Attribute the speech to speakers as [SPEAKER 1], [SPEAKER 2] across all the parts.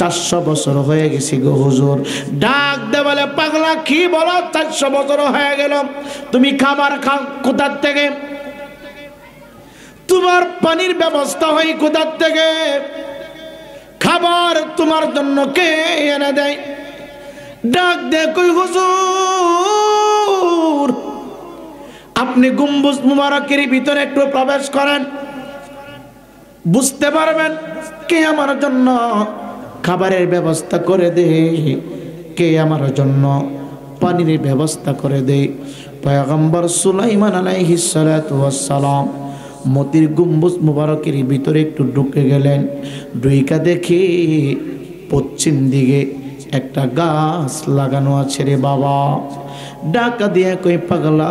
[SPEAKER 1] 400 বছর হয়ে গেছে গো হুজুর। ডাক দে বলে, পাগলা কি বলো, 400 বছর হয়ে গেল, তুমি খাবার খাও কোথার থেকে? তোমার পানির ব্যবস্থা হয় কোথার থেকে? খাবার তোমার জন্য কে এনে দেয়? ডাক দে কই, হুজুর আপনি গম্বুজ মুবারকের ভিতরে একটু প্রবেশ করেন, বুঝতে পারবেন কে আমার জন্য খাবারের ব্যবস্থা করে দে, কে আমার জন্য পানির ব্যবস্থা করে দে। পয়গম্বর সুলাইমান আলাইহিস সালাতু ওয়াস সালাম মতির গম্বুজ মুবারকের ভিতরে একটু ঢুকে গেলেন। ঢুইকা দেখে পশ্চিম দিকে একটা গাছ লাগানো আছে রে বাবা। ডাকা দিয়া কই, পাগলা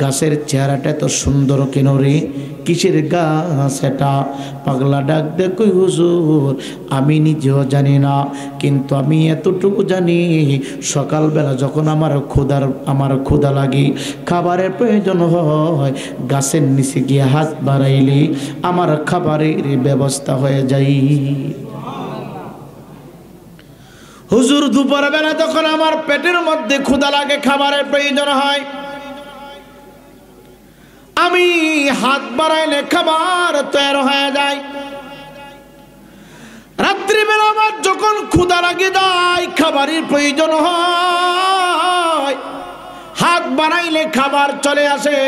[SPEAKER 1] গাছের চেহারাটা এত সুন্দর কেন রে, কিসের গাছ এটা? পাগলা ডাক দে কই, হুজুর আমি নিজেও জানি না, কিন্তু আমি এতটুকু জানি সকালবেলা যখন আমার ক্ষুধা লাগে, খাবারের প্রয়োজন হয়, গাছের নিচে গিয়ে হাত বাড়াইলে আমার খাবারের ব্যবস্থা হয়ে যায়। হুজুর দুপুর বেলা যখন আমার পেটের মধ্যে ক্ষুধা লাগে, খাবারের প্রয়োজন হয়, আমি হাত বাড়াইলে খাবার তৈরি হয়ে যায়। রাত্রিবেলা আমার যখন ক্ষুধা লাগে যায়, খাবারের প্রয়োজন হয়, হাত বাড়াইলে খাবার চলে আসে।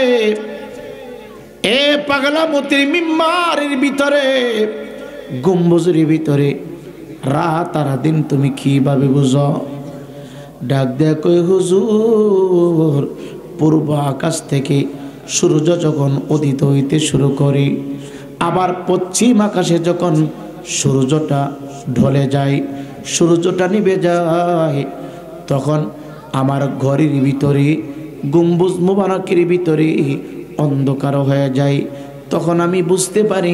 [SPEAKER 1] এ পাগলা মতির মিম্বারের ভিতরে, গম্বুজের ভিতরে রাত আর দিন তুমি কিভাবে বুঝো? ডাক দেয়া কই, হুজুর পূর্ব আকাশ থেকে সূর্য যখন উদিত হইতে শুরু করে, আবার পশ্চিম আকাশে যখন সূর্যটা ঢলে যায়, সূর্যটা নিভে যায়, তখন আমার ঘরের ভিতরে গম্বুজ মুবারকের ভিতরে অন্ধকার হয়ে যায়। তখন আমি বুঝতে পারি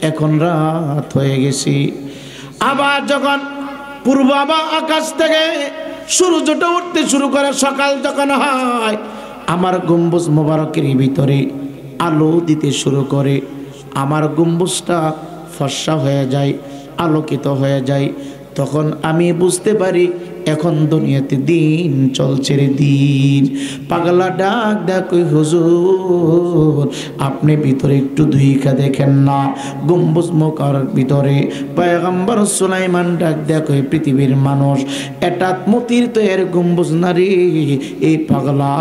[SPEAKER 1] এখন রাত হয়ে গেছে। আবার যখন পূর্ব আকাশ থেকে সূর্যটা উঠতে শুরু করে, সকাল যখন হয়, আমার গম্বুজ মুবারকের ভিতরে আলো দিতে শুরু করে, আমার গম্বুজটা ফর্সা হয়ে যায়, আলোকিত হয়ে যায়। তখন আমি বুঝতে পারি এখন দুনিয়াতে দিন চলছে রে দিন। পাগলা ডাক দেয়া কই, হুজুর আপনি ভিতরে একটু দুইকা দেখেন না, গম্বুজ মুবারকের ভিতরে পয়গম্বর সুলাইমান ডাক দেয়া কই, পৃথিবীর মানুষ এটা মতির তো এর গম্বুজ না রে, এই পাগলা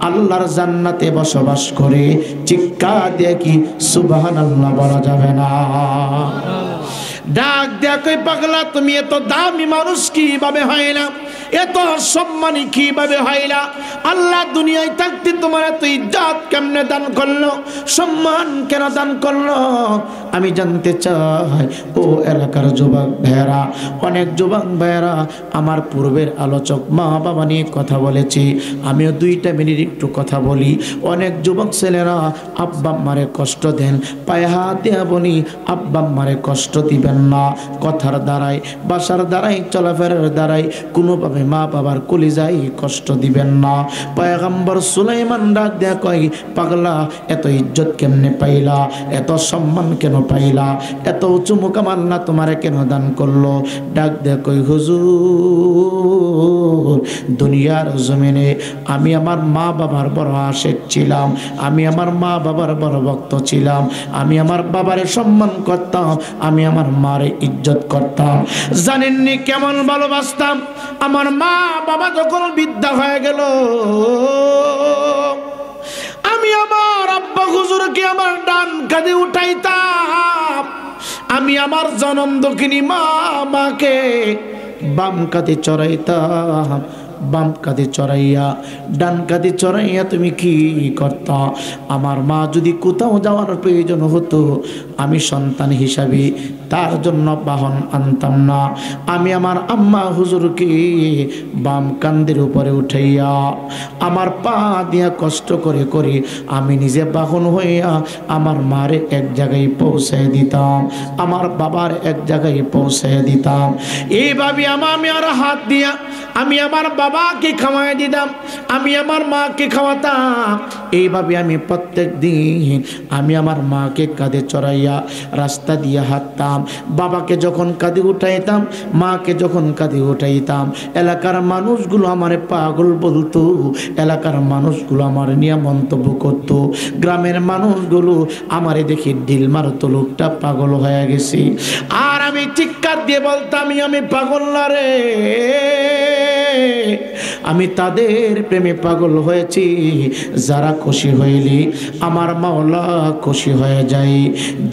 [SPEAKER 1] আল্লাহর জান্নাতে বসবাস করে। চিৎকার দিয়ে কি সুবহানাল্লাহ বলা যাবে না? ডাক দেয়া কই, পাগলা তুমি এত দামি মানুষ কিভাবে হইলা, এত সম্মানী কিভাবে হইলা? আল্লাহ দুনিয়ায় থাকতে তোমার এত ইজ্জত কেমনে দান করলো, সম্মান কেন দান করলো? আমি জানতে চাই। ও এলাকার যুবক ভাইয়েরা, অনেক যুবক ভাইয়েরা আমার পূর্বের আলোচক মা বাবা নিয়ে কথা বলেছি, আমিও 2 মিনিট একটু কথা বলি। অনেক যুবক ছেলেরা আব্বা আম্মারে কষ্ট দেন, পায়ে হাত দিয়া বলি আব্বা আম্মারে কষ্ট দিবেন না। কথার দ্বারাই, বাসার দ্বারাই, চলাফেরার দ্বারাই কোনোভাবে মা বাবার কলিজায় কষ্ট দিবেন না। পয়গম্বর সুলাইমান ডাক দেয়া কয়, পাগলা এত ইজ্জত কেমনে পাইলা, এত সম্মান কেন পাইলা, এত উঁচু মুকাম আল্লাহ তোমারে কেন দান করলো? ডাক দেয়া কয়, হুজুর দুনিয়ার জমিনে আমি আমার মা বাবার বড় আশিক ছিলাম, আমি আমার মা বাবার বড় ভক্ত ছিলাম, আমি আমার বাবারে সম্মান করতাম, আমি আমার মারে ইজ্জত করতাম। জানেননি কেমন ভালোবাসতাম? আমার মা বাবা যখন বৃদ্ধা হয়ে গেল, আমি আমার আব্বা হুজুরকে আমার ডান কাঁধে উঠাইতাম, আমি আমার জনম দক্ষিণী মাকে বাম কাঁধে চড়াইতাম, বাম কাঁধে চড়াইয়া ডান কাঁধে চড়াইয়া তুমি কি করতা? আমার মা যদি কোথাও যাওয়ার প্রয়োজন হতো, আমি সন্তান হিসাবে তার জন্য বাহন আনতাম না, আমি আমার আম্মা হুজুরকে বাম কাঁধের উপরে উঠাইয়া আমার পা দিয়া কষ্ট করে করে আমি নিজে বাহন হইয়া আমার মারে এক জায়গায় পৌঁছায় দিতাম, আমার বাবার এক জায়গায় পৌঁছায় দিতাম। এইভাবে আমি আর হাত দিয়া আমি আমার বাবা বাবাকে খাওয়াই দিতাম, আমি আমার মাকে খাওয়াতাম। এইভাবে আমি প্রত্যেক দিন আমি আমার মাকে কাঁধে চড়াইয়া রাস্তা দিয়ে হাঁটতাম। বাবাকে যখন কাঁধে উঠাইতাম, মাকে যখন কাঁধে উঠাইতাম, এলাকার মানুষগুলো আমারে পাগল বলতো, এলাকার মানুষগুলো আমার নিয়ে মন্তব্য করতো, গ্রামের মানুষগুলো আমারে দেখে ঢিল মারতো, লোকটা পাগল হয়ে গেছে। আর আমি চিৎকার দিয়ে বলতাম, আমি পাগল না রে, আমি তাদের প্রেমে পাগল হয়েছি যারা খুশি হইলি আমার মাওলা খুশি হয়ে যায়,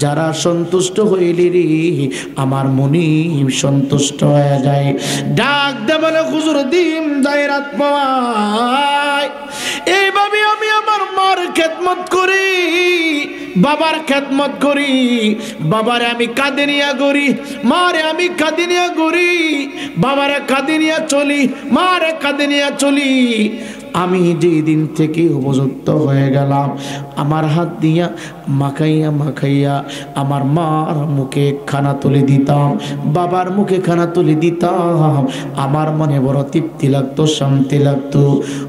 [SPEAKER 1] যারা সন্তুষ্ট হইলি রে আমার মুনিব সন্তুষ্ট হয়ে যায়। ডাক দে বলে হুজুর দিন যায় রাত পাওয়ায়। এইভাবে আমি আমার মার খেদমত করি, বাবার খেদমত করি। বাবারে আমি কাঁধে নিয়ে ঘুরি, মারে আমি কাঁধে নিয়ে ঘুরি, বাবারে কাঁধে নিয়ে চলি, মারে কাঁধে নিয়ে চলি। আমি যেই দিন থেকে উপযুক্ত হয়ে গেলাম, আমার হাত দিয়া মাখাইয়া মাখাইয়া আমার মার মুখে খানা তুলে দিতাম, বাবার মুখে খানা তুলে দিতাম, আমার মনে বড় তৃপ্তি লাগতো, শান্তি লাগতো।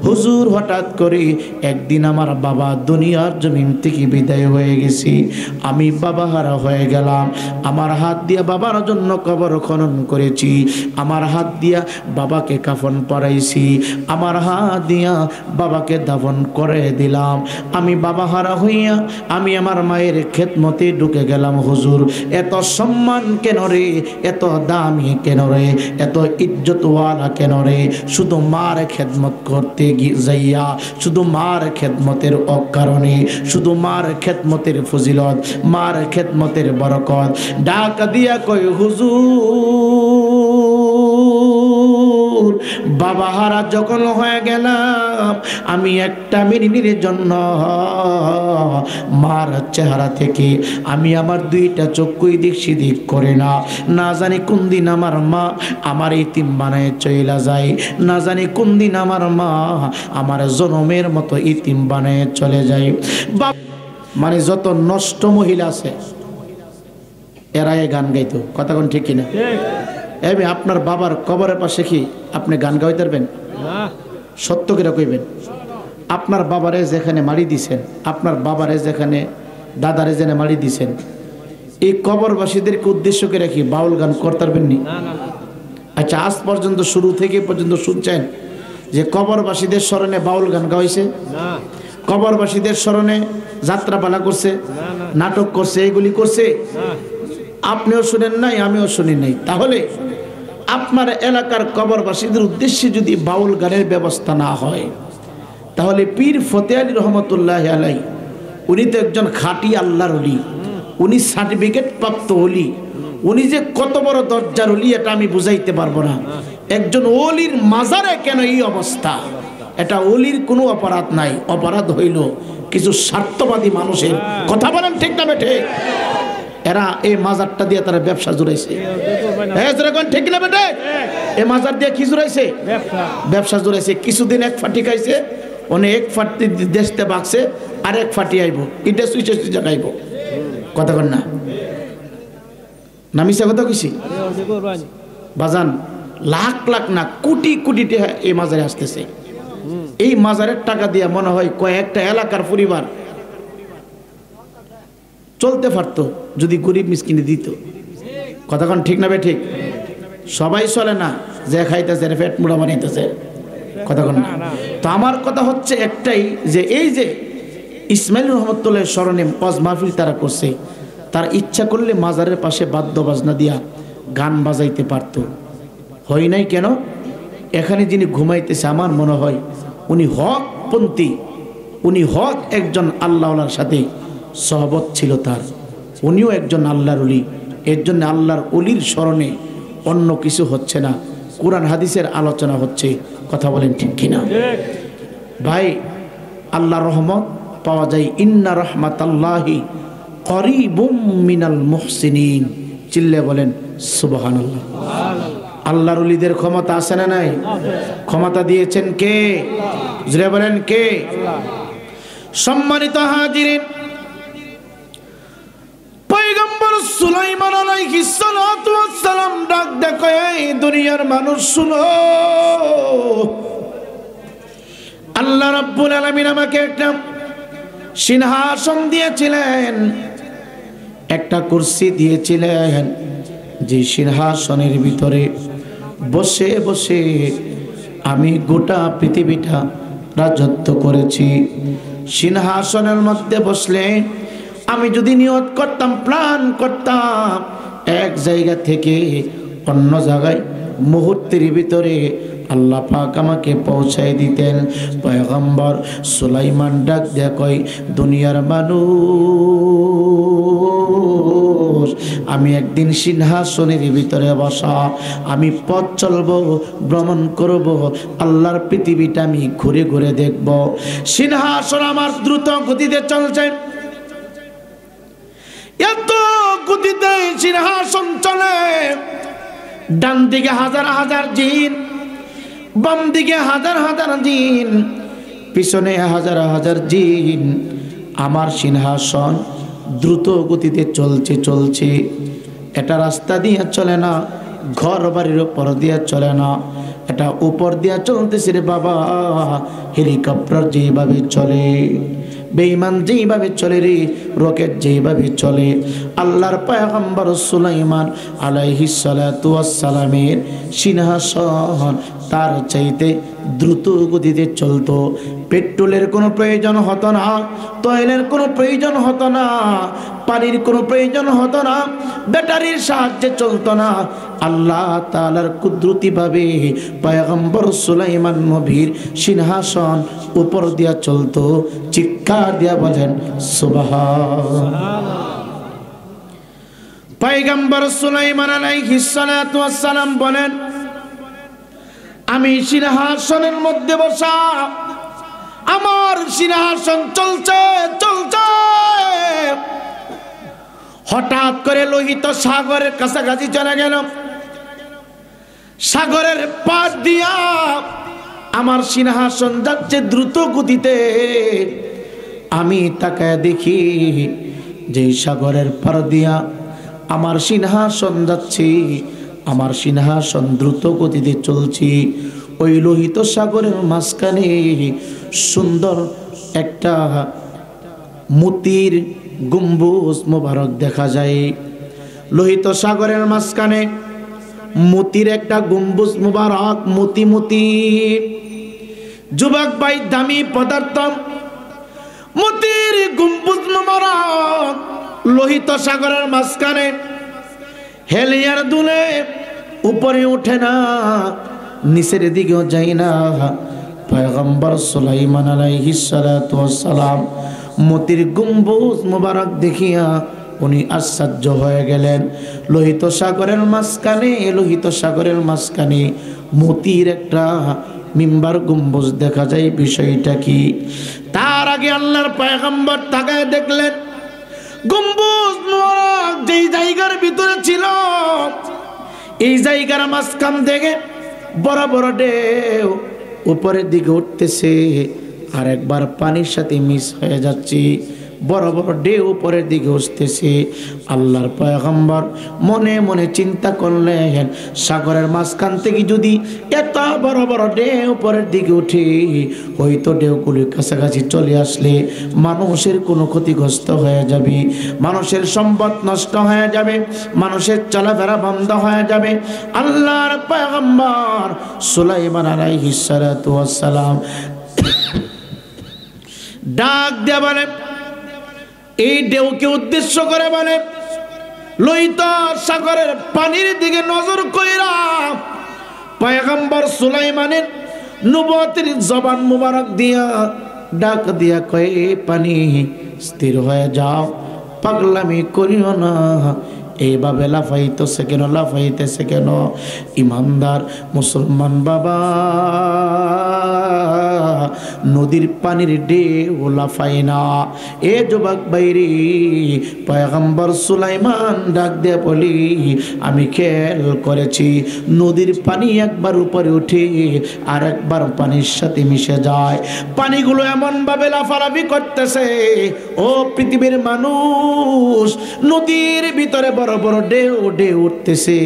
[SPEAKER 1] হুজুর হঠাৎ করে একদিন আমার বাবা দুনিয়ার জমিন থেকে বিদায় হয়ে গেছি, আমি বাবা হারা হয়ে গেলাম। আমার হাত দিয়া বাবার জন্য কবর খনন করেছি, আমার হাত দিয়া বাবাকে কাফন পরাইছি, আমার হাত দিয়া বাবাকে দাফন করে দিলাম। আমি বাবা হারা হইয়া আমি আমার মায়ের খেদমতে ঢুকে গেলাম। হুজুর এত সম্মান কেন রে, এত দামি কেন রে, এত ইজ্জতওয়ালা কেন রে? শুধু মার খেদমত করতে যাইয়া, শুধু মার খেদমতের অকারণে, শুধু মার খেদমতের ফজিলত, মার খেদমতের বরকত। ডাক দিয়া কই হুজুর বাবা হারা যখন হয়ে গেলাম, আমি একটা মিনিটের জন্য মার চেহারা থেকে আমি আমার দুইটা চক্ষুই দিক সিদিক করে না, না জানি কোন দিন আমার মা আমার ইতিম বানায় চইলা যায়, না জানি কোন দিন আমার মা আমার জনমের মতো ইতিম বানায় চলে যায়। মানে যত নষ্ট মহিলা আছে এরা এ গান গাইতো, কথা কোন ঠিক কিনা? এমনি আপনার বাবার কবরের পাশে কি আপনি গান গাইতে পারবেন? সত্য করে কইবেন। আপনার বাবারে যেখানে মারি দিছেন, আপনার বাবারে যেখানে দাদারে যেখানে মারি দিছেন, এই কবরবাসীদেরকে উদ্দেশ্য করে কি বাউল গান করতে পারবেননি? আচ্ছা, আজ পর্যন্ত শুরু থেকে পর্যন্ত শুনছেন যে কবরবাসীদের স্মরণে বাউল গান গাইছে? কবরবাসীদের স্মরণে যাত্রাপালা করছে, নাটক করছে, এগুলি করছে? আপনিও শুনেন নাই, আমিও শুনি নাই। তাহলে আপনার এলাকার কবরবাসীদের উদ্দেশ্যে যদি বাউল গানের ব্যবস্থা না হয়, তাহলে পীর ফতে আলী রহমতুল্লাহ আলাই উনি তো একজন খাঁটি আল্লাহর ওলি, উনি সার্টিফিকেট প্রাপ্ত ওলি, উনি যে কত বড় দরজার ওলি এটা আমি বুঝাইতে পারবো না। একজন ওলির মাজারে কেন এই অবস্থা? এটা ওলির কোনো অপরাধ নাই, অপরাধ হইল কিছু স্বার্থবাদী মানুষের। কথা বলেন ঠিক না বেঠে? এরা এই মাজারটা দিয়ে তারা ব্যবসা জুড়াইছে। ঠিক না বেটে? এই মাজার দিয়ে কি জুড়াইছে? ব্যবসা জুড়াইছে। কিছুদিন এক ফাটি খাইছে, অনেক ফাটি দেশতে বাগছে, আর এক ফাটি আইব, এটা সুইচে সুইচে খাইব। কথা কন না, নামিসা কথা কইছি বাজান, লাখ লাখ না কোটি কোটি টাকা এই মাজারে আসতেছে। এই মাজারের টাকা দিয়ে মনে হয় কয়েকটা এলাকার পরিবার চলতে পারতো যদি গরিব মিসকিনে দিত। কথা কন ঠিক না বে ঠিক? সবাই চলে না, যে খাইতেছে পেট মুড়া বানাইতেছে। কথা কন না। তো আমার কথা হচ্ছে একটাই, যে এই যে ইসমাইল রহমতুল্লাহ স্মরণে ওয়াজ মাহফিল তারা করছে, তার ইচ্ছা করলে মাজারের পাশে বাদ্য বাজনা দিয়া গান বাজাইতে পারত, হয় নাই কেন? এখানে যিনি ঘুমাইতেছে আমার মনে হয় উনি হকপন্থী, উনি হক একজন আল্লাহওয়ালার সাথে সহবত ছিল তার, উনিও একজন আল্লাহর ওলি। এর জন্য আল্লাহর ওলির স্মরণে অন্য কিছু হচ্ছে না, কোরআন হাদিসের আলোচনা হচ্ছে। কথা বলেন ঠিক কিনা ভাই? আল্লাহর রহমত পাওয়া যায়, ইন্না রাহমাতাল্লাহি করিবুম মিনাল মুহসিনিন। চিল্লে বলেন সুবহানাল্লাহ। আল্লাহর ওলিদের ক্ষমতা আছে না নাই? ক্ষমতা দিয়েছেন কে? জোরে বলেন কে? সম্মানিত হাজিরিন, পয়গম্বর সুলাইমান আলাইহিস সালাতু ওয়াস সালাম ডাক দেখো, এই দুনিয়ার মানুষ শুনো, আল্লাহ রাব্বুল আলামিন আমাকে একটা সিংহাসন দিয়েছিলেন, একটা কুরসি দিয়েছিলেন, যে সিংহাসনের ভিতরে বসে বসে আমি গোটা পৃথিবীটা রাজত্ব করেছি। সিংহাসনের মধ্যে বসলে আমি যদি নিয়ত করতাম, প্ল্যান করতাম, এক জায়গা থেকে অন্য জায়গায় মুহূর্তের ভিতরে আল্লাহ পাক আমাকে পৌঁছায় দিতেন। পয়গম্বর সুলাইমান ডাক দেয়া কয়, দুনিয়ার মানুষ, আমি একদিন সিংহাসনের ভিতরে বসা, আমি পথ চলবো, ভ্রমণ করব, আল্লাহর পৃথিবীটা আমি ঘুরে ঘুরে দেখব। সিংহাসন আমার দ্রুত গতিতে চলছে, এত গতিতে সিংহাসন চলে, ডান দিকে হাজার হাজার জিন, বাম দিকে হাজার হাজার জিন, পিছনে হাজার হাজার জিন। আমার সিংহাসন দ্রুত গতিতে চলছে চলছে। এটা রাস্তা দিয়ে চলে না, ঘর বাড়ির উপর দিয়ে চলে না, এটা উপর দিয়ে চলতেছে রে বাবা। হেলিকপ্টার যেভাবে চলে, বেঈমান যেভাবে চলে রে, রকেট যেভাবে চলে, আল্লাহর পয়গম্বর সুলাইমান আলাইহিস সালাতু ওয়াস সালামের সিংহাসন তার চাইতে দ্রুত গতিতে চলতো। পেট্রোলের কোনো প্রয়োজন হতো না, তৈলের কোনো প্রয়োজন হতো না, পানির কোনো প্রয়োজন হতো না, ব্যাটারির সাহায্যে চলতো না। আল্লাহ তাআলার কুদরতিভাবে পয়গম্বর সুলাইমান নবীর সিংহাসন উপর দিয়া চলতো। চিৎকার দিয়া বলেন সুবহানাল্লাহ। পয়গম্বর সুলাইমান আলাইহিস সালাতু ওয়াস সালাম বলেন, আমি সিংহাসনের মধ্যে বসা, আমার সিংহাসন চলছে চলছে, হঠাৎ করে লোহিত সাগরের কাছাকাছি চলে গেল। সাগরের পাশ দিয়া আমার সিংহাসন যাচ্ছে দ্রুত গতিতে। আমি তাকায় দেখি যে সাগরের পার দিয়া আমার সিংহাসন যাচ্ছে, আমার সিংহাসন দ্রুত গতিতে চলছি। ওই লোহিত সাগরের মাঝখানে সুন্দর একটা মতির গম্বুজ মোবারক দেখা যায়। লোহিত সাগরের মাঝখানে মতির একটা গম্বুজ মোবারক, মতি মতি। যুবক ভাই, দামি পদার্থ, মতির গম্বুজ মোবারক লোহিত সাগরের মাঝখানে হেলিয়ার দুলে, উপরে ওঠে না, নিচের দিকেও যায় না। পয়গম্বর সুলাইমান আলাইহিস সালাতু ওয়াস সালাম মতির গম্বুজ মোবারক দেখিয়া উনি আশ্চর্য হয়ে গেলেন। লোহিত সাগরের মাঝখানে, লোহিত সাগরের মাঝখানে মতির একটা মিম্বার গম্বুজ দেখা যায়, বিষয়টা কি? তার আগে আল্লাহর পয়গম্বর তাকায় দেখলেন গম্বুজ মোবারক যেই জায়গার ভিতরে ছিল, এই জায়গার মাঝখান থেকে বড় বড় ঢেউ উপরের দিকে উঠতেছে, আর একবার পানির সাথে মিস হয়ে যাচ্ছে। বড় বড় ঢেউ উপরের দিকে উঠতেছে। আল্লাহর পয়গম্বর মনে মনে চিন্তা করলেন, সাগরের মাঝখান থেকে যদি এত বড় বড় ঢেউ উপরের দিকে উঠে, হয়তো ঢেউগুলির কাছাকাছি চলে আসলে মানুষের কোনো ক্ষতিগ্রস্ত হয়ে যাবে, মানুষের সম্পদ নষ্ট হয়ে যাবে, মানুষের চলাফেরা বন্ধ হয়ে যাবে। আল্লাহর পয়গম্বর সুলাইমান আলাইহিস সালাতু ওয়াস সালাম ডাক দেয়া বলে, এই ঢেউকে উদ্দেশ্য করে বলে, লোহিত সাগরের পানির দিকে নজর কইরা পয়গম্বর সুলাইমানের নবুয়তের জবান মুবারক দিয়া ডাক দিয়া কয়, পানি স্থির হয়ে যাও, পাগলামি করিও না, এইভাবে লাফাইতেছে কেন, লাফাইতেছে কেন? ইমানদার মুসলমান বাবা, নদীর পানির ঢেউ লাফায় না। এ যুবক বাইরে, পয়গম্বর সুলাইমান ডাক দিয়ে বলি, আমি খেয়াল করেছি নদীর পানি একবার উপরে উঠে আর একবার পানির সাথে মিশে যায়। পানিগুলো এমনভাবে লাফালাফি করতেছে, ও পৃথিবীর মানুষ, নদীর ভিতরে বড় বড় বড় ঢেউ ঢেউ উঠতেছে,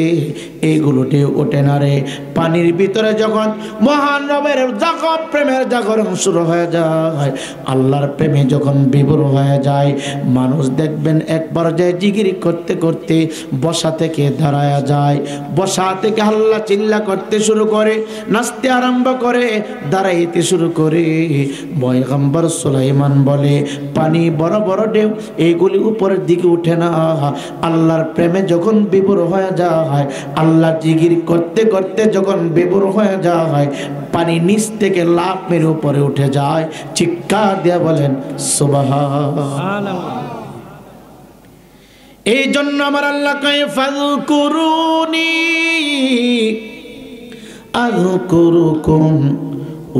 [SPEAKER 1] এইগুলো ঢেউ ওঠে না রে। পানির ভিতরে যখন মহান রবের জাগর প্রেমের জাগরণ শুরু হয়ে যায়, আল্লাহর প্রেমে যখন বিভোর হয়ে যায়, মানুষ দেখবেন একবার যায় জিকির করতে করতে বসা থেকে দাঁড়ায়া যায়, বসা থেকে হাল্লা চিল্লা করতে শুরু করে, নাচতে আরম্ভ করে, দাঁড়াইতে শুরু করে। পয়গম্বর সুলাইমান বলে পানি বড় বড় ঢেউ এইগুলি উপরের দিকে উঠে না, আল্লাহর প্রেমে যখন বিভোর হয়ে যায়, আল্লাহ জিকির করতে করতে যখন বিভোর হয়ে যায়, পানি নিচ থেকে লাফ মেরে উপরে উঠে যায়। চিৎকার দিয়ে বলেন সুবহানাল্লাহ। এই জন্য আমার আল্লাহ কয় ফাযকুরুনি আযকুরুকুম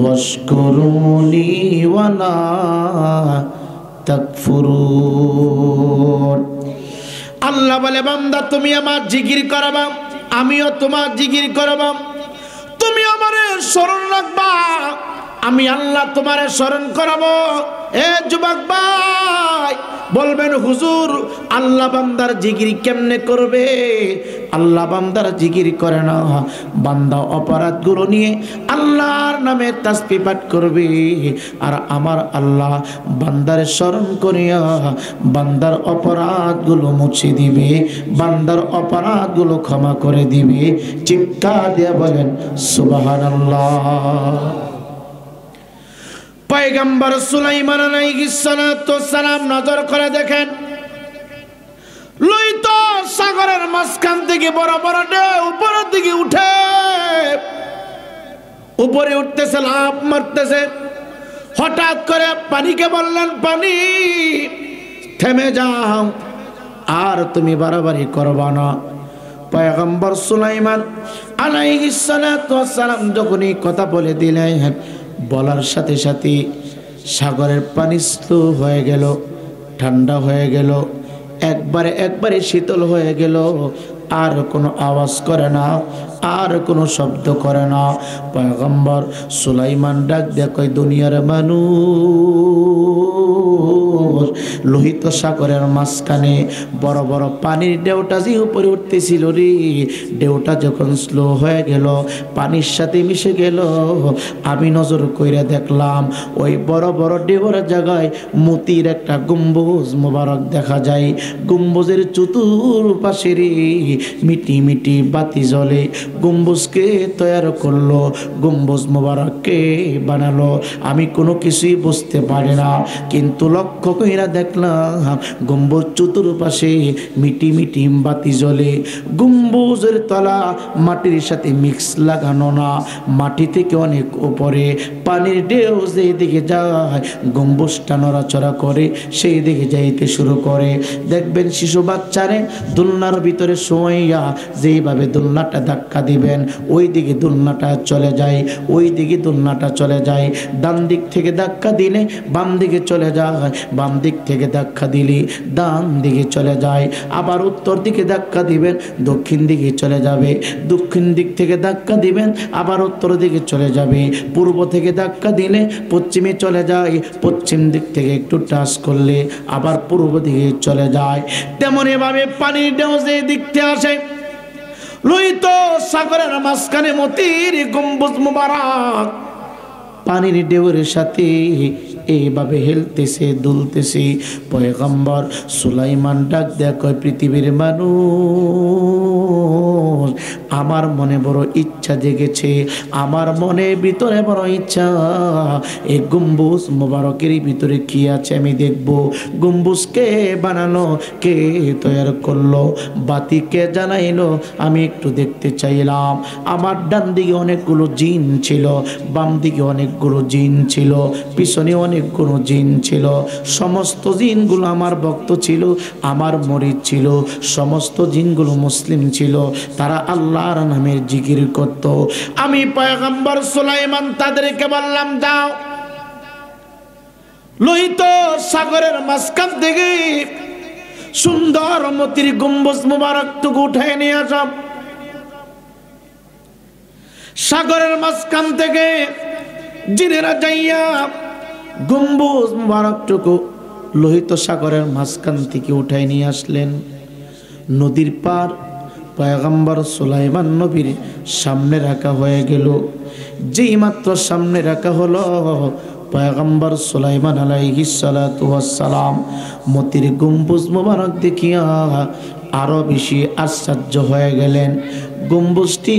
[SPEAKER 1] ওয়াশকুরুনি ওয়ালা তাকফুরুন। আল্লাহ বলে বান্দা তুমি আমার জিকির করবা, আমিও তোমার জিকির করবা, তুমি আমারে স্মরণ রাখবা, আমি আল্লাহ তোমারে স্মরণ করাবো। এ যুবক ভাই বলবেন হুজুর আল্লাহ বান্দার জিকির কেমনে করবে? আল্লাহ বান্দার জিকির করে না, বান্দা অপরাধগুলো নিয়ে আল্লাহর নামে তাসবিহ পাঠ করবে, আর আমার আল্লাহ বান্দার স্মরণ করিয়া বান্দার অপরাধগুলো মুছে দিবে, বান্দার অপরাধগুলো ক্ষমা করে দিবে। চিৎকার দিয়ে বলেন সুবহানাল্লাহ। পয়গম্বর সুলাইমান আলাইহিস সালাতু সালাম নজর করে দেখেন, লোহিত সাগরের মাঝখান থেকে বড় বড় ঢেউ উপরের দিকে উঠে, উপরে উঠতেছে, লাফ মারতেছে। হঠাৎ করে পানিকে বললেন পানি থেমে যাও, আর তুমি বাড়াবাড়ি করবা না। পয়গম্বর সুলাইমান আলাইহিস সালাতু সালাম যখন এই কথা বলে দিলেন, বলার সাথে সাথে সাগরের পানি স্লো হয়ে গেল, ঠান্ডা হয়ে গেল, একবারে শীতল হয়ে গেল, আর কোনো আওয়াজ করে না, আর কোনো শব্দ করে না। পয়গম্বর সুলাইমান ডাক দেয় কয় দুনিয়ার মানুষ, লোহিত সাগরের মাঝখানে বড় বড় পানির ঢেউটা যে উপরে উঠতেছিল রে, ঢেউটা যখন স্লো হয়ে গেল, পানির সাথে মিশে গেল, আমি নজর কইরা দেখলাম ওই বড় বড় ঢেউর জায়গায় মতির একটা গম্বুজ মোবারক দেখা যায়। গম্বুজের চতুর্পাশে রে মিটি মিটি বাতি জ্বলে। গম্বুজকে তৈরি করলো, গম্বুজ মোবারককে বানালো, আমি কোনো কিছুই বুঝতে পারি না, কিন্তু লক্ষ্য কইরা দেখলাম গম্বুজ চতুর্পাশে মিটি মিটি বাতি জ্বলে। গম্বুজের তলা মাটির সাথে মিক্স লাগানো না, মাটি থেকে অনেক উপরে। পানির ঢেউ যেই দিকে যায় গম্বুজটা নড়াচড়া করে, সেই দিকে যাইতে শুরু করে। দেখবেন শিশু বাচ্চারে দোলনার ভিতরে শোয়াইয়া যেইভাবে দোলনাটা ধাক্কা দিবেন, ওই দিকে দোলনাটা চলে যায়, ওই দিকে দোলনাটা চলে যায়। ডান দিক থেকে ধাক্কা দিলে বাম দিকে চলে যায়, বাম দিক থেকে ধাক্কা দিলে ডান দিকে চলে যায়। আবার উত্তর দিকে ধাক্কা দিবেন, দক্ষিণ দিকে চলে যাবে। দক্ষিণ দিক থেকে ধাক্কা দিবেন, আবার উত্তর দিকে চলে যাবে। পূর্ব থেকে ধাক্কা দিলে পশ্চিমে চলে যায়, পশ্চিম দিক থেকে একটু টাচ করলে আবার পূর্ব দিকে চলে যায়। তেমনি ভাবে পানির ঢেউ যে দিক থেকে আসে, লোহিত সাগরের মাঝখানে মতির গম্বুজ মুবারক পানির ঢেউয়ের সাথে এইভাবে হেলতেছে, দুলতেছে। পয়গম্বর সুলাইমান ডাক দেয়া কয় পৃথিবীর মানুষ, আমার মনে বড় ইচ্ছা জেগেছে, আমার মনের ভিতরে বড় ইচ্ছা, এই গম্বুজ মোবারকের ভিতরে কি আছে আমি দেখব। গম্বুজকে বানানো কে তৈরি করলো, বাতি কে জ্বালাইলো, আমি একটু দেখতে চাইলাম। আমার ডান দিকে অনেকগুলো জিন ছিল, বাম দিকে অনেকগুলো জিন ছিল, পিছনে অনেকগুলো জিন ছিল। সমস্ত জিনগুলো আমার ভক্ত ছিল, আমার মুরিদ ছিল। সমস্ত জিনগুলো মুসলিম ছিল, তারা আল্লাহর নামের জিকির করত। আমি পয়গম্বর সুলাইমান তাদেরকে বললাম যাও, লোহিত সাগরের মাঝখান থেকে সুন্দর মতির গম্বুজ মুবারকটুকু উঠায় নিয়ে আসো। সাগরের মাঝখান থেকে জিনেরা যাইয়া গম্বুজ মুবারকটুকু লোহিত সাগরের মাঝখান থেকে উঠায় নিয়ে আসলেন। নদীর পার পয়গম্বর সুলাইমান নবীর সামনে রাখা হয়ে গেল। যেই মাত্র সামনে রাখা হলো, পয়গম্বর সুলাইমান আলাইহিস সালাতু ওয়াস সালাম মতির গম্বুজ মোবারক দেখিয়া আরো বেশি আশ্চর্য হয়ে গেলেন। গম্বুজটি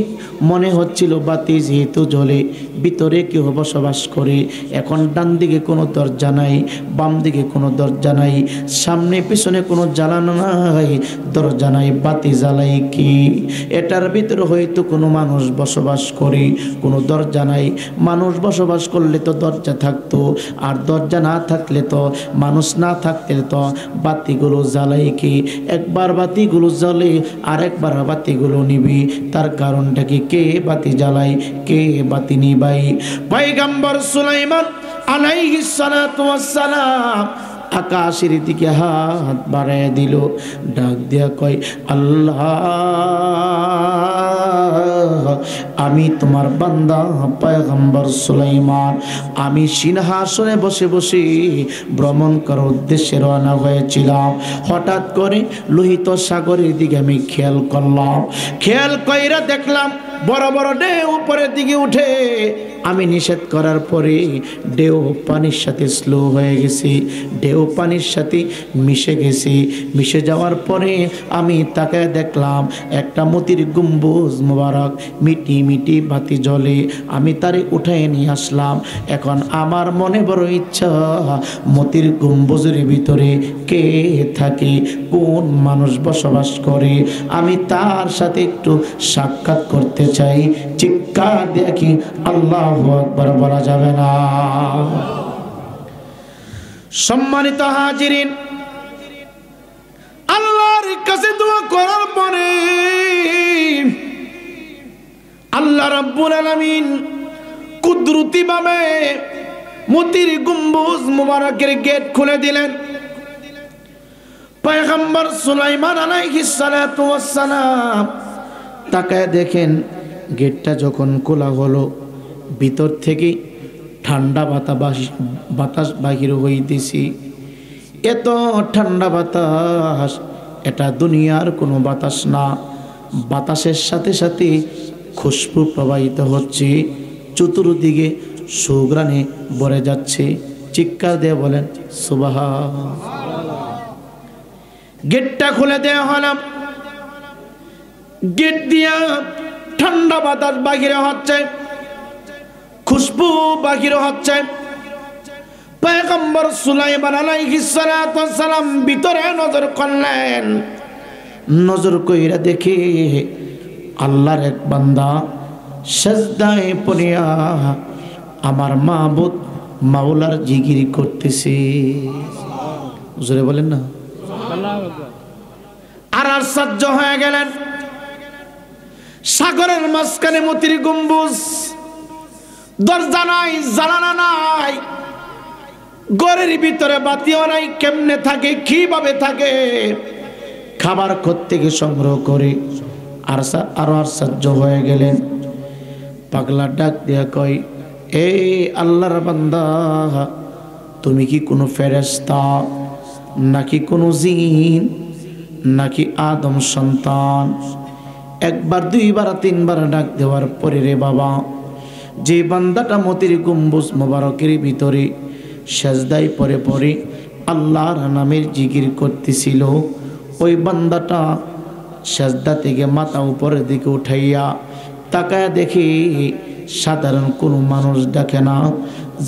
[SPEAKER 1] মনে হচ্ছিল বাতি যেহেতু জ্বলে, ভিতরে কেউ বসবাস করে। এখন ডান দিকে কোনো দরজা নাই, বাম দিকে কোনো দরজা নাই, সামনে পিছনে কোনো জ্বালানো নাই, দরজা নাই, বাতি জ্বালাই কি? এটার ভিতরে হয়তো কোনো মানুষ বসবাস করে, কোনো দরজা নাই। মানুষ বসবাস করলে তো দরজা থাকতো, আর দরজা না থাকলে তো, মানুষ না থাকলে তো বাতিগুলো জ্বালাই কি? একবার বাতিগুলো জ্বলে আর একবার বাতিগুলো নিবি, তার কারণটা কি? কে বাতি জ্বালাই, কে বাতি নিবাই? পয়গম্বর সুলাইমান আলাইহিস সালাতু ওয়াস সালাম আকাশের দিকে হাত বাড়ায় দিল, ডাক দিয়া কয়, আল্লাহ, আমি তোমার বান্দা পয়গম্বর সুলাইমান, আমি সিংহাসনে বসে বসে ভ্রমণ করার উদ্দেশ্যে রওনা হয়েছিলাম। হঠাৎ করে লোহিত সাগরের দিকে আমি খেয়াল করলাম। খেয়াল কইরা দেখলাম বড় বড় ঢেউ উপরের দিকে উঠে। আমি নিষেধ করার পরে ঢেউ পানির সাথে স্লো হয়ে গেছে, ঢেউ পানির সাথে মিশে গেছে। মিশে যাওয়ার পরে আমি তাকায় দেখলাম একটা মতির গম্বুজ মোবারক মিটি মিটি বাতি জ্বলে। আমি তারে উঠায় নিয়ে আসলাম। এখন আমার মনে বড় ইচ্ছা, মতির গম্বুজের ভিতরে কে থাকে, কোন মানুষ বসবাস করে, আমি তার সাথে একটু সাক্ষাৎ করতে চাই। চিৎকার দেখি আল্লাহু আকবার বলা যাবে না। সম্মানিত হাজিরিন, আল্লাহর কাছে দোয়া করার পরে আল্লাহ রাব্বুল আলামিন কুদরতি ভাবে মতির গম্বুজ মুবারকের গেট খুলে দিলেন। পয়গম্বর সুলাইমান আলাইহিস সালাতু ওয়াস সালাম তাকায় দেখেন, গেটটা যখন খোলা হলো, ভিতর থেকে ঠান্ডা বাতাস বাহির হইতেছি। এত ঠান্ডা বাতাস, এটা দুনিয়ার কোনো বাতাস না। বাতাসের সাথে সাথে খুশবু প্রবাহিত হচ্ছে, চতুর্দিকে সুঘ্রাণে ভরে যাচ্ছে। চিৎকার দিয়ে বলেন সুবহানাল্লাহ। গেটটা খুলে দেওয়া হলো, গেট দিয়া ঠান্ডা বাতাস বাহিরে হচ্ছে, খুশবু বাহির হচ্ছে। পয়গম্বর সুলাইমান আলাইহিস সালাতু ওয়াস সালাম ভিতরে নজর করলেন। নজর কইরা দেখে আল্লাহর এক বান্দা সিজদায় পড়িয়া আমার মাবুদ মাওলার জিকির করতেছে। জোরে বলেন না। আর আশ্চর্য হয়ে গেলেন। সাগরের মাঝখানে মতির গম্বুজ, দরজা নাই, জানালা নাই, ঘরের ভিতরে বাতিও নাই, কেমনে থাকে, কিভাবে থাকে? খাবার থেকে সংগ্রহ করে আরো আশ্চর্য হয়ে গেলেন। পাগলা ডাক দিয়া কয়, এ আল্লাহর বান্দা, তুমি কি কোনো ফেরেশতা, নাকি কোনো জিন, নাকি আদম সন্তান? একবার, দুইবার, তিনবার ডাক দেওয়ার পরে রে বাবা, যে বান্দাটা মতির গম্বুজ মোবারকের ভিতরে সেজদায় পরে পরে আল্লাহর নামের জিকির করতেছিল, ওই বান্দাটা সেজদা থেকে মাথা উপরের দিকে উঠাইয়া তাকায় দেখি সাধারণ কোনো মানুষ দেখে না,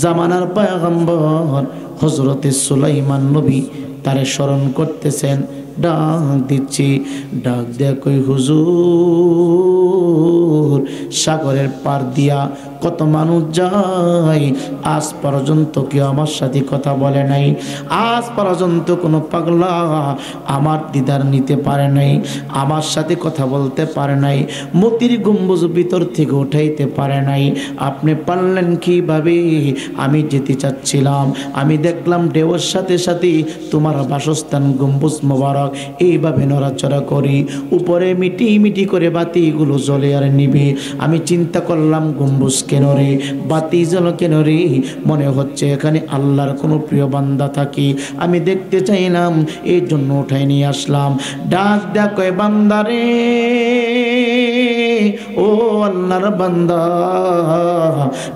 [SPEAKER 1] জামানার পয়গম্বর হযরতে সুলাইমান নবী তারে স্মরণ করতেছেন। ডাক দিচ্ছি, ডাক দেয়া কই, হুজুর, সাগরের পার দিয়া কত মানুষ যায়, আজ পর্যন্ত কেউ আমার সাথে কথা বলে নাই, আজ পর্যন্ত কোনো পাগলা আমার দিদার নিতে পারে নাই, আমার সাথে কথা বলতে পারে নাই, মতির গম্বুজ ভিতর থেকে উঠাইতে পারে নাই। আপনি পারলেন কিভাবে? আমি যেতে চাচ্ছিলাম, আমি দেখলাম ঢেউর সাথে সাথে তোমার বাসস্থান গম্বুজ মোবারক এইভাবে নড়াচড়া করি, উপরে মিটি মিটি করে বাতিগুলো জ্বলে আর নিবে। আমি চিন্তা করলাম গম্বুজকে কেন রে, বাতি জ্বলো কেন রে? মনে হচ্ছে এখানে আল্লাহর কোনো প্রিয় বান্দা থাকি, আমি দেখতে চাইলাম, এই জন্য উঠাই নিয়ে আসলাম। ডাক দেখো বান্দা রে, ও আল্লাহর বান্দা,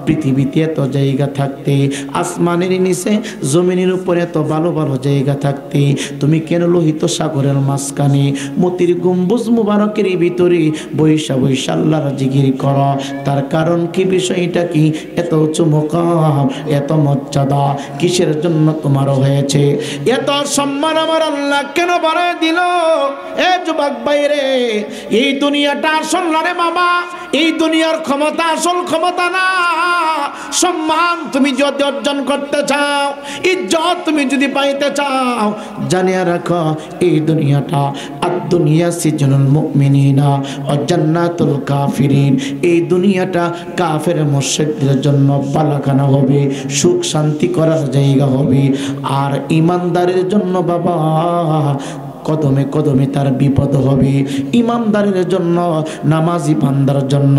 [SPEAKER 1] পৃথিবীতে এত জায়গা থাকতে, আসমানের নিচে জমিনের উপরে এত ভালো ভালো জায়গা থাকতে, তুমি কেন লোহিত সাগরের মাঝখানে মতির গম্বুজ মুবারকের ভিতরে বৈশা বৈশা আল্লাহর জিকির করো? তার কারণ কি, বিষয়টা কি? এত চুমকাম, এত মর্যাদা কিসের জন্য তোমার হয়েছে? এত সম্মান আমার আল্লাহ কেন বাড়ায় দিল? এ যুবক বাইরে, এই দুনিয়াটা আসল না রে বাবা, এই দুনিয়ার ক্ষমতা আসল ক্ষমতা না। সম্মান তুমি যদি অর্জন করতে চাও, ইজ্জত তুমি যদি পাইতে চাও, জানিয়া রাখো এই দুনিয়াটা আদ-দুনিয়া সিজনুল মুমিনিনা ওয়া জান্নাতুল কাফিরিন। এই দুনিয়াটা কাফের মুশরিকদের জন্য বালাখানা হবে, সুখ শান্তি করার জায়গা হবে। আর ঈমানদারের জন্য বাবা কদমে কদমে তার বিপদ হবে। ইমানদারের জন্য, নামাজি বান্দার জন্য,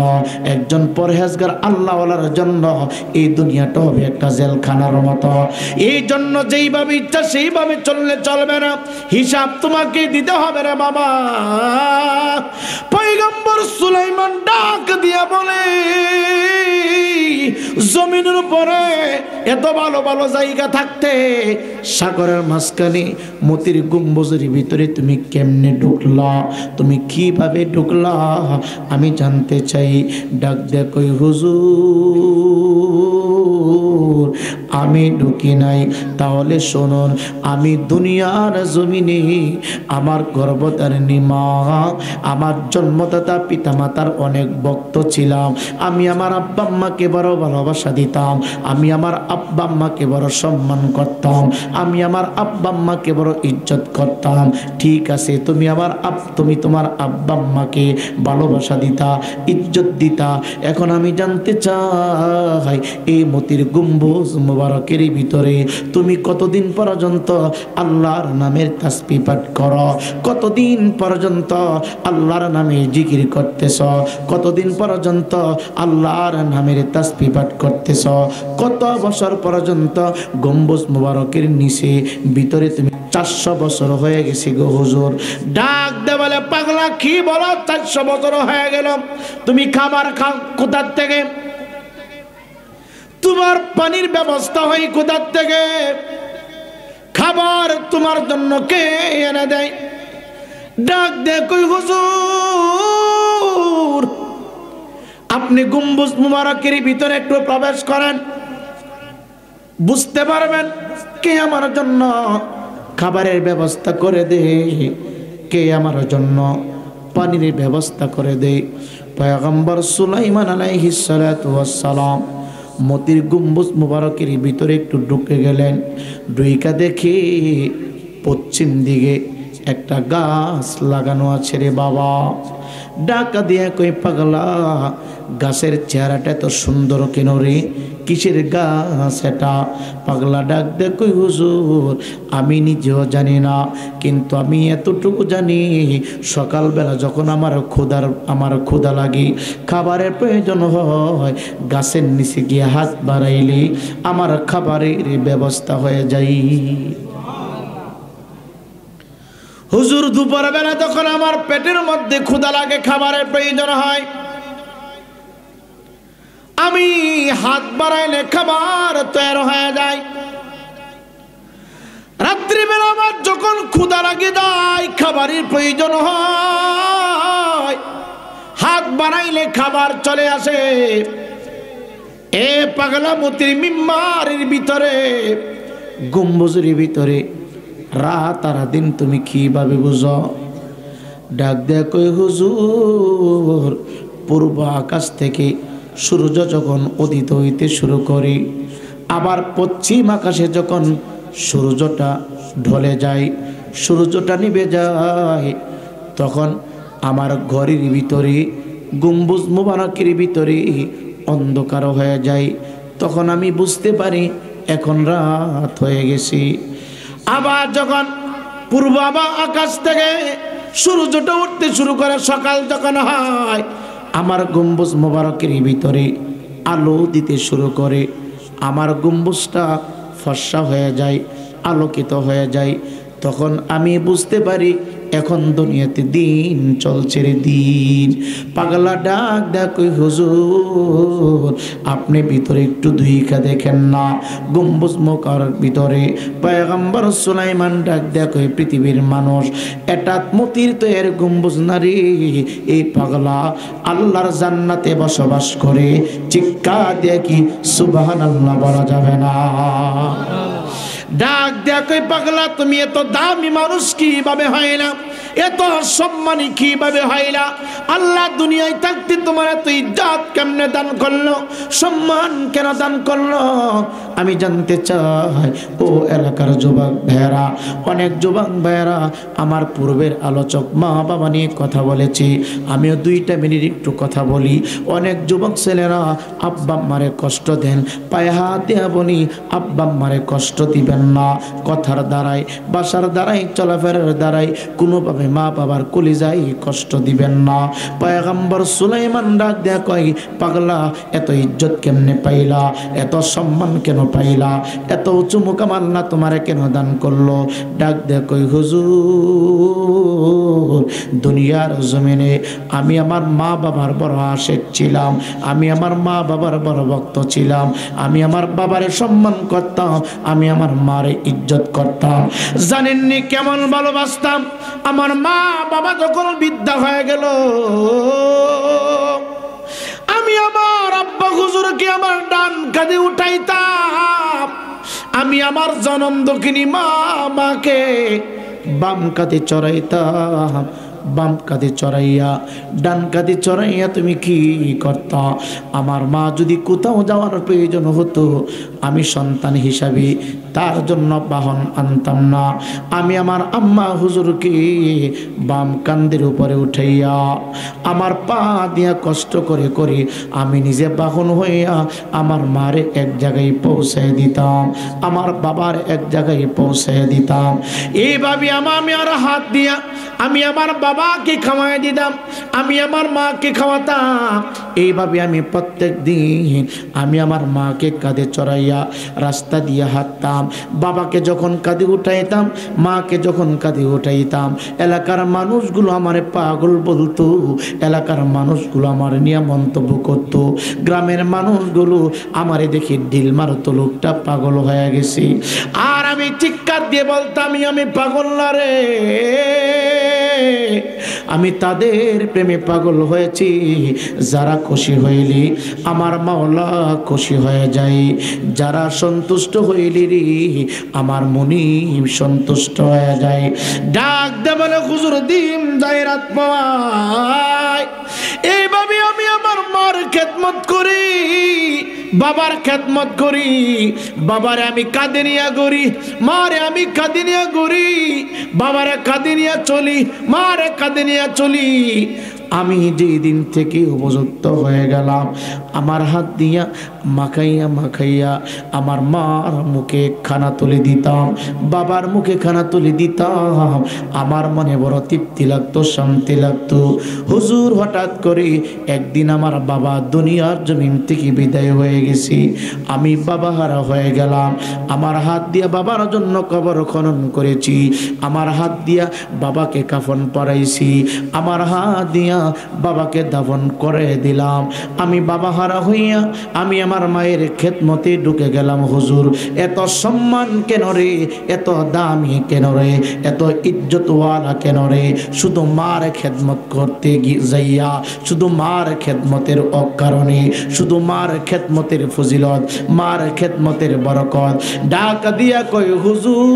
[SPEAKER 1] একজন পরহেজগার আল্লাহওয়ালার জন্য এই দুনিয়াটা হবে একটা জেলখানার মতো। এই জন্য যেইভাবে ইচ্ছা সেইভাবে চললে চলবে না, হিসাব তোমাকে দিতে হবে রে বাবা। পয়গম্বর সুলাইমান ডাক দিয়া বলে, জমিনের উপরে এত ভালো ভালো জায়গা থাকতে, সাগরের মাঝখানে মতির গম্বুজের ভিতরে তুমি কেমনে ঢুকলা? তুমি কিভাবে ঢুকলা? আমি জানতে চাই। ডাক দে কই, হুজুর আমি ঢুকি নাই। তাহলে শুনুন, আমি দুনিয়ার জমিনে আমার গর্ভধারিণী মা, আমার জন্মদাতা পিতামাতার অনেক ভক্ত ছিলাম। আমি আমার আব্বা আম্মাকে বড় ভালোবাসা দিতাম, আমি আমার আব্বা আম্মাকে বড় সম্মান করতাম, আমি আমার আব্বা আম্মাকে বড় ইজ্জত করতাম। ঠিক আছে, তুমি তোমার আব্বা আম্মাকে ভালোবাসা দিতা, ইজ্জত দিতা। এখন আমি জানতে চাই, এই মতির গম্বুজ মুবারকের ভিতরে তুমি কতদিন পর্যন্ত আল্লাহর নামের তাসবিহ পাঠ করো? কতদিন পর্যন্ত আল্লাহর নামে জিকির করতেছ? কতদিন পর্যন্ত আল্লাহর নামের তাসবিহ পাঠ করতেছ? কত বছর পর্যন্ত গম্বুজ মুবারকের নিচে ভিতরে তুমি? 400 বছর হয়ে গেছে গো হুজুর। ডাক দে বলে, পাগলা কি বলো? 400 বছর হয়ে গেল। তুমি খাবার খাও কোথার থেকে? তোমার পানির ব্যবস্থা হয় কোথার থেকে? খাবার তোমার জন্য কে এনে দেয়? ডাক দে কই, হুজুর আপনি গম্বুজ মুবারকের ভিতরে একটু প্রবেশ করেন, বুঝতে পারবেন কে আমার জন্য খাবারের ব্যবস্থা করে দে, কে আমার জন্য পানির ব্যবস্থা করে দে। পয়গম্বর সুলাইমান আলাইহিস সালাতু ওয়াস সালাম মতির গম্বুজ মুবারকের ভিতরে একটু ঢুকে গেলেন। ঢুইকা দেখে পশ্চিম দিকে একটা গাছ লাগানো আছে রে বাবা। ডাকা দিয়া কই, পাগলা গাছের চেহারাটা এত সুন্দর কেন রে? কিসের গাছ এটা? পাগলা ডাক দে কই, হুজুর আমি নিজেও জানি না, কিন্তু আমি এতটুকু জানি, সকালবেলা যখন আমার ক্ষুধা লাগে, খাবারের প্রয়োজন হয়, গাছের নিচে গিয়ে হাত বাড়াইলে আমার খাবারের ব্যবস্থা হয়ে যায়। হুজুর দুপুরবেলা যখন আমার পেটের মধ্যে ক্ষুধা লাগে, খাবারের প্রয়োজন হয়, আমি হাত বাড়াইলে খাবার তৈরি হয়ে যায়। রাত্রিবেলা আমার যখন ক্ষুধা লাগে যায়, খাবারের প্রয়োজন হয়, হাত বাড়াইলে খাবার চলে আসে। এ পাগলা মতির মিম্বারের ভিতরে, গম্বুজের ভিতরে রাত আর দিন তুমি কিভাবে বুঝো? ডাক দেয়া কই, হুজুর পূর্ব আকাশ থেকে সূর্য যখন উদিত হইতে শুরু করে, আবার পশ্চিম আকাশে যখন সূর্যটা ঢলে যায়, সূর্যটা নিভে যায়, তখন আমার ঘরের ভিতরে গম্বুজ মুবারকের ভিতরে অন্ধকার হয়ে যায়। তখন আমি বুঝতে পারি এখন রাত হয়ে গেছে। আবার যখন পূর্ব আকাশ থেকে সূর্যটা উঠতে শুরু করে, সকাল যখন হয়, আমার গম্বুজ মুবারকের ভিতরে আলো দিতে শুরু করে, আমার গম্বুজটা ফর্সা হয়ে যায়, আলোকিত হয়ে যায়। তখন আমি বুঝতে পারি এখন দুনিয়াতে দিন চলছে রে দিন। পাগলা ডাক দেখ হুজুর আপনি ভিতরে একটু দুইখা দেখেন না, গম্বুজ মোকার ভিতরে পয়গম্বর সুলাইমান ডাক দেখ পৃথিবীর মানুষ এটা মতির তো এর গম্বুজ নারী, এই পাগলা আল্লাহর জান্নাতে বসবাস করে। চিৎকার দিয়ে কি সুবহানাল্লাহ বলা যাবে না? ডাক দেখ পাগলা তুমি এত দামি মানুষ কিভাবে হয় না, এত সম্মানী কিভাবে হয় না? আল্লাহ দুনিয়ায় থাকতে তোমার এত ইজ্জত কেমনে দান করলো, সম্মান কেন দান করলো? আমি জানতে চাই ও এলাকার যুবক ভাইয়েরা, অনেক যুবক ভাইয়েরা আমার পূর্বের আলোচক মা বাবা নিয়ে কথা বলেছি, আমিও 2 মিনিট একটু কথা বলি। অনেক যুবক ছেলেরা আব্বা আম্মারে কষ্ট দেন, পায়ে হাত দিয়া বলি আব্বা আম্মারে কষ্ট দিবেন না। কথার দ্বারাই, বাসার দ্বারাই, চলাফেরার দ্বারাই কোনোভাবে মা বাবার কলিজায় কষ্ট দিবেন না। পয়গম্বর সুলাইমান ডাক দেয়া কয় পাগলা এত ইজ্জত কেমনে পাইলা, এত সম্মান কেন পাইলা, এত উঁচু মুকাম আল্লাহ তোমারে কেন দান করলো? ডাক দেয়া কয় হুজুর দুনিয়ার জমিনে আমি আমার মা বাবার বড় আশেক ছিলাম, আমি আমার মা বাবার বড় ভক্ত ছিলাম, আমি আমার বাবারে সম্মান করতাম, আমি আমার মারে ইজ্জত করতাম। জানেননি কেমন ভালোবাসতাম? আমার মা বাবা যখন বৃদ্ধা হয়ে গেল আমি আমার আব্বা হুজুরকে আমার ডান কাঁধে উঠাইতাম, আমি আমার জনম দক্ষিণী মাকে বাম কাঁধে চড়াইতাম, বাম কাঁধে চড়াইয়া ডান কাঁধে চড়াইয়া তুমি কি করতা? আমার মা যদি কোথাও যাওয়ার প্রয়োজন হতো আমি সন্তান হিসাবে তার জন্য বাহন আনতাম না, আমি আমার আম্মা হুজুরকে বাম কাঁধের উপরে উঠাইয়া আমার পা দিয়া কষ্ট করে করে আমি নিজে বাহন হইয়া আমার মারে এক জায়গায় পৌঁছায় দিতাম, আমার বাবার এক জায়গায় পৌঁছায় দিতাম। এইভাবে আমি আর হাত দিয়া আমি আমার বাবাকে খাওয়াই দিতাম, আমি আমার মাকে খাওয়াতাম। এইভাবে আমি প্রত্যেক দিন আমি আমার মাকে কাঁধে চড়াইয়া রাস্তা দিয়ে হাঁটতাম। বাবাকে যখন কাঁধে উঠাইতাম, মাকে যখন কাঁধে উঠাইতাম, এলাকার মানুষগুলো আমার পাগল বলতো, এলাকার মানুষগুলো আমার নিয়ে মন্তব্য করতো, গ্রামের মানুষগুলো আমারে দেখে ঢিল মারতো লোকটা পাগল হয়ে গেছে। আর আমি চিৎকার দিয়ে বলতাম আমি পাগল না রে, আমি তাদের প্রেমে পাগল হয়েছি যারা খুশি হইলি আমার মাওলা খুশি হয়ে যায়, যারা সন্তুষ্ট হইলি রে আমার মুনিব সন্তুষ্ট হয়ে যায়। ডাক দে বলে হুজুর দিন যায় রাত পাওয়ায়। এইভাবে আমি আমার মার খেদমত করি, বাবার খেদমত করি, বাবারে আমি কাঁধে নিয়ে ঘুরি, মারে আমি কাঁধে নিয়ে ঘুরি, বাবারে কাঁধে নিয়ে চলি, মারে কাঁধে নিয়ে চলি। আমি যেই দিন থেকে উপযুক্ত হয়ে গেলাম আমার হাত দিয়া মাখাইয়া মাখাইয়া আমার মার মুখে খানা তুলে দিতাম, বাবার মুখে খানা তুলে দিতাম, আমার মনে বড় তৃপ্তি লাগতো, শান্তি লাগতো। হুজুর হঠাৎ করে একদিন আমার বাবা দুনিয়ার জমিন থেকে বিদায় হয়ে গেছি, আমি বাবা হারা হয়ে গেলাম। আমার হাত দিয়া বাবার জন্য কবর খনন করেছি, আমার হাত দিয়া বাবাকে কাফন পরাইছি, আমার হাত দিয়া বাবাকে দাফন করে দিলাম। আমি বাবা হারা হইয়া আমি আমার মায়ের খেদমতে ঢুকে গেলাম। হুজুর এত সম্মান কেন রে, এত দামি কেন রে, এত ইজ্জতওয়ালা কেন রে? শুধু মার খেদমত করতে যাইয়া, শুধু মার খেদমতের অকারণে, শুধু মার খেদমতের ফজিলত, মার খেদমতের বরকত। ডাক দিয়া কই হুজুর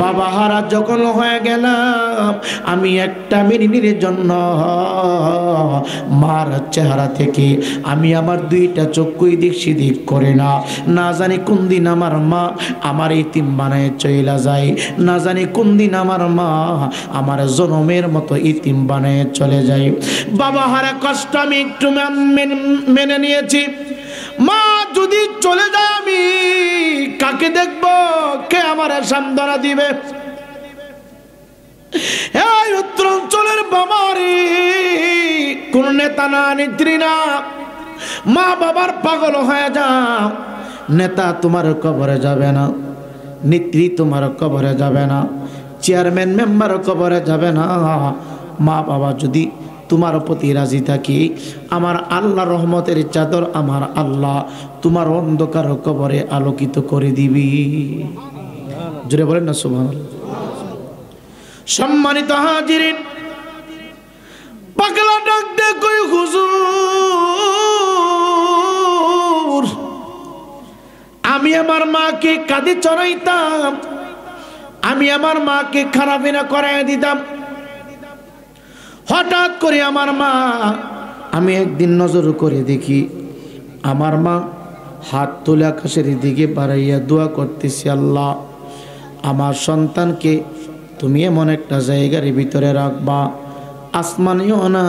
[SPEAKER 1] বাবা হারা যখন হয়ে গেলাম আমি একটা মিনিটের জন্য মার চেহারা থেকে আমি আমার 2টা চক্ষু দিক সেদিক করে না, না জানি কোন দিন আমার মা আমার ইতিম বানায় চইলা যায়, না জানি কোন দিন আমার মা আমার জনমের মতো ইতিম বানায় চলে যায়। বাবা হারা কষ্ট আমি একটু মেনে নিয়েছি, মা যদি চলে যায় আমি কাকে দেখবো, কে আমার সান্ত্বনা দিবে? এই উত্তরাঞ্চলের বাবা রে কোন নেতা না, নেত্রী না, মা বাবার পাগল হয়ে যাও, নেতা তোমার কবরে যাবে না, নেত্রী তোমার কবরে যাবে না, চেয়ারম্যান মেম্বার কবরে যাবে না। মা বাবা যদি তোমার প্রতি রাজি থাকি, আমার আল্লাহ রহমতের চাদর আমার আল্লাহ তোমার অন্ধকার কবরে আলোকিত করে দিবি। জোরে বলেন না সুবহানাল্লাহ। সম্মানিত হাজিরিন, পাগলা ডাক দে কই হুজুর, আমি আমার মাকে কাঁধে চড়াইতাম, আমি আমার মাকে খারাপিনা করাই দিতাম। হঠাৎ করে আমার মা, আমি একদিন নজর করে দেখি আমার মা হাত তুলে আকাশের দিকে বাড়াইয়া দোয়া করতেছি, আল্লাহ আমার সন্তানকে তুমি এমন একটা জায়গার ভিতরে রাখবা, আসমানেও না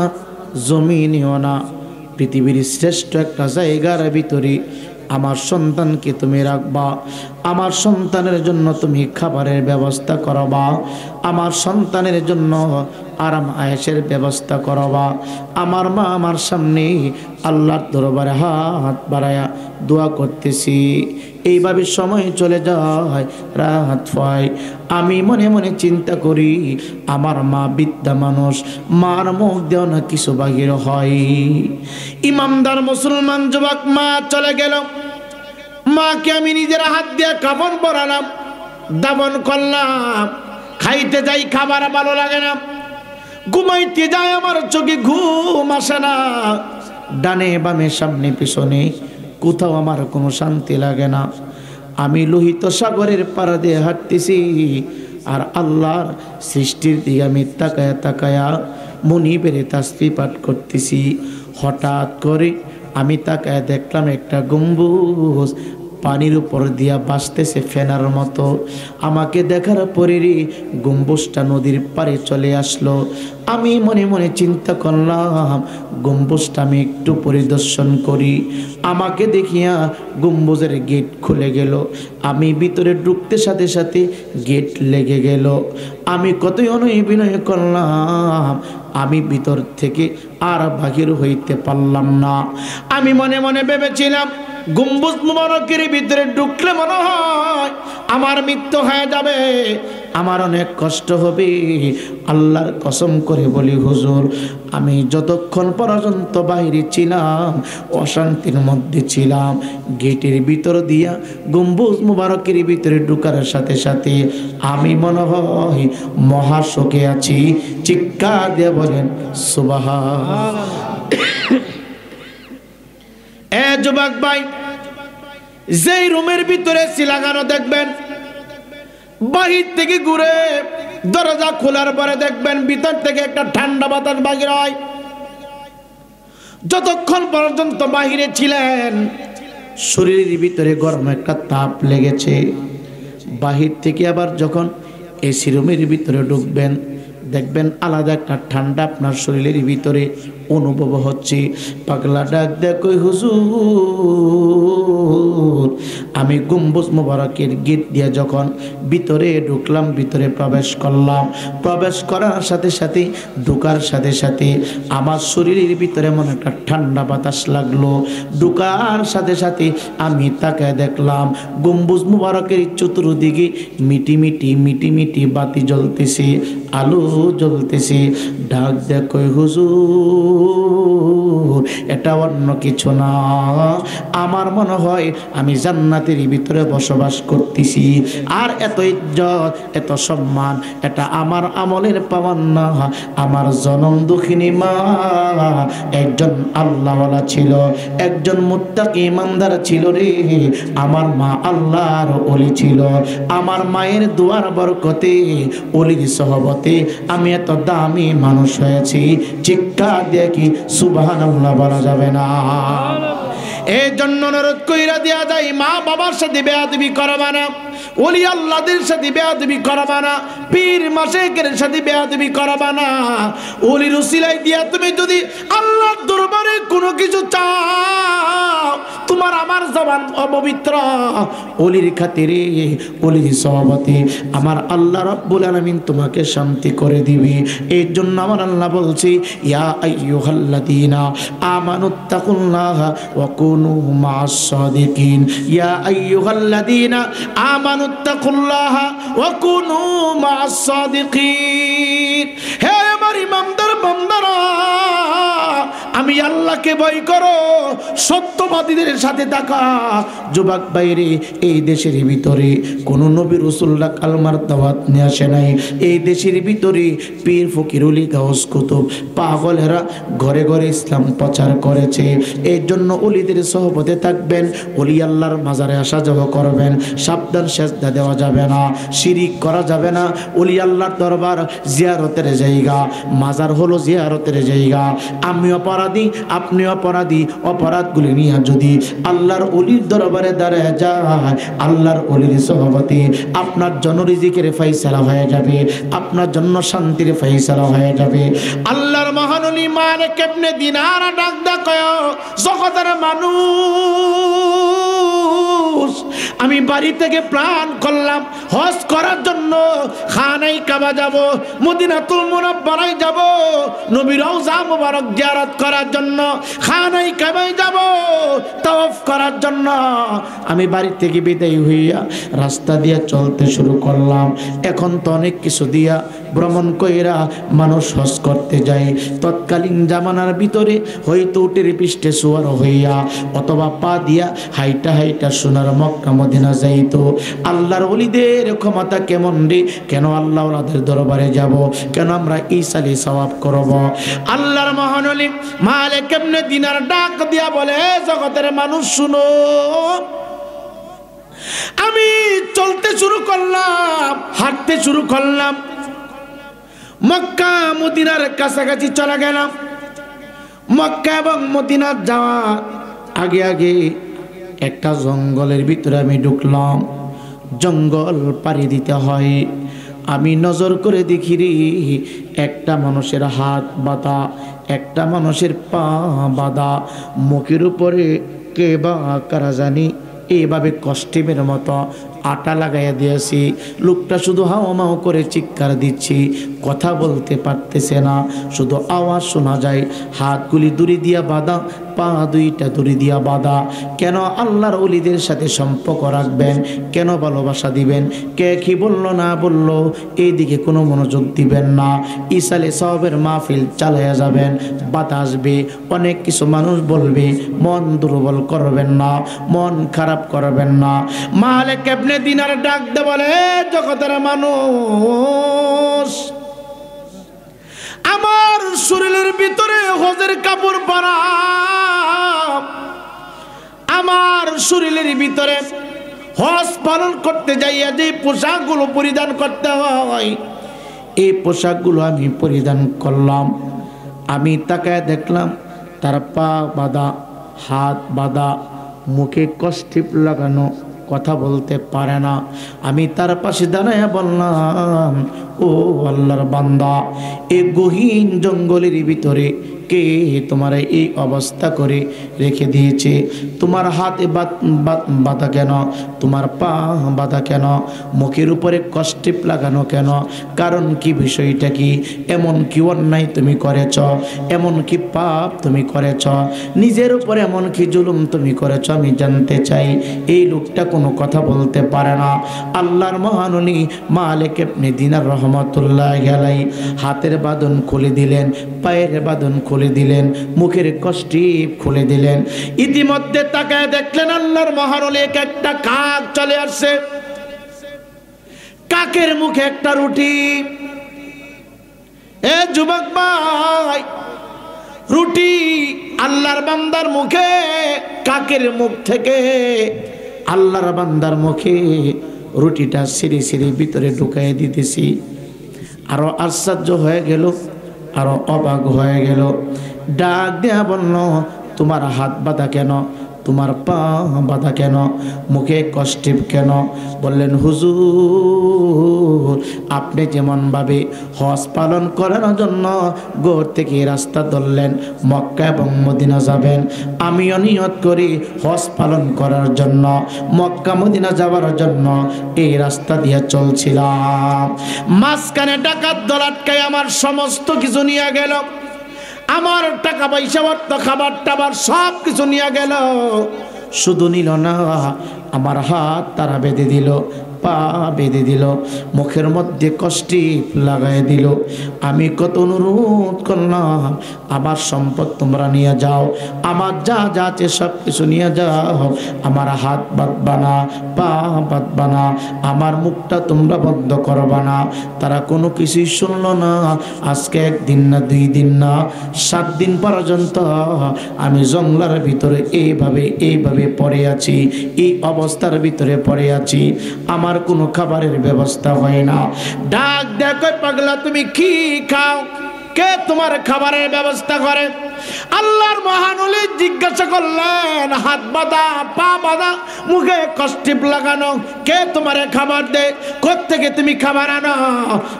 [SPEAKER 1] জমিনেও না, পৃথিবীর শ্রেষ্ঠ একটা জায়গার ভিতরে আমার সন্তানকে তুমি রাখবা। আমার সন্তানের জন্য তুমি খাবারের ব্যবস্থা করবা, আমার সন্তানের জন্য আরাম আয়েশের ব্যবস্থা করবা। আমার মা আমার সামনে আল্লাহর দরবারে হাত বাড়ায়া দোয়া করতেছি। এইভাবে সময় চলে যায়, রাত হয়, আমি মনে মনে চিন্তা করি আমার মা বৃদ্ধা মানুষ, মার মুখ দেও না কিছু বাহির হয়। ইমানদার মুসলমান যুবক, মা চলে গেল, মাকে আমি নিজের হাত দিয়ে কাফন পরালাম, দাফন করলাম। খাইতে যাই, খাবার ভালো লাগে না, ঘুমাইতে যাই, আমার চোখে ঘুম আসে না, ডানে বামে সামনে পিছনে কোথাও আমার কোনো শান্তি লাগে না। আমি লোহিত সাগরের পাড়া দিয়ে হাঁটতেছি, আর আল্লাহর সৃষ্টির দিকে আমি তাকায়া তাকায়া মনিবের তাসবিহ পাঠ করতেছি। হঠাৎ করে আমি তাকায় দেখলাম একটা গম্বুজ পানির উপর দিয়া ভাসতেছে ফেনার মতো। আমাকে দেখার পরেই গম্বুজটা নদীর পাড়ে চলে আসলো। আমি মনে মনে চিন্তা করলাম গম্বুজটা আমি একটু পরিদর্শন করি। আমাকে দেখিয়া গম্বুজের গেট খুলে গেল, আমি ভিতরে ঢুকতে সাথে সাথে গেট লেগে গেল। আমি কতই অভিনয় করলাম, আমি ভিতর থেকে আর বাহির হইতে পারলাম না। আমি মনে মনে ভেবেছিলাম গম্বুজ মুবারকের ভিতরে ঢুকলে মনে হয় আমার মৃত্যু হয়ে যাবে, আমার অনেক কষ্ট হবে। আল্লাহর কসম করে বলি হুজুর, আমি যতক্ষণ পর্যন্ত বাইরে ছিলাম অশান্তির মধ্যে ছিলাম। গেটের ভিতর দিয়া গম্বুজ মুবারকের ভিতরে ঢুকার সাথে সাথে আমি মনে হয় মহাশোকে আছি। চিৎকার দিয়ে বলেন সুবহানাল্লাহ। এ যুবক ভাই, যেই রুমের ভিতরে এসি লাগানো দেখবেন, বাহির থেকে ঘুরে দরজা খোলার পরে দেখবেন ভিতর থেকে একটা ঠান্ডা বাতাস বাহির হয়। যতক্ষণ পর্যন্ত বাহিরে ছিলেন শরীরের ভিতরে গরম একটা তাপ লেগেছে। বাহির থেকে আবার যখন এসি রুমের ভিতরে ঢুকবেন দেখবেন আলাদা একটা ঠান্ডা আপনার শরীরের ভিতরে অনুভব হচ্ছে। পাগলা ডাক দেখো হুজুর, আমি গম্বুজ মুবারকের গেট দিয়ে যখন ভিতরে ঢুকলাম, ভিতরে প্রবেশ করলাম, প্রবেশ করার সাথে সাথে ঢুকার সাথে সাথে আমার শরীরের ভিতরে এমন একটা ঠান্ডা বাতাস লাগলো। ঢুকার সাথে সাথে আমি তাকায় দেখলাম গম্বুজ মুবারকের চতুর্দিকে মিটি মিটি মিটি মিটি বাতি জ্বলতেছে, আলো জ্বলতেছে। ডাক দেখো হুজুর, এটা অন্য কিছু না, আমার মনে হয় আমি জান্নাতের ভিতরে বসবাস করতেছি। আর এত ইজ্জত, এত সম্মান, এটা আমার আমলের পাওয়ার না। আমার জনম দুঃখিনী মা একজন আল্লাহওয়ালা ছিল, একজন মুত্তাকি ইমানদার ছিল রে। আমার মা আল্লাহর ওলি ছিল। আমার মায়ের দুয়ার বরকতে, ওলির সহবতে আমি এত দামি মানুষ হয়েছি। চিৎকার দিয়ে কি সুবহানাল্লাহ বলা যাবে না? এই জন্য অনুরোধ কইরা দেয়া যায়, মা বাবার সাথে বেয়াদবি করবা না। ওলি আল্লাহদের সাথে বেয়াদবি করবা না, পীর মাশায়েখের সাথে বেয়াদবি করবা না। ওলির উসিলায় দিয়া তুমি যদি আল্লাহর দরবারে কোনো কিছু চাও, তোমার আমার জবান অপবিত্র, ওলির খাতিরে ওলির সহবতে আমার আল্লাহ রাব্বুল আলামিন তোমাকে শান্তি করে দিবে। এর জন্য আমার আল্লাহ বলছি, ইয়া আইয়ুহাল্লাযীনা আমানুত্তাকুল্লাহা ওয়া কুনু মা'আস সাদিকিন। ইয়া আইয়ুহাল্লাযীনা আমানুত্তাকুল্লাহা ওয়া কুনু মা'আস সাদিকিন। হে আমার ইমানদার বান্দারা, আমি আল্লাহকে ভয় করো, সত্যবাদীদের সাথে থাকা। যুবক বাইরে, এই দেশের ভিতরে কোন নবী রাসূলরা কালমার দাওয়াত নিয়ে আসে নাই। এই দেশের ভিতরে পীর ফকির ওলি গাউস কুতুব পাগলেরা ঘরে ঘরে ইসলাম প্রচার করেছে। এর জন্য ওলিদের সহবতে থাকবেন, ওলি আল্লাহর মাজারে আসা যাওয়া করবেন। সাবধান, সেজদা দেওয়া যাবে না, শিরিক করা যাবে না। ওলি আল্লাহর দরবার জিয়ারতের জায়গা, মাজার হলো জিয়ারতের জায়গা। আমি অপরাধী, আপনি অপরাধী, অপরাধগুলি নিয়ে যদি আল্লাহর ওলির দরবারে দাঁড়ায় যায়, আল্লাহর ওলির সহবতে আপনার জন্য রিজিকের ফয়সালা হয়ে যাবে, আপনার জন্য শান্তির ফয়সালা হয়ে যাবে। আল্লাহর মহান ওলি মালিক ইবনে দিনার ডাক কয়, জগতের মানুষ, আমি বাড়ি থেকে প্ল্যান করলাম হজ করার জন্য, খানায় কাবা যাব, মদিনাতুল মুনাওয়ারায় যাব, নবীর রওজা মুবারক জিয়ারত করার জন্য, খানায় কাবায় যাব, তাওয়াফ করার জন্য। আমি বাড়ি থেকে বিদায় হইয়া রাস্তা দিয়ে চলতে শুরু করলাম। এখন তো অনেক কিছু দিয়া ভ্রমণ কইরা মানুষ হজ করতে যায়। তৎকালীন জামানার ভিতরে হয়তো উটের পৃষ্ঠে সওয়ার হইয়া অথবা পা দিয়া হাইটা হাইটা সোনার মক্কা মদিনা যাইতো। আল্লাহর ওলিদের ক্ষমতা কেমন রে, কেন আল্লাহ ওলাদের দরবারে যাব, কেন আমরা ঈসালি সওয়াব করব। আল্লাহর মহান ওলি মালিক ইবনে দিনার ডাক দিয়া বলে, জগতের মানুষ শুনো, আমি চলতে শুরু করলাম, হাঁটতে শুরু করলাম, মক্কা মদিনার কাছাকাছি চলে গেলাম। মক্কা এবং মদিনা যাওয়ার আগে আগে একটা জঙ্গলের ভিতরে আমি ঢুকলাম। জঙ্গল পাড়ি দিতে হয়। আমি নজর করে দেখি রে, একটা মানুষের হাত বাঁধা, একটা মানুষের পা বাঁধা, মুখের উপরে কে বা কারা জানি এইভাবে কষ্টিমের মতো আটা লাগাইয়া দিয়েছি। লোকটা শুধু হাওমাও করে চিৎকার দিচ্ছি, কথা বলতে পারতেছে না, শুধু আওয়াজ শোনা যায়। হাতগুলি দড়ি দিয়া বাঁধা, পা দুইটা দড়ি দিয়া বাঁধা। কেন আল্লাহর ওলিদের সাথে সম্পর্ক রাখবেন, কেন ভালোবাসা দিবেন, কে কি বললো না বললো এইদিকে কোনো মনোযোগ দিবেন না। ইসালে সবের মাহফিল চালাইয়া যাবেন, বাতাস আসবে, অনেক কিছু মানুষ বলবে, মন দুর্বল করবেন না, মন খারাপ করবেন না। মালিক ইবনে দিনার ডাক দে বলে, জগতের মানুষ, আমার শরীরের ভিতরে হজের কাপড় পরা, আমার শরীরের ভিতরে হজ পালন করতে যাইয়া যে পোশাকগুলো পরিধান করতে হয়, এই পোশাকগুলো আমি পরিধান করলাম। আমি তাকায় দেখলাম তার পা বাঁধা, হাত বাঁধা, মুখে কষ্টিপ লাগানো, কথা বলতে পারে না। আমি তার পাশে দাঁড়ায় বললাম, ও আল্লাহর বান্দা, এই গহীন জঙ্গলের ভিতরে কে তোমার এই অবস্থা করে রেখে দিয়েছে? তোমার হাতে বাঁধা কেন? তোমার পা বাঁধা কেন? মুখের উপরে কষ্টিপ লাগানো কেন? কারণ কি, বিষয়টা কি? এমন কি অন্যায় তুমি করেছ? এমন কি পাপ তুমি করেছ? নিজের উপরে এমন কি জুলুম তুমি করেছ? আমি জানতে চাই। এই লোকটা কোনো কথা বলতে পারে না। আল্লাহর মহান ওলি মালিক ইবনে দিনার রহমাতুল্লাহি আলাইহি হাতের বাঁধন খুলে দিলেন, পায়ের বাঁধন খুলে দিলেন, মুখের কষ্টিপ খুলে দিলেন। ইতিমধ্যে তাকায় দেখলেন আল্লাহর মহান ওলি একটা কাক চলে আসছে। কাকের মুখে একটা রুটি। এ যুবক ভাই, রুটি আল্লাহর বান্দার মুখে, কাকের মুখ থেকে আল্লাহর বান্দার মুখে রুটিটা সিঁড়ি সিঁড়ি ভিতরে ঢুকাই দিতেছি। আরো আশ্চর্য হয়ে গেল, আরো অবাক হয়ে গেল। ডাক দেয়া বলল, তোমার হাত বাঁধা কেন? তোমার পা বাঁধা কেন, মুখে কষ্টিপ কেন? বললেন হুজুর আপনি যেমনভাবে হজ পালন করার জন্য ঘর থেকে রাস্তা ধরলেন মক্কা এবং মদিনা যাবেন, আমিও নিয়ত করি হজ পালন করার জন্য মক্কা মদিনা যাওয়ার জন্য এই রাস্তা দিয়ে চলছিলাম। মাঝখানে ডাকাত দল আটকায় আমার সমস্ত কিছু নিয়ে গেল, আমার টাকা পয়সা অর্থ খাবার টাবার সব কিছু নিয়ে গেল। শুধু নিল না, আমার হাত তারা বেঁধে দিল, পা বেঁধে দিল, মুখের মধ্যে কষ্টিপ লাগাই দিল। আমি কত অনুরোধ করলাম আমার সম্পদ তোমরা নিয়ে যাও, আমার যা যা আছে সব কিছু নিয়ে যাও, আমার হাত বাঁধবা না, পা বাঁধবা না, আমার মুখটা তোমরা বন্ধ করবা না। তারা কোনো কিছুই শুনলো না। আজকে একদিন না, 2 দিন না, 7 দিন পর্যন্ত আমি জঙ্গলার ভিতরে এইভাবে পড়ে আছি, এই অবস্থার ভিতরে পড়ে আছি। আমার কোনো খাবারের ব্যবস্থা হয় না। ডাক দেখো পাগলা তুমি কি খাও? কে তোমার খাবারের ব্যবস্থা করে? আল্লাহর মহান ওলি জিজ্ঞাসা করলেন, হাত বাঁধা, পা বাঁধা, মুখে কষ্টিপ লাগানো, কে তোমার খাবার দেয়? কোত্থেকে তুমি খাবার আনো?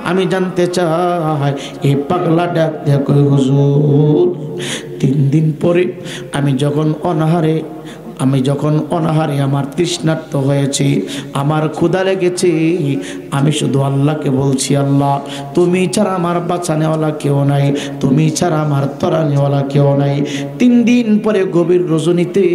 [SPEAKER 1] আমি জানতে চাই। এই পাগলা ডাক দেখো হুজুর 3 দিন পরে আমি যখন অনাহারে আমার তৃষ্ণার্ত হয়েছি, আমার ক্ষুধা লেগেছে, আমি শুধু আল্লাহকে বলছি, আল্লাহ তুমি ছাড়া আমার বাঁচানেওয়ালা কেউ নাই, তুমি ছাড়া আমার তরানেওয়ালা কেউ নাই। 3 দিন পরে গভীর রজনীতে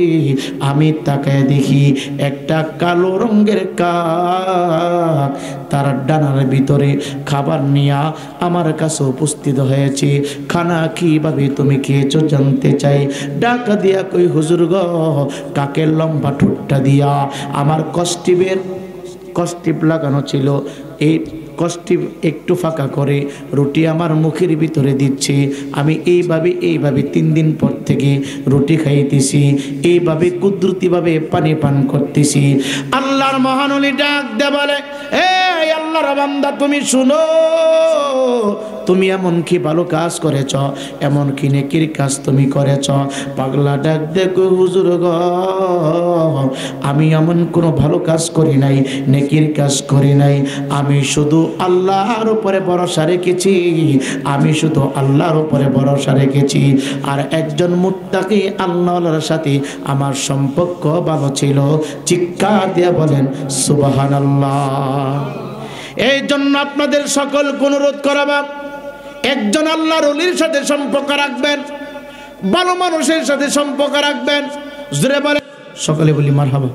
[SPEAKER 1] আমি তাকায় দেখি একটা কালো রঙের কাক তার ডানার ভিতরে খাবার নিয়ে আমার কাছে উপস্থিত হয়েছে। খানা কিভাবে তুমি খেয়েছো জানতে চাই। ডাক দিয়া কই হুজুর গো, কাকের লম্বা ঠোঁটটা দিয়া আমার কষ্টিপ লাগানো ছিল, এই কষ্টিপ একটু ফাঁকা করে রুটি আমার মুখের ভিতরে দিচ্ছে। আমি এইভাবে 3 দিন পর থেকে রুটি খাইতেছি, এইভাবে কুদরতিভাবে পানি পান করতেছি। আল্লাহর মহান ওলি ডাক দে বলে, এই আল্লাহর বান্দা তুমি শুনো, তুমি এমন কি ভালো কাজ করেছ, এমন কি নেকির কাজ তুমি করেছ? পাগলা ডাক দেখো হুজুর গো, আমি এমন কোনো ভালো কাজ করি নাই, নেকির কাজ করি নাই, আমি শুধু আল্লাহর উপরে ভরসা রেখেছি, আমি শুধু আল্লাহর উপরে ভরসা রেখেছি। আর একজন মুত্তাকি আল্লাহর সাথে আমার সম্পর্ক ভালো ছিল। চিৎকার দিয়ে বলেন সুবহানাল্লাহ। এই জন্য আপনাদের সকল অনুরোধ করাবা, একজন আল্লাহর ওলির সাথে সম্পর্ক রাখবেন, ভালো মানুষের সাথে সম্পর্ক রাখবেন। জোরে বলে সকলে বলি মারহাবা।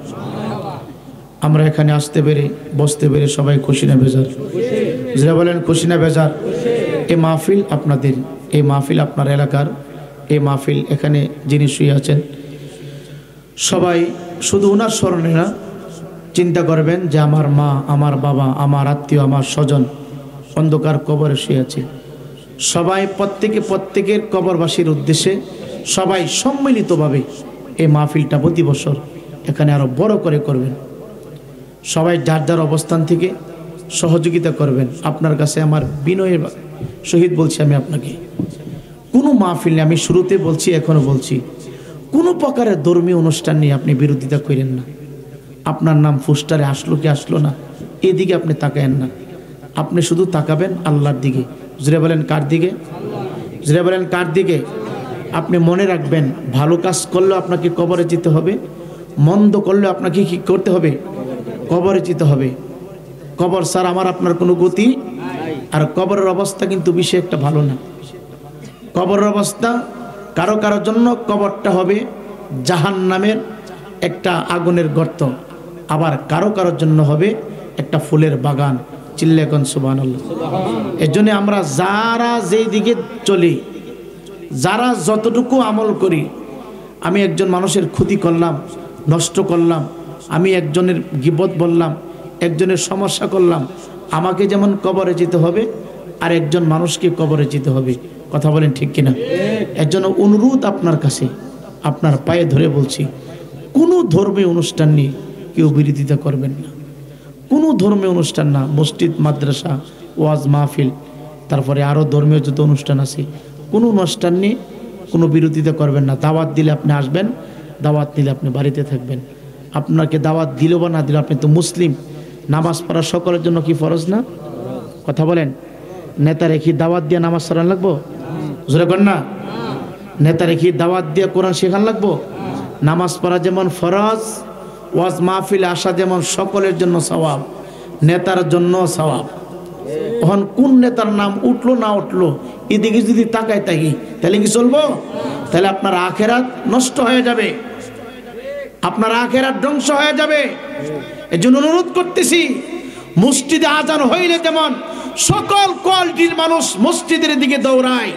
[SPEAKER 1] আমরা এখানে আসতে পেরে বসতে পেরে সবাই খুশি না বেজার? জোরে বলেন খুশি না বেজার? এই মাহফিল আপনাদের, এই মাহফিল আপনার এলাকার, এই মাহফিল এখানে যিনি শুয়ে আছেন সবাই শুধু ওনার স্মরণে না, চিন্তা করবেন যে আমার মা, আমার বাবা, আমার আত্মীয়, আমার স্বজন অন্ধকার কবরে শুয়ে আছে। সবাই প্রত্যেকের কবরবাসীর উদ্দেশ্যে সবাই সম্মিলিতভাবে এই মাহফিলটা প্রতি বছর এখানে আরো বড় করে করবেন। সবাই যার যার অবস্থান থেকে সহযোগিতা করবেন। আপনার কাছে আমার বিনয়ের সহিত বলছি, আমি আপনাকে কোনো মাহফিলে, আমি শুরুতে বলছি এখনো বলছি, কোনো প্রকারের ধর্মীয় অনুষ্ঠান নিয়ে আপনি বিরোধিতা করেন না। আপনার নাম পোস্টারে আসলো কি আসলো না, এদিকে আপনি তাকায়েন না, আপনি শুধু তাকাবেন আল্লাহর দিকে। জোরে বলেন কার দিকে? জোরে বলেন কার দিকে? আপনি মনে রাখবেন, ভালো কাজ করলেও আপনাকে কবরে যেতে হবে, মন্দ করলেও আপনাকে কি করতে হবে? কবরে যেতে হবে। কবর স্যার আমার আপনার কোনো গতি, আর কবরের অবস্থা কিন্তু বেশি একটা ভালো না। কবরের অবস্থা কারো জন্য কবরটা হবে জাহান্নামের একটা আগুনের গর্ত, আবার কারোর জন্য হবে একটা ফুলের বাগান। চিল্লে এখন সুবহানাল্লাহ। এর জন্য আমরা যারা যেই দিকে চলি, যারা যতটুকু আমল করি, আমি একজন মানুষের ক্ষতি করলাম, নষ্ট করলাম, আমি একজনের গীবত বললাম, একজনের সমস্যা করলাম, আমাকে যেমন কবরে যেতে হবে আর একজন মানুষকে কবরে যেতে হবে। কথা বলেন ঠিক কিনা? এর জন্য অনুরোধ আপনার কাছে, আপনার পায়ে ধরে বলছি, কোনো ধর্মীয় অনুষ্ঠান নিয়ে কেউ বিরোধিতা করবেন না। কোনো ধর্মীয় অনুষ্ঠান না, মসজিদ, মাদ্রাসা, ওয়াজ মাহফিল, তারপরে আরও ধর্মীয় যত অনুষ্ঠান আছে, কোনো অনুষ্ঠান নিয়ে কোনো বিরোধিতা করবেন না। দাওয়াত দিলে আপনি আসবেন, দাওয়াত দিলে আপনি বাড়িতে থাকবেন। আপনাকে দাওয়াত দিল বা না দিল, আপনি তো মুসলিম। নামাজ পড়া সকলের জন্য কি ফরজ না? কথা বলেন। নেতা রেখি দাওয়াত দিয়ে নামাজ পড়ান লাগবো? জোরে কর না। নেতা রেখি দাওয়াত দিয়ে কোরআন শেখান লাগবো? নামাজ পড়া যেমন ফরজ, ওয়াজ মাহফিলে আসা যেমন সকলের জন্য সওয়াব, নেতার জন্য সওয়াব। তখন কোন নেতার নাম উঠলো না উঠলো এদিকে যদি তাকায় থাকি তাহলে কি চলবো? তাহলে আপনার আখেরাত নষ্ট হয়ে যাবে, আপনার আখেরাত ধ্বংস হয়ে যাবে। এই জন্য অনুরোধ করতেছি, মসজিদে আজান হইলে যেমন সকল কোয়ালিটির মানুষ মসজিদের দিকে দৌড়ায়,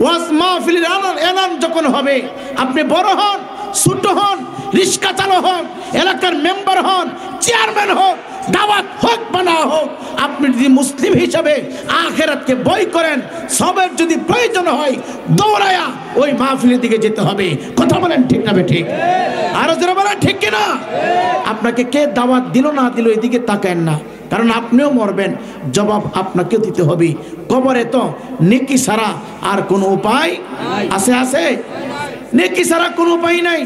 [SPEAKER 1] ওয়াজ মাহফিলের এলান যখন হবে, আপনি বড় হন, ছোট হন, রিক্সা চালক হন, এলাকার মেম্বার হন, চেয়ারম্যান হোক, দাওয়াত হোক বা না হোক, আপনি যদি মুসলিম হিসাবে আখিরাতকে ভয় করেন, সবের যদি প্রয়োজন হয় দৌড়ায়া ওই মাহফিলের দিকে যেতে হবে। কথা বলেন ঠিক না ঠিক? আরো যারা বলেন ঠিক কিনা? আপনাকে কে দাওয়াত দিল না দিল এদিকে তাকায়েন না, কারণ আপনিও মরবেন, জবাব আপনাকে দিতে হবে। কবরে তো নেকি ছাড়া আর কোনো উপায় আছে? আছে? নেকি ছাড়া কোনো উপায় নাই,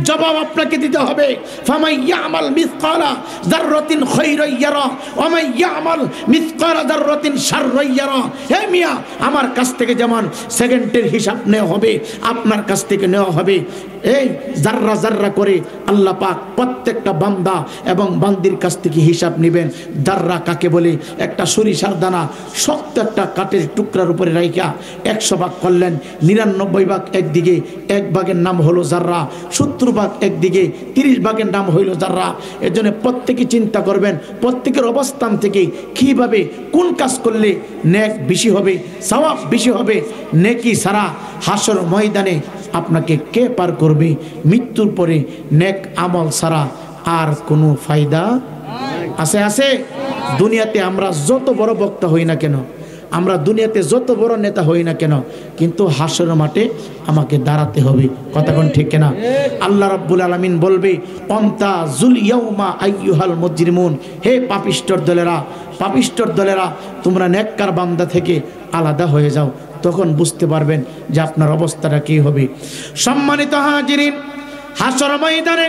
[SPEAKER 1] জবাব আপনাকে দিতে হবে। ফামাই ইয়ামাল মিসকালা যাররাতিন খায়রান ইয়ারা ওয়া মান ইয়ামাল মিসকালা যাররাতিন শাররান ইয়ারা। হে মিয়া, আমার কাছ থেকে যেমন সেকেন্ডের হিসাব নেওয়া হবে, আপনার কাছ থেকে নেওয়া হবে এই জাররা জাররা করে। আল্লাহ পাক প্রত্যেকটা বান্দা এবং বান্দির কাছ থেকে হিসাব নেবেন। জাররা কাকে বলে? একটা সরিষার দানা শক্ত একটা কাঠের টুকরার উপরে রাইখা 100 ভাগ করলেন, 99 ভাগ একদিকে, 1 ভাগের নাম হলো জাররা, 70 ভাগ একদিকে, 30 ভাগের নাম হইল জাররা। এর জন্য প্রত্যেকে চিন্তা করবেন প্রত্যেকের অবস্থান থেকে কিভাবে কোন কাজ করলে নেক বেশি হবে, সওয়াব বেশি হবে। নেকি ছাড়া হাসর ময়দানে আপনাকে কে পার করবে? মৃত্যুর পরে নেক আমল ছাড়া আর কোনো ফায়দা আছে? আছে? দুনিয়াতে আমরা যত বড় বক্তা হই না কেন, আমরা দুনিয়াতে যত বড় নেতা হই না কেন, কিন্তু হাসর মাঠে আমাকে দাঁড়াতে হবে। কথা কোন ঠিক কিনা? আল্লাহ রাব্বুল আলামিন বলবে, অন্তা জুল ইয়াউমা আইয়ুহাল মুজরিমুন, হে পাপিষ্ঠর দলেরা, পাপিষ্ঠর দলেরা, তোমরা নেককার বান্দা থেকে আলাদা হয়ে যাও। তখন বুঝতে পারবেন যে আপনার অবস্থাটা কি হবে। সম্মানিত হাজিরিন, হাসর ময়দানে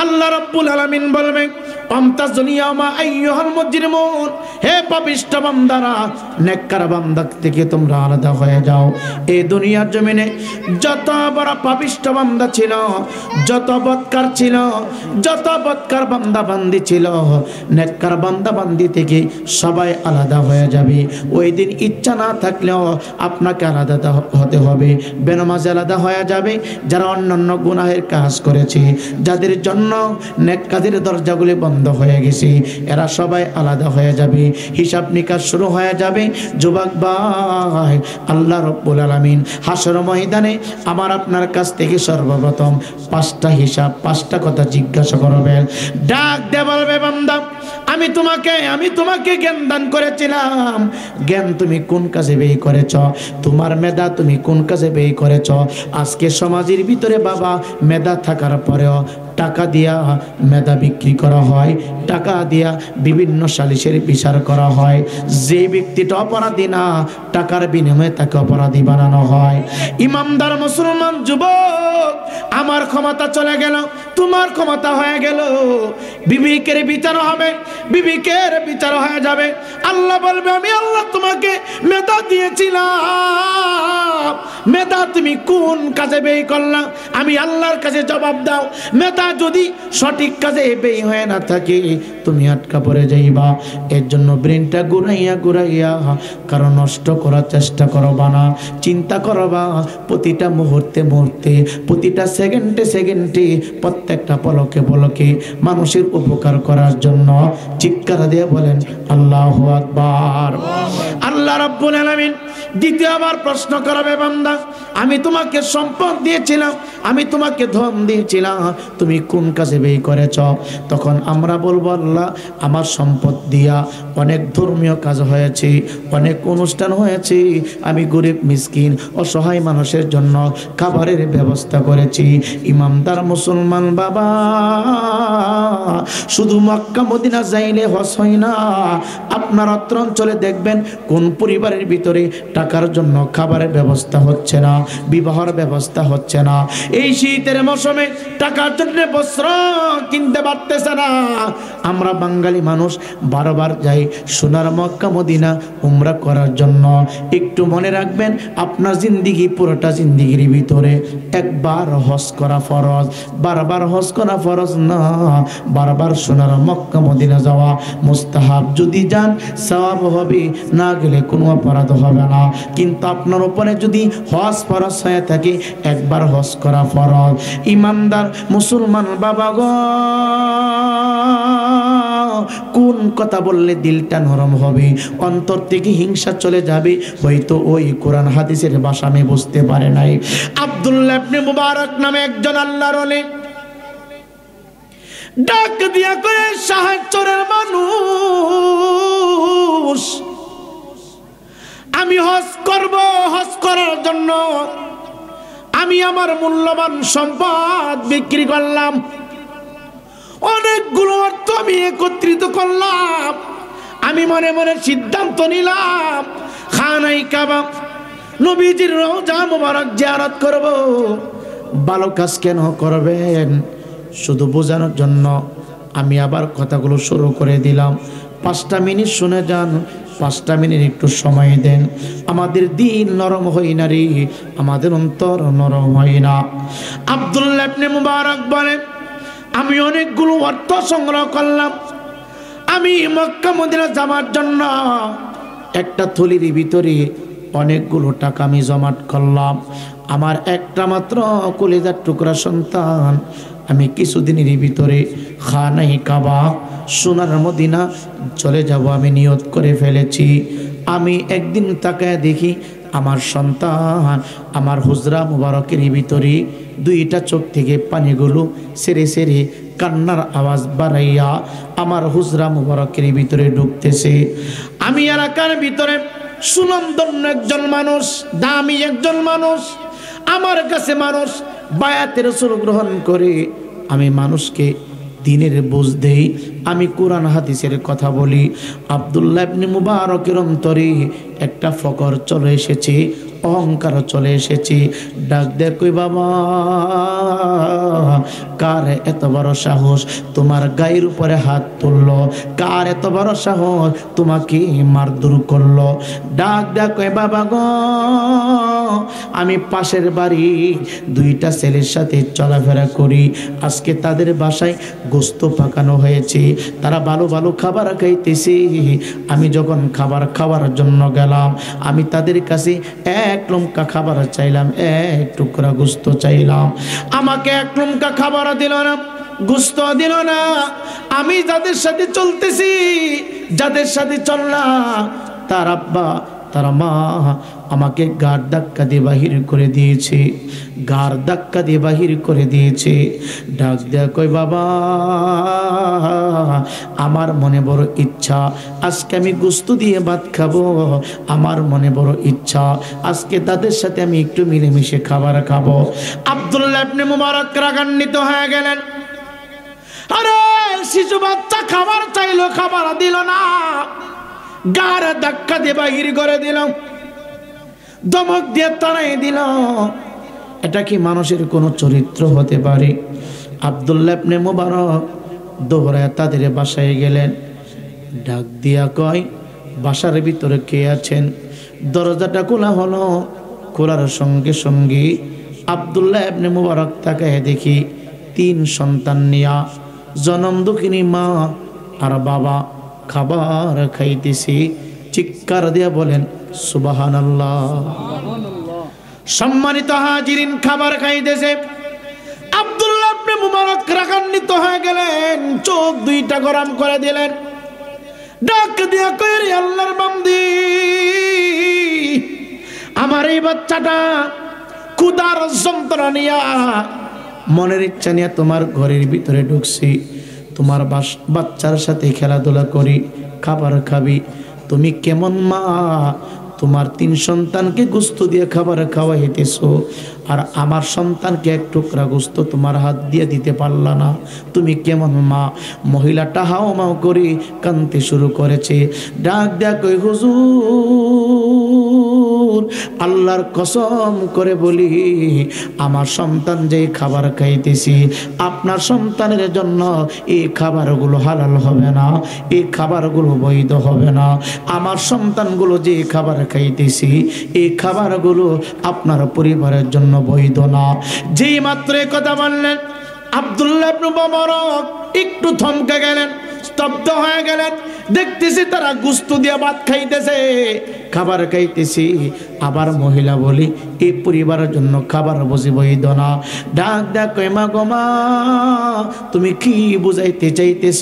[SPEAKER 1] আল্লাহ রাব্বুল আলামিন বলবেন, আমতাজুল ইয়াউমা আইয়ুহাল মুজরিমুন, হে পাপিষ্ঠ বান্দারা, নেককার বান্দা থেকে তোমরা আলাদা হয়ে যাও। এই দুনিয়ার জমিনে যত বড় পাপিষ্ঠ বান্দা ছিল, যত বদকার ছিল, যত বদকার বান্দা বান্দি ছিল, নেককার বান্দা বান্দি থেকে সবাই আলাদা হয়ে যাবে। ওই দিন ইচ্ছা না থাকলেও আপনাকে আলাদা হতে হবে। বেনামাজি আলাদা হয়ে যাবে, যারা অন্যান্য গুনাহের কাজ করেছে, যাদের জন্য নেক কাজের দরজাগুলি বন্ধ হয়ে গেছে, এরা সবাই আলাদা হয়ে যাবে। হিসাব নিকাশ শুরু হয়ে যাবে। যুবক ভাই, আল্লাহ রাব্বুল আলামিন হাসর ময়দানে আমার আপনার কাছ থেকে সর্বপ্রথম 5টা হিসাব, 5টা কথা জিজ্ঞাসা করবেন। ডাক দিয়ে বলবে, বান্দা, আমি তোমাকে জ্ঞান দান করেছিলাম, জ্ঞান তুমি কোন কাজে ব্যয় করেছ? তোমার মেধা তুমি কোন কাজে ব্যয় করেছ? আজকে সমাজের ভিতরে বাবা মেধা থাকার পরেও টাকা দিয়া মেধা বিক্রি করা হয়, টাকা দিয়া বিভিন্ন সালিশের বিচার করা হয়। যে ব্যক্তিটা অপরাধী না, টাকার বিনিময়ে তাকে অপরাধী বানানো হয়। ইমানদার মুসলমান যুবক, আমার ক্ষমতা চলে গেল, তোমার ক্ষমতা হয়ে গেল, বিবেকের বিচার হবে, বিবেকের বিচার হয়ে যাবে। আল্লাহ বলবে, আমি আল্লাহ তোমাকে মেধা দিয়েছিলাম, মেধা তুমি কোন কাজে ব্যয় করলা? আমি আল্লাহর কাছে জবাব দাও। মেধা যদি সঠিক কাজে ব্যয় হয়ে না থাকে, তুমি আটকা পড়ে যাইবা। এর জন্য ব্রেনটা ঘুরাইয়া ঘুরাইয়া কারণ নষ্ট করার চেষ্টা করবা না। চিন্তা করবা প্রতিটা মুহূর্তে মুহূর্তে, প্রতিটা সেকেন্ডে সেকেন্ডে, প্রত্যেকটা পলকে পলকে মানুষের উপকার করার জন্য। চিৎকার দিয়ে বলেন আল্লাহু আকবার। আল্লাহ রাব্বুল আলামিন দ্বিতীয়বার প্রশ্ন করবে, বান্দা, আমি তোমাকে সম্পদ দিয়েছিলাম, আমি তোমাকে ধন দিয়েছিলাম, তুমি কোন কাজে ব্যয় করেছ? তখন আমরা বলবো, আল্লাহ, আমার সম্পদ দিয়া অনেক ধর্মীয় কাজ হয়েছে, অনেক অনুষ্ঠান হয়েছে, আমি গরিব মিসকিন অসহায় মানুষের জন্য খাবারের ব্যবস্থা করেছি। ইমানদার মুসলমান বাবা, শুধু মক্কা মদিনা যাইলে হজ হয় না। আপনার অত্র অঞ্চলে দেখবেন কোন পরিবারের ভিতরে টাকার জন্য খাবারের ব্যবস্থা হচ্ছে না, বিবাহের ব্যবস্থা হচ্ছে না। এই শীতের মৌসুমে টাকার জন্য বস্ত্র কিনতে পারতেছে না। আমরা বাঙালি মানুষ বারবার যাই সোনার মক্কা মদিনা উমরা করার জন্য। একটু মনে রাখবেন, আপনার জিন্দিগি পুরোটা জিন্দিগির ভিতরে একবার হজ করা ফরজ, বারবার হজ করা ফরজ না, বারবার সোনার মক্কা মদিনা যাওয়া মুস্তাহাব। যদি যান সওয়াব হবে, না গেলে কোনো অপরাধ হবে না। কিন্তু আপনার উপরে যদি হজ ফরজ হয়ে থাকে, একবার হজ করা ফরজ। ইমানদার মুসলমান বাবা গো, কোন কথা বললে দিলটা নরম হবে, অন্তর থেকে হিংসা চলে যাবে, হয়তো ওই কোরআন হাদিসের ভাষা আমি বুঝতে পারে নাই। আব্দুল্লাহ ইবনে মুবারক নামে একজন আল্লাহর ওলি ডাক দিয়া করে সাহায্যের মানুষ, আমি হজ করব, হজ করার জন্য আমি আমার মূল্যবান সম্পদ বিক্রি করলাম, অনেকগুলো অর্থ আমি একত্রিত করলাম, আমি মনে মনে সিদ্ধান্ত নিলাম খানাই কাবা নবীজির রওজা মুবারক জিয়ারত করব। ভালো কাজ কেন করবেন? শুধু বোঝানোর জন্য আমি আবার কথাগুলো শুরু করে দিলাম। 5টা মিনিট শুনে যান, 5টা মিনিট একটু সময় দেন। আমাদের দিল নরম হয় না রে, আমাদের অন্তর নরম হয় না। আব্দুল্লাহ ইবনে মুবারক বলেন, আমি অনেকগুলো অর্থ সংগ্রহ করলাম, আমি মক্কা মদিনা যাওয়ার জন্য একটা থলির ভিতরে অনেকগুলো টাকা আমি জমাট করলাম। আমার একটা মাত্র কলিজার টুকরা সন্তান, আমি কিছুদিনের ভিতরে খানাই কাবা সোনার মদিনা চলে যাব আমি নিয়ত করে ফেলেছি। আমি একদিন তাকায় দেখি আমার সন্তান আমার হুজরা মুবারকের ভিতরে 2টা চোখ থেকে পানিগুলো সেরে সেরে কান্নার আওয়াজ বাড়াইয়া আমার হুজরা মুবারকের ভিতরে ঢুকতেছে। আমি এলাকার ভিতরে সুনামধন্য একজন মানুষ, দামি একজন মানুষ, আমার কাছে মানুষ বায়াতের রাসূল গ্রহণ করে, আমি মানুষকে দিনের বুঝ দেই, আমি কোরআন হাদিসের কথা বলি। আব্দুল্লাহ ইবনে মুবারকের অন্তরে একটা ফকর চলে এসেছে, অহংকার চলে এসেছে। ডাক দে কই, বাবা কার এত বড় সাহস তোমার গায়ের উপরে হাত তুললো? কার এত বড় সাহস তোমাকে মারধর করলো? ডাক দে কই, বাবা গো আমি পাশের বাড়ি 2টা ছেলের সাথে চলাফেরা করি, আজকে তাদের বাসায় গোস্ত পাকানো হয়েছে, তারা ভালো ভালো খাবার খাইতেছে। আমি যখন খাবার খাওয়ার জন্য গেলাম, আমি তাদের কাছে 1 লুমকা খাবার চাইলাম, 1 টুকরা গোস্ত চাইলাম, আমাকে 1 লুমকা খাবার দিল না, গোস্ত দিল না। আমি যাদের সাথে চলতেছি, যাদের সাথে চললাম, তার আব্বা তার মা আমাকে গাড় ধাক্কা দিয়ে বাহির করে দিয়েছে, গাড় ধাক্কা দিয়ে বাহির করে দিয়েছে। ডাক দেয়া কই, বাবা আমার মনে বড় ইচ্ছা আজকে আমি গোস্ত দিয়ে ভাত খাবো, আমার মনে বড় ইচ্ছা আজকে তাদের সাথে আমি একটু মিলেমিশে খাবার খাবো। আব্দুল্লাহ ইবনে মুবারক রাগান্বিত হয়ে গেলেন। আরে শিশু বাচ্চা খাবার চাইলো, খাবার দিল না, গাড় ধাক্কা দিয়ে বাহির করে দিল, ধমক দিয়ে তাড়াই দিল। এটা কি মানুষের কোনো চরিত্র হতে পারে? আব্দুল্লাহ ইবনে মুবারক দৌড়ায় তাদের বাসায় গেলেন। ডাক দিয়া কয়, বাসার ভিতরে কে আছেন? দরজাটা খোলা হলো। খোলার সঙ্গে সঙ্গে আব্দুল্লাহ ইবনে মুবারক তাকায় দেখি 3 সন্তান নিয়া জনম দুঃখিনী মা আর বাবা খাবার খাইতেছি। চিৎকার দিয়া বলেন সুবহানাল্লাহ। সম্মানিত হাজিরিন, খাবার খাইতেছে। আব্দুল্লাহ ইবনে মুবারক রাগান্বিত হয়ে গেলেন, চোখ 2টা গরম করে দিলেন। ডাক দিয়া কই, আল্লাহর বান্দি, আমার এই বাচ্চাটা ক্ষুধার যন্ত্রণা নিয়া মনের ইচ্ছা নিয়ে তোমার ঘরের ভিতরে ঢুকছি, তোমার বাচ্চার সাথে খেলাধুলা করি, খাবার খাবি। তুমি কেমন মা, তোমার 3 সন্তানকে গোস্ত দিয়ে খাবার খাওয়াইতেছো, আর আমার সন্তানকে এক টুকরা গোস্ত তোমার হাত দিয়ে দিতে পারলা না, তুমি কেমন মা? মহিলাটা হাও মাও করে কাঁদতে শুরু করেছে। ডাক দেয়া কই হুজুর, আল্লাহর কসম করে বলি আমার সন্তান যে খাবার খাইতেছি আপনার সন্তানের জন্য এই খাবারগুলো হালাল হবে না, এই খাবারগুলো বৈধ হবে না। আমার সন্তানগুলো যে খাবার খাইতেছি এই খাবারগুলো আপনার পরিবারের জন্য বৈধ না। যেই মাত্র এই কথা বললেন আব্দুল্লাহ ইবনে মুবারক একটু থমকে গেলেন, স্তব্ধ হয়ে গেলেন। দেখতেছি তারা গোস্ত দিয়ে ভাত খাইতেছে, খাবার খাইতেছি। আবার মহিলা বলি এই পরিবারের জন্য খাবার বুঝি বৈধ না। ডাক ডাক কই মা গো মা, তুমি কি বুঝাইতে চাইতেছ,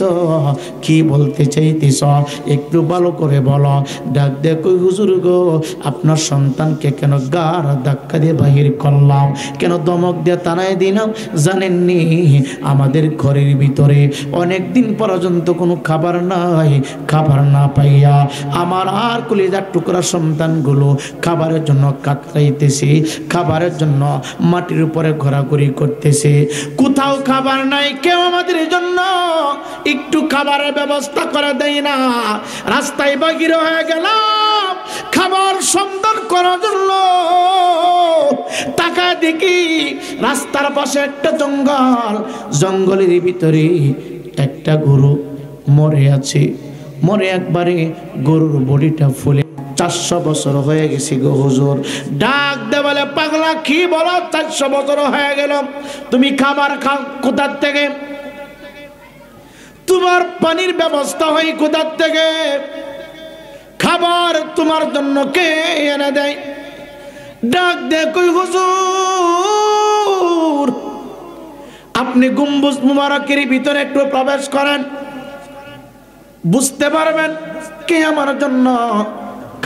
[SPEAKER 1] কি বলতে চাইতেছ একটু ভালো করে বলো। ডাক ডাক কই হুজুর গো, আপনার সন্তানকে কেন গার ধাক্কা দিয়ে বাহির করলাম, কেন ধমক দিয়ে তাড়াই দিলাম জানেননি? আমাদের ঘরের ভিতরে অনেক দিন পর্যন্ত কোনো খাবার নাই, খাবার না পাইয়া আমার আর কলিজার টুকরা সন্তানগুলো খাবারের জন্য কাতরাইতেছে, খাবারের জন্য মাটির উপরে ঘোরাঘুরি করতেছে। কোথাও খাবার নাই, কেউ আমাদের জন্য একটু খাবারের ব্যবস্থা করে দেয় না। রাস্তায় বাহির হয়ে গেলাম খাবার সন্ধান করার জন্য, তাকায় দেখি রাস্তার পাশে একটা জঙ্গল, জঙ্গলের ভিতরে একটা গরু মরে আছে। মরে একবারে গরুর বডিটা ফুলে 400 বছর হয়ে গেছে গো হুজুর। ডাক দে বলে পাগলা কি বলো, 400 বছর হয়ে গেল, তুমি খাবার খাও কোথার থেকে? তোমার পানির ব্যবস্থা হয় কোথার থেকে? খাবার তোমার জন্য কে এনে দেয়? ডাক দে কই হুজুর, আপনি গম্বুজ মুবারকের ভিতরে একটু প্রবেশ করেন, বুঝতে পারবেন কে আমার জন্য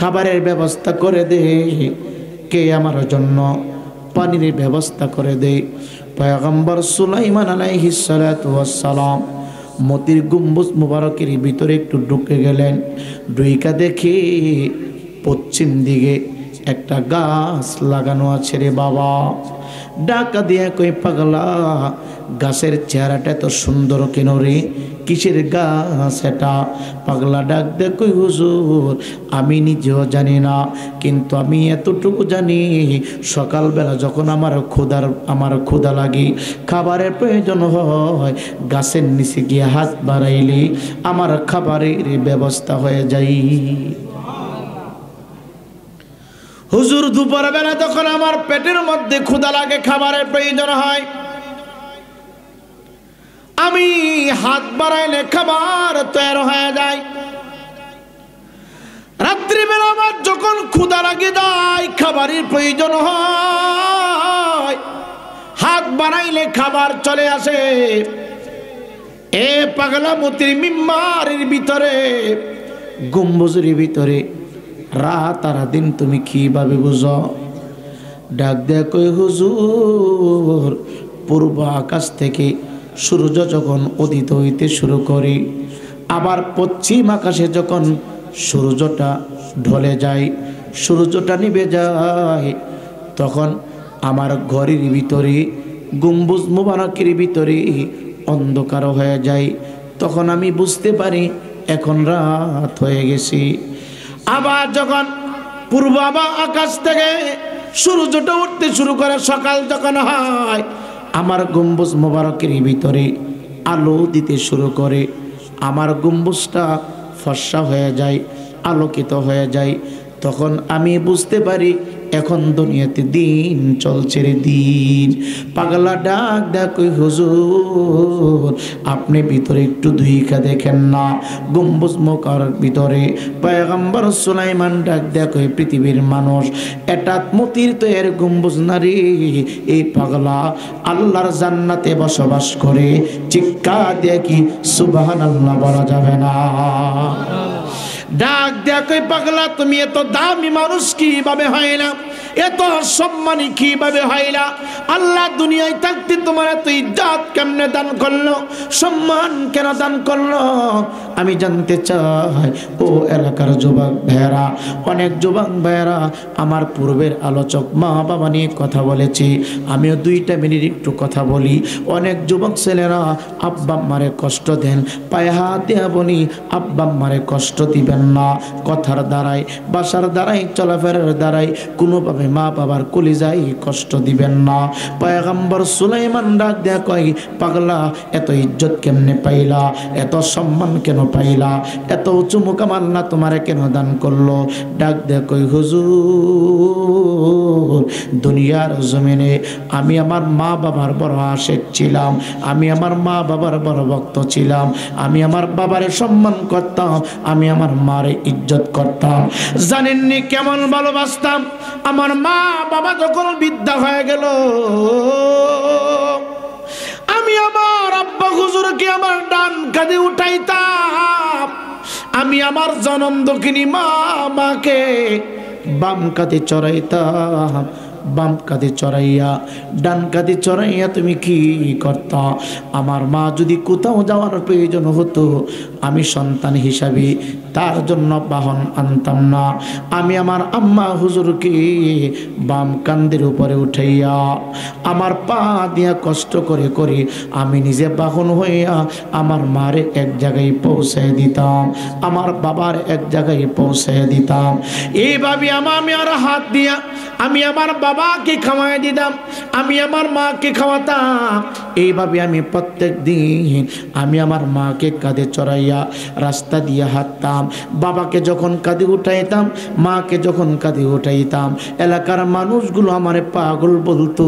[SPEAKER 1] খাবারের ব্যবস্থা করে দেয়, কে আমার জন্য পানির ব্যবস্থা করে দেয়। পয়গম্বর সুলাইমান আলাইহিস সালাতু ওয়াস সালাম মতির গম্বুজ মুবারকের ভিতরে একটু ঢুকে গেলেন। ঢুইকা দেখে পশ্চিম দিকে একটা গাছ লাগানো আছে রে বাবা। ডাকা দিয়া কই পাগলা, গাছের চেহারাটা এত সুন্দর কেন রে, কিসের গাছ এটা? পাগলা ডাক দে কই হুজুর, আমি নিজেও জানি না, কিন্তু আমি এতটুকু জানি সকালবেলা যখন আমার ক্ষুধা লাগে, খাবারের প্রয়োজন হয়, গাছের নিচে গিয়ে হাত বাড়াইলে আমার খাবারের ব্যবস্থা হয়ে যায়। হুজুর দুপুরবেলা যখন আমার পেটের মধ্যে ক্ষুধা লাগে, খাবারের প্রয়োজন হয়, আমি হাত বাড়াইলে খাবার তৈরি হয়ে যায়। রাত্রিবেলা আমার যখন ক্ষুধা লাগে যায়, খাবারের প্রয়োজন হয়, হাত বাড়াইলে খাবার চলে আসে। এ পাগলা মতির মিম্বারের ভিতরে, গম্বুজের ভিতরে রাত আর দিন তুমি কিভাবে বুঝো? ডাক দেয়া কই হুজুর, পূর্ব আকাশ থেকে সূর্য যখন উদিত হইতে শুরু করে, আবার পশ্চিম আকাশে যখন সূর্যটা ঢলে যায়, সূর্যটা নিভে যায়, তখন আমার ঘরের ভিতরে গম্বুজ মুবারকের ভিতরে অন্ধকার হয়ে যায়। তখন আমি বুঝতে পারি এখন রাত হয়ে গেছে। আবার যখন পূর্ব আকাশ থেকে সূর্যটা উঠতে শুরু করে, সকাল যখন হয়, আমার গম্বুজ মোবারকের ভিতরে আলো দিতে শুরু করে, আমার গম্বুজটা ফর্সা হয়ে যায়, আলোকিত হয়ে যায়। তখন আমি বুঝতে পারি এখন দুনিয়াতে দিন চলছে রে দিন। পাগলা ডাক ডাক কই হুজুর, আপনি ভিতরে একটু দুইকা দেখেন না, গম্বুজ মোকার ভিতরে পয়গম্বর সুলাইমান ডাক ডাক কই পৃথিবীর মানুষ, এটা মতির তো এর গম্বুজ নারী, এই পাগলা আল্লাহর জান্নাতে বসবাস করে। চিৎকার দিয়ে কি সুবহানাল্লাহ বলা যাবে না? ডাক দেয়া কই পাগলা তুমি এত দামি মানুষ কিভাবে হয় না? এত সম্মানী কিভাবে হইলা? আল্লাহ দুনিয়ায় থাকতে তোমার এত ইজ্জত কেমনে দান করলো, সম্মান কেন দান করলো? আমি জানতে চাই ও এলাকার যুবক ভাইয়েরা। অনেক যুবক ভাইয়েরা আমার পূর্বের আলোচক মা বাবা নিয়ে কথা বলেছি, আমিও 2 মিনিট একটু কথা বলি। অনেক যুবক ছেলেরা আব্বা আম্মারে কষ্ট দেন, পায়ে হাত দিয়া বলি আব্বা আম্মারে কষ্ট দিবেন না। কথার দ্বারাই, বাসার দ্বারাই, চলাফেরার দ্বারাই কোনোভাবে মা বাবার কলিজায় কষ্ট দিবেন না। পয়গম্বর সুলাইমান ডাক দেয়া কয়, পাগলা এত ইজ্জত কেমনে পাইলা, এত সম্মান কেন পাইলা, এত উঁচু মুকাম আল্লাহ তোমারে কেন দান করলো? ডাক দেয়া কই, হুজুর দুনিয়ার জমিনে আমি আমার মা বাবার বড় আশিক ছিলাম, আমি আমার মা বাবার বড় ভক্ত ছিলাম, আমি আমার বাবারে সম্মান করতাম, আমি আমার মারে ইজ্জত করতাম। জানেননি কেমন ভালোবাসতাম? আমার মা বাবা যখন বৃদ্ধা হয়ে গেল, আমি আমার আব্বা হুজুরকে আমার ডান কাঁধে উঠাইতাম, আমি আমার জনম দক্ষিণী মাকে বাম কাঁধে চড়াইতাম। বাম কাঁধে চড়াইয়া, ডান কাঁধে চড়াইয়া তুমি কি করতা? আমার মা যদি কোথাও যাওয়ার প্রয়োজন হতো, আমি সন্তান হিসাবে তার জন্য বাহন আনতাম না, আমি আমার আম্মা হুজুরকে বাম কাঁধের উপরে উঠাইয়া আমার পা দিয়া কষ্ট করে করে আমি নিজে বাহন হইয়া আমার মারে এক জায়গায় পৌঁছায় দিতাম, আমার বাবার এক জায়গায় পৌঁছায় দিতাম। এইভাবে আমি আর হাত দিয়া আমি আমার বাবাকে খাওয়াই দিতাম, আমি আমার মাকে খাওয়াতাম। এইভাবে আমি প্রত্যেক দিন আমি আমার মাকে কাঁধে চড়াইয়া রাস্তা দিয়ে হাঁটতাম। বাবাকে যখন কাঁধে উঠাইতাম, মাকে যখন কাঁধে উঠাইতাম, এলাকার মানুষগুলো আমার পাগল বলতো,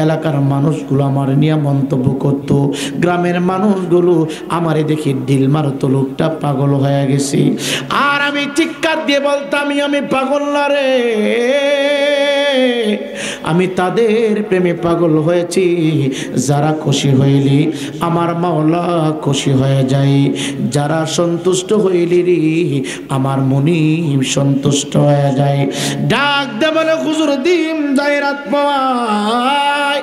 [SPEAKER 1] এলাকার মানুষগুলো আমার নিয়ে মন্তব্য করতো, গ্রামের মানুষগুলো আমারে দেখে ঢিল মারতো, লোকটা পাগল হয়ে গেছে। আর আমি চিৎকার দিয়ে বলতাম, আমি পাগল না রে, আমি তাদের প্রেমে পাগল হয়েছি যারা খুশি হইলি আমার মাওলা খুশি হয়ে যায়, যারা সন্তুষ্ট হইলি রে আমার মুনিব সন্তুষ্ট হয়ে যায়। ডাক দে বলে, হুজুর দিন যায় রাত পাওয়ায়।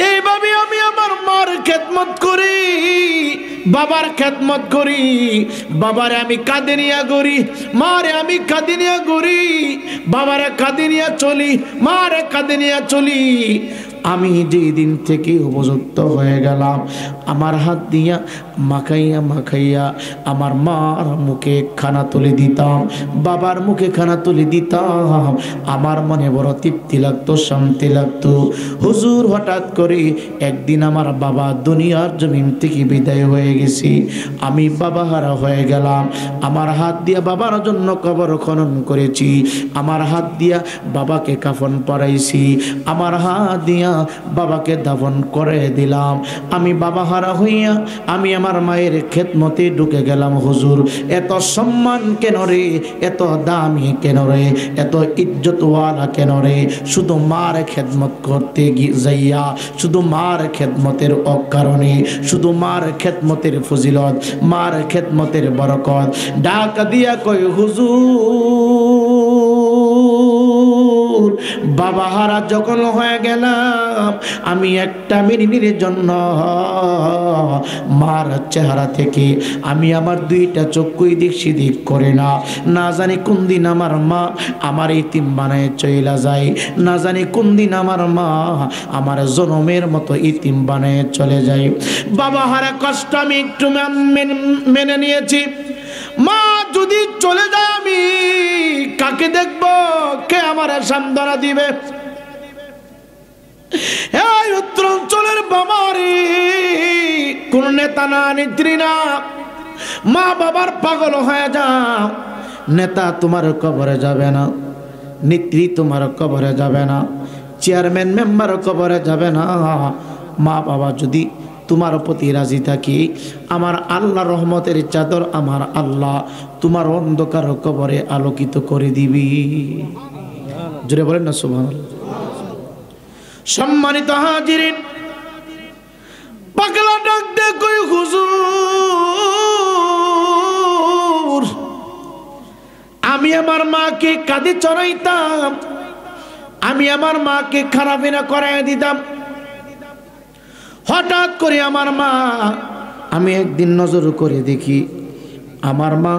[SPEAKER 1] এইভাবে আমি আমার মার খেদমত করি, বাবার খেদমত করি, বাবারে আমি কাঁধে নিয়ে ঘুরি, মারে আমি কাঁধে নিয়ে ঘুরি, বাবারে কাঁধে নিয়ে চলি, মারে কাঁধে নিয়ে চলি। আমি যেই দিন থেকে উপযুক্ত হয়ে গেলাম, আমার হাত দিয়া মাখাইয়া মাখাইয়া আমার মার মুখে খানা তুলে দিতাম, বাবার মুখে খানা তুলে দিতাম, আমার মনে বড় তৃপ্তি লাগতো, শান্তি লাগতো। হুজুর হঠাৎ করে একদিন আমার বাবা দুনিয়ার জমিন থেকে বিদায় হয়ে গেছি, আমি বাবা হারা হয়ে গেলাম। আমার হাত দিয়া বাবার জন্য কবর খনন করেছি, আমার হাত দিয়া বাবাকে কাফন পরাইছি, আমার হাত দিয়া বাবাকে দাফন করে দিলাম। আমি বাবা হারা হইয়া আমি আমার মায়ের খেদমতে ঢুকে গেলাম। হুজুর এত সম্মান কেন রে, এত দামি কেন রে, এত ইজ্জতওয়ালা কেন রে? শুধু মার খেদমত করতে যাইয়া, শুধু মার খেদমতের অকারণে, শুধু মার খেদমতের ফজিলত, মার খেদমতের বরকত। ডাক দিয়া কই, হুজুর বাবা হারা যখন হয়ে গেলাম, আমি একটা মিনিটের জন্য মার চেহারা থেকে আমি আমার 2টা চক্ষুই দিক সেদিক করে না, না জানি কোন দিন আমার মা আমার ইতিম বানায় চইলা যায়, না জানি কোন দিন আমার মা আমার জনমের মতো ইতিম বানায় চলে যায়। বাবা হারা কষ্ট আমি একটু মেনে নিয়েছি। মা যদি চলে যায় আমি কাকে দেখব, কে আমার সান্ত্বনা দিবে? এই উত্তরাঞ্চলের বাবারে কোন নেতা না, নেত্রী না, মা বাবার পাগল হয়ে যাও। নেতা তোমার কবরে যাবে না, নেত্রী তোমার কবরে যাবে না, চেয়ারম্যান মেম্বার কবরে যাবে না। মা বাবা যদি তোমার প্রতি রাজি থাকি, আমার আল্লাহ রহমতের চাদর আমার আল্লাহ তোমার অন্ধকার কবরে আলোকিত করে দিবি। জোরে বলেন না সুবহানাল্লাহ। সম্মানিত হাজিরিন, পাগলা ডাক দে কই, হুজুর আমি আমার মাকে কাঁধে চড়াইতাম, আমি আমার মাকে খানাপিনা করায় দিতাম। হঠাৎ করে আমার মা, আমি একদিন নজর করে দেখি আমার মা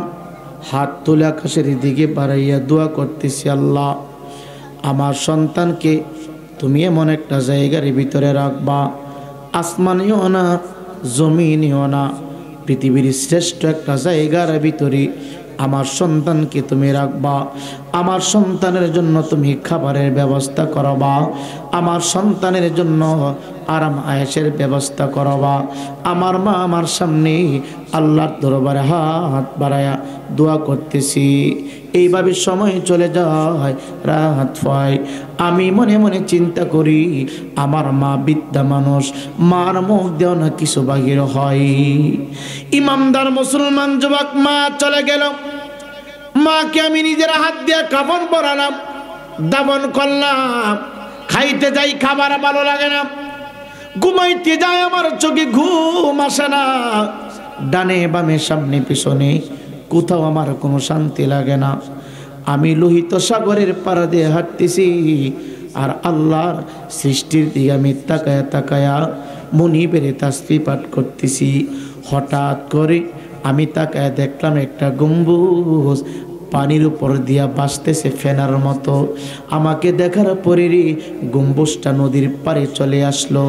[SPEAKER 1] হাত তুলে আকাশের দিকে বাড়াইয়া দোয়া করতেছি, আল্লাহ আমার সন্তানকে তুমি এমন একটা জায়গার ভিতরে রাখবা, আসমানেও না জমিনেও না, পৃথিবীর শ্রেষ্ঠ একটা জায়গার ভিতরে আমার সন্তানকে তুমি রাখবা। আমার সন্তানের জন্য তুমি খাবারের ব্যবস্থা করবা, আমার সন্তানের জন্য আরাম আয়েশের ব্যবস্থা করবা। আমার মা আমার সামনে আল্লাহর দরবারে হাত বাড়ায়া দোয়া করতেছি। এইভাবে সময় চলে যায়, রাত হয়। আমি মনে মনে চিন্তা করি আমার মা বিদ্যা মানুষ, মার মুখ দেও না কিছু বাহির হয়। ইমানদার মুসলমান যুবক মা চলে গেল। মাকে আমি নিজের হাত দিয়ে কাফন পরালাম, দাফন করলাম। খাইতে যাই, খাবার ভালো লাগে না। ঘুমাইতে যাই, আমার চোখে ঘুম আসে না। ডানে বামে সামনে পিছনে কোথাও আমার কোনো শান্তি লাগে না। আমি লোহিত সাগরের পাড়া দিয়ে হাঁটতেছি, আর আল্লাহর সৃষ্টির দিকে আমি তাকায়া তাকায়া মুনিবের তাসবিহ পাঠ করতেছি। হঠাৎ করে আমি তাকায় দেখলাম একটা গম্বুজ পানির উপর দিয়া ভাসতেছে ফেনার মতো। আমাকে দেখার পরেই গম্বুজটা নদীর পাড়ে চলে আসলো।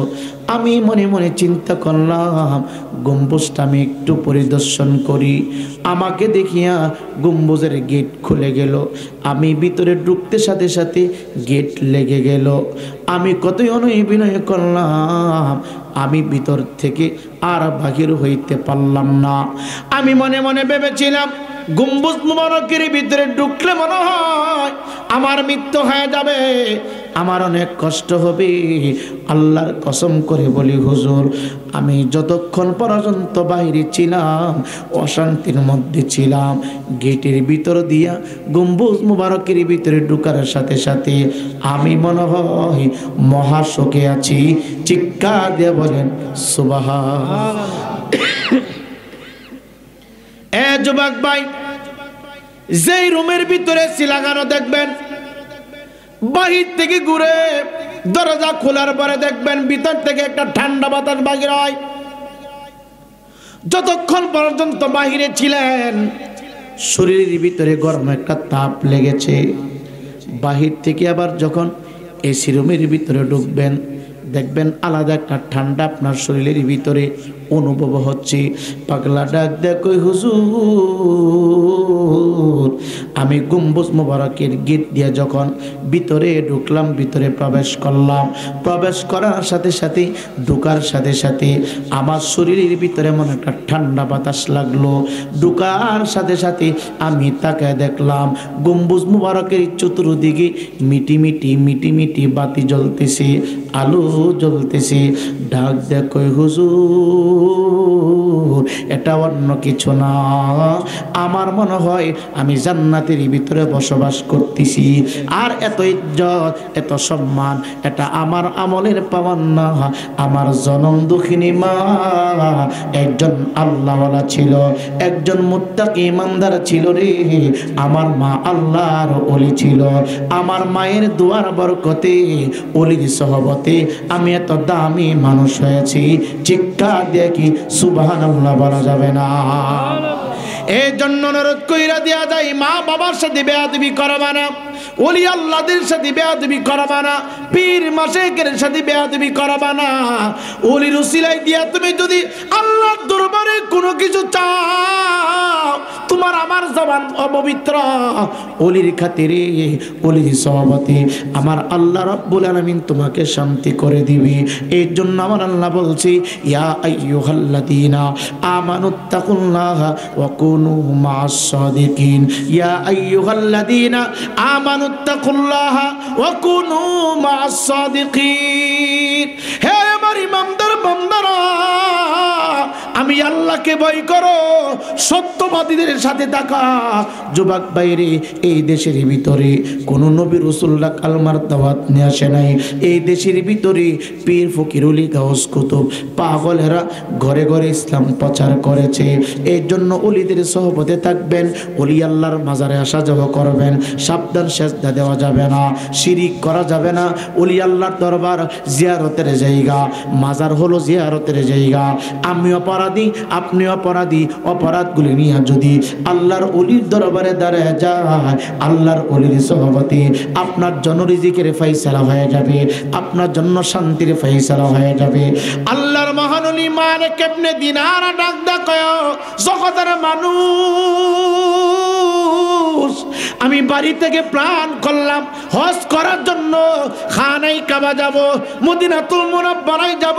[SPEAKER 1] আমি মনে মনে চিন্তা করলাম গম্বুজটা আমি একটু পরিদর্শন করি। আমাকে দেখিয়া গম্বুজের গেট খুলে গেল। আমি ভিতরে ঢুকতে সাথে সাথে গেট লেগে গেল। আমি কতই বিনয় করলাম, আমি ভিতর থেকে আর বাহির হইতে পারলাম না। আমি মনে মনে ভেবেছিলাম গম্বুজ মুবারকের ভিতরে ঢুকলে মনে হয় আমার মৃত্যু হয়ে যাবে, আমার অনেক কষ্ট হবে। আল্লাহর কসম করে বলি হুজুর, আমি যতক্ষণ পর্যন্ত বাইরে ছিলাম অশান্তির মধ্যে ছিলাম। গেটের ভিতর দিয়া গম্বুজ মুবারকের ভিতরে ঢুকার সাথে সাথে আমি মনে হয় মহাশোকে আছি। চিৎকার দিয়ে বলেন সুবহান। এ যুবক ভাই, যেই রুমের ভিতরে লাগানো দেখবেন, বাহির থেকে ঘুরে দরজা খোলার পরে দেখবেন ভিতর থেকে একটা ঠান্ডা বাতাস বাহির হয়। যতক্ষণ পর্যন্ত বাহিরে ছিলেন শরীরের ভিতরে গরম একটা তাপ লেগেছে। বাহির থেকে আবার যখন এসি রুমের ভিতরে ঢুকবেন দেখবেন আলাদা একটা ঠান্ডা আপনার শরীরের ভিতরে অনুভব হচ্ছে। পাগলা ডাক দেখো হুজুর, আমি গম্বুজ মুবারকের গেট দিয়ে যখন ভিতরে ঢুকলাম, ভিতরে প্রবেশ করলাম, প্রবেশ করার সাথে সাথে ঢুকার সাথে সাথে আমার শরীরের ভিতরে এমন একটা ঠান্ডা বাতাস লাগলো। ঢুকার সাথে সাথে আমি তাকায় দেখলাম গম্বুজ মুবারকের চতুর্দিকে মিটি মিটি মিটি মিটি বাতি জ্বলতেছে, আলো জ্বলতেছে। ডাক দেখো হুজুর, এটা অন্য কিছু না, আমার মনে হয় আমি জান্নাতের ভিতরে বসবাস করতেছি। আর এত ইজ্জত, এত সম্মান, এটা আমার আমলের পাওয়ার না। আমার জনম দুঃখিনী মা একজন আল্লাহওয়ালা ছিল, একজন মুত্তাকি ইমানদার ছিল রে। আমার মা আল্লাহর ওলি ছিল। আমার মায়ের দুয়ার বরকতে, ওলির সহবতে আমি এত দামি মানুষ হয়েছি। চিৎকার দিয়ে কি সুবহানাল্লাহ বলা যাবে না? এই জন্য অনুরোধ কইরা দেয়া যায়, মা বাবার সাথে বেয়াদবি করবা না, ওলি আল্লাহদের সাথে বেয়াদবি করবা না, পীর মাশায়েখের সাথে বেয়াদবি করবা না। ওলির উসিলাই দিয়া তুমি যদি আল্লাহর দরবারে কোনো কিছু চাও, তোমার আমার জবান অপবিত্র। ওলির খাতিরে, ওলির সহবতে আমার আল্লাহ রাব্বুল আলামিন তোমাকে শান্তি করে দিবে। এই জন্য আমার আল্লাহ বলছি, ইয়া আইয়ুহাল্লাযীনা আমানুত্তাকুল্লাহা ওয়া কুনু মা'আস সাদিকিন। ইয়া আইয়ুহাল্লাযীনা আমানুত্তাকুল্লাহা ওয়া কুনু মা'আস সাদিকিন। হে আমার ইমানদার বান্দারা, আমি আল্লাহকে ভয় করো, সত্যবাদীদের সাথে থাকা। যুবক বাইরে, এই দেশের ভিতরে কোন নবী রাসূলরা কালমার দাওয়াত নিয়ে আসে নাই। এই দেশের ভিতরে পীর ফকির ওলি গাউস কুতুব পাগলেরা ঘরে ঘরে ইসলাম প্রচার করেছে। এই জন্য ওলিদের সহবতে থাকবেন, ওলি আল্লাহর মাজারে আসা যাওয়া করবেন। সাবধান, সেজদা দেওয়া যাবে না, শিরিক করা যাবে না। ওলি আল্লাহর দরবার জিয়ারতের জায়গা, মাজার হলো জিয়ারতের জায়গা। আমি অপরাধী, আপনি অপরাধী, অপরাধগুলি নিয়ে যদি আল্লাহর ওলির দরবারে দাঁড়ায় যায়, আল্লাহর ওলির সহবতে আপনার জন্য রিজিকের ফয়সালা হয়ে যাবে, আপনার জন্য শান্তির ফয়সালা হয়ে যাবে। আল্লাহর মহান ওলি মালিক ইবনে দিনার ডাক দেয়, জগতের মানুষ, আমি বাড়ি থেকে প্ল্যান করলাম হজ করার জন্য। খানাই কাবা যাব, মদিনাতুল মুনাওয়ারায় যাব,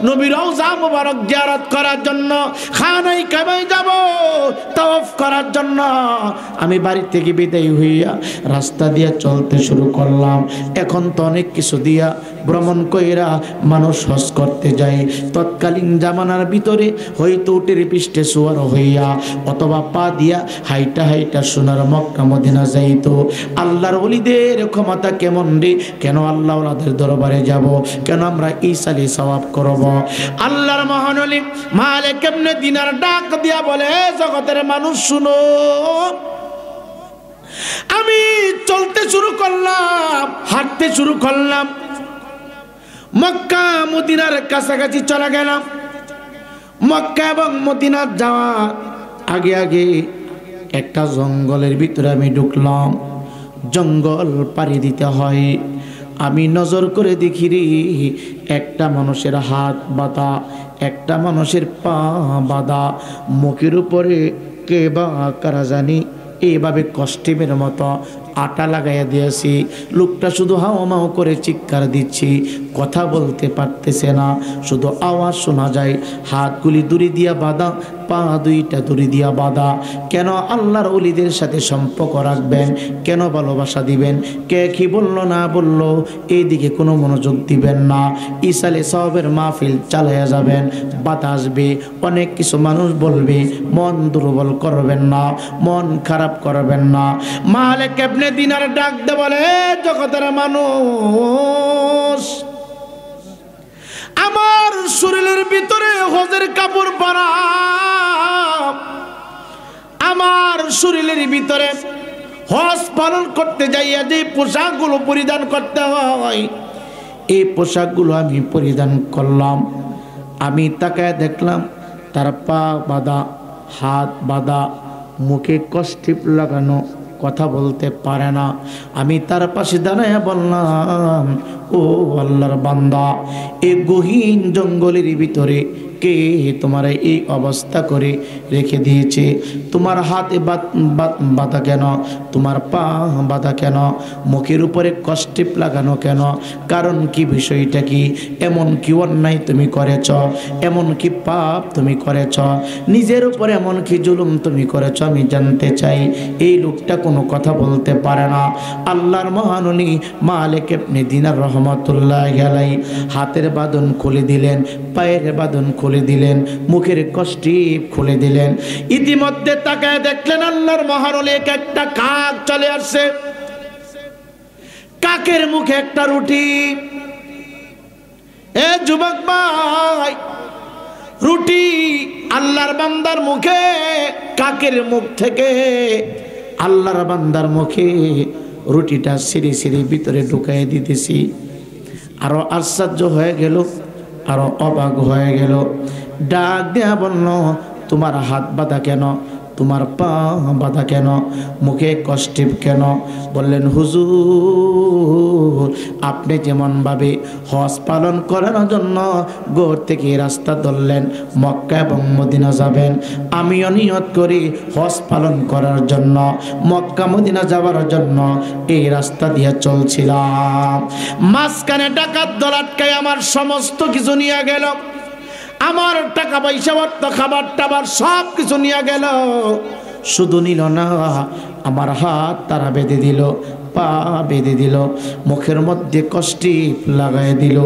[SPEAKER 1] নবীর রওজা মুবারক জিয়ারত করার জন্য। খানাই কাবায় যাব তাওয়াফ করার জন্য। আমি বাড়ি থেকে বিদায় হইয়া রাস্তা দিয়ে চলতে শুরু করলাম। এখন তো অনেক কিছু দিয়া ভ্রমণ কইরা মানুষ হজ করতে যায়। তৎকালীন জামানার ভিতরে হয়তো উটের পৃষ্ঠে সুয়ার হইয়া অথবা পা দিয়া হাইটা হাইটা সোনার মক্কা মদিনা যাইতো। আল্লাহর ওলিদের ক্ষমতা কেমন রে, কেন আল্লাহ ওলাদের দরবারে যাব, কেন আমরা ঈসালি সওয়াব করব? আল্লাহর মহান ওলি মালিক ইবনে দিনার ডাক দিয়া বলে, জগতের মানুষ শুনো, আমি চলতে শুরু করলাম, হাঁটতে শুরু করলাম, মক্কা মদিনার কাছাকাছি চলে গেলাম। মক্কা এবং মদিনা যাওয়া আগে আগে একটা জঙ্গলের ভিতরে আমি ঢুকলাম। জঙ্গল পাড়ি দিতে হয়। আমি নজর করে দেখি রে, একটা মানুষের হাত বাঁধা, একটা মানুষের পা বাঁধা, মুখের উপরে কে বা কারা জানি এইভাবে কষ্টিমের মতো আটা লাগাইয়া দিয়েছি। লোকটা শুধু হাওমাও করে চিৎকার দিচ্ছি, কথা বলতে পারতেছে না, শুধু আওয়াজ শোনা যায়। হাতগুলি দড়ি দিয়া বাঁধা, পা দুইটা দড়ি দিয়া বাঁধা। কেন আল্লাহর ওলিদের সাথে সম্পর্ক রাখবেন, কেন ভালোবাসা দিবেন, কে কি বলল না বলল এইদিকে কোনো মনোযোগ দিবেন না। ইসালে সবের মাহফিল চালাইয়া যাবেন, বাধা আসবে, অনেক কিছু মানুষ বলবে, মন দুর্বল করবেন না, মন খারাপ করবেন না। মালিক ইবনে দিনার ডাক দে বলে, জগতের মানুষ, আমার শরীরের ভিতরে হজের কাপড় পরা, আমার শরীরের ভিতরে হজ পালন করতে যাইয়া যে পোশাকগুলো পরিধান করতে হয়, এই পোশাকগুলো আমি পরিধান করলাম। আমি তাকায় দেখলাম তার পা বাঁধা, হাত বাঁধা, মুখে কষ্টিপ লাগানো, কথা বলতে পারে না। আমি তার পাশে দাঁড়ায় বললাম, ও আল্লাহর বান্দা, এই গহীন জঙ্গলের ভিতরে কে তোমার এই অবস্থা করে রেখে দিয়েছে? তোমার হাতে বাঁধা কেন? তোমার পা বাঁধা কেন? মুখের উপরে কষ্টিপ লাগানো কেন? কারণ কি, বিষয়টা কি? এমন কি অন্যায় তুমি করেছ? এমন কি পাপ তুমি করেছ? নিজের উপরে এমন কি জুলুম তুমি করেছ? আমি জানতে চাই। এই লোকটা কোনো কথা বলতে পারে না। আল্লাহর মহান ওলি মালিক ইবনে দিনার রহমাতুল্লাহি আলাইহি হাতের বাঁধন খুলে দিলেন, পায়ের বাঁধন খুলে দিলেন, মুখের কষ্টিপ খুলে দিলেন। ইতিমধ্যে তাকায় দেখলেন আল্লাহর মহান ওলি একটা কাক চলে আসছে। কাকের মুখে একটা রুটি। এ যুবক ভাই, রুটি আল্লাহর বান্দার মুখে, কাকের মুখ থেকে আল্লাহর বান্দার মুখে রুটিটা সিঁড়ি সিঁড়ি ভিতরে ঢুকাই দিতেছি। আরো আশ্চর্য হয়ে গেল, আরো অবাক হয়ে গেল। ডাক দেয়া বলল, তোমার হাত বাঁধা কেন? তোমার পা বাঁধা কেন? মুখে কষ্টিপ কেন? বললেন, হুজুর, আপনি যেমনভাবে হজ পালন করার জন্য ঘর থেকে রাস্তা ধরলেন, মক্কা এবং মদিনা যাবেন, আমিও নিয়ত করি হজ পালন করার জন্য, মক্কা মদিনা যাওয়ার জন্য এই রাস্তা দিয়ে চলছিলাম। মাঝখানে ডাকাত দল আটকায় আমার সমস্ত কিছু নিয়ে গেল। আমার টাকা পয়সা, অর্থ, খাবার টাবার সব কিছু নিয়ে গেল। শুধু নিল না, আমার হাত তারা বেঁধে দিল, পা বেঁধে দিল, মুখের মধ্যে কষ্টি লাগাই দিল।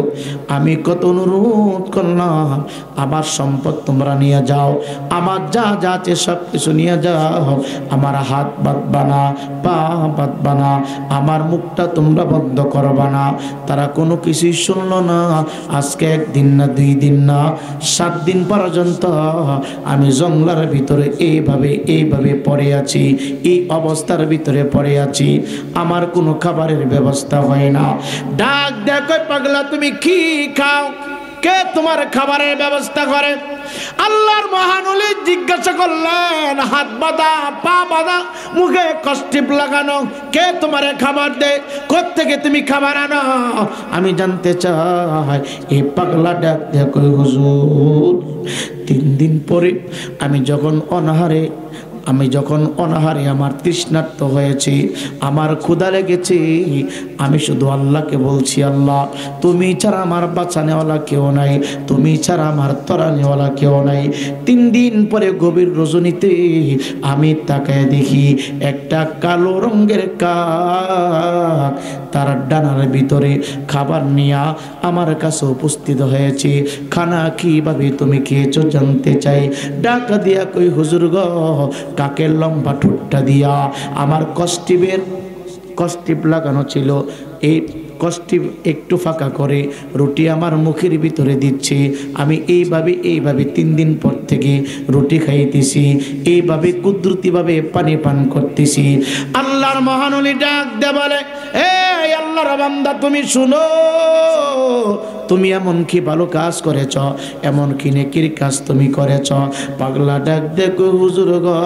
[SPEAKER 1] আমি কত অনুরোধ করলাম, আমার সম্পদ তোমরা নিয়ে যাও, আমার যা যা আছে সব কিছু নিয়ে যাও, আমার হাত বাঁধবা না, পা বাঁধবা না, আমার মুখটা তোমরা বন্ধ করবা না। তারা কোনো কিছুই শুনলো না। আজকে একদিন না, 2 দিন না, 7 দিন পর্যন্ত আমি জঙ্গলার ভিতরে এইভাবে পড়ে আছি, এই অবস্থার ভিতরে পড়ে আছি। আমার কোনো খাবারের ব্যবস্থা হয় না। ডাক দেখো, পাগলা তুমি কি খাও? কে তোমার খাবারের ব্যবস্থা করে? আল্লাহর মহান ওলি জিজ্ঞাসা করলেন, হাত বাঁধা, পা বাঁধা, মুখে কষ্টিপ লাগানো, কে তোমার খাবার দেয়? কোত্থেকে তুমি খাবার আনো? আমি জানতে চাই। এই পাগলা ডাক দেখো, হুজুর 3 দিন পরে আমি যখন অনাহারে আমার তৃষ্ণার্ত হয়েছি, আমার ক্ষুধা লেগেছে, আমি শুধু আল্লাহকে বলছি, আল্লাহ তুমি ছাড়া আমার বাঁচানেওয়ালা কেউ নাই, তুমি ছাড়া আমার তরানেওয়ালা কেউ নাই। 3 দিন পরে গভীর রজনীতে আমি তাকায় দেখি একটা কালো রঙের কাক তার ডানার ভিতরে খাবার নিয়ে আমার কাছে উপস্থিত হয়েছে। খানা কিভাবে তুমি খেয়েছো জানতে চাই। ডাকা দিয়া কই, হুজুর গো, কাকের লম্বা ঠোঁটটা দিয়া আমার কষ্টিপ লাগানো ছিল, এই কষ্টিপ একটু ফাঁকা করে রুটি আমার মুখের ভিতরে দিচ্ছে। আমি এইভাবে 3 দিন পর থেকে রুটি খাইতেছি, এইভাবে কুদরতিভাবে পানি পান করতেছি। আল্লাহর মহান ওলি ডাক দে বলে, এই আল্লাহর বান্দা তুমি শুনো, তুমি এমন কি ভালো কাজ করেছ, এমন কি নেকির কাজ তুমি করেছ? পাগলা ডাক দেখো, হুজুর গো,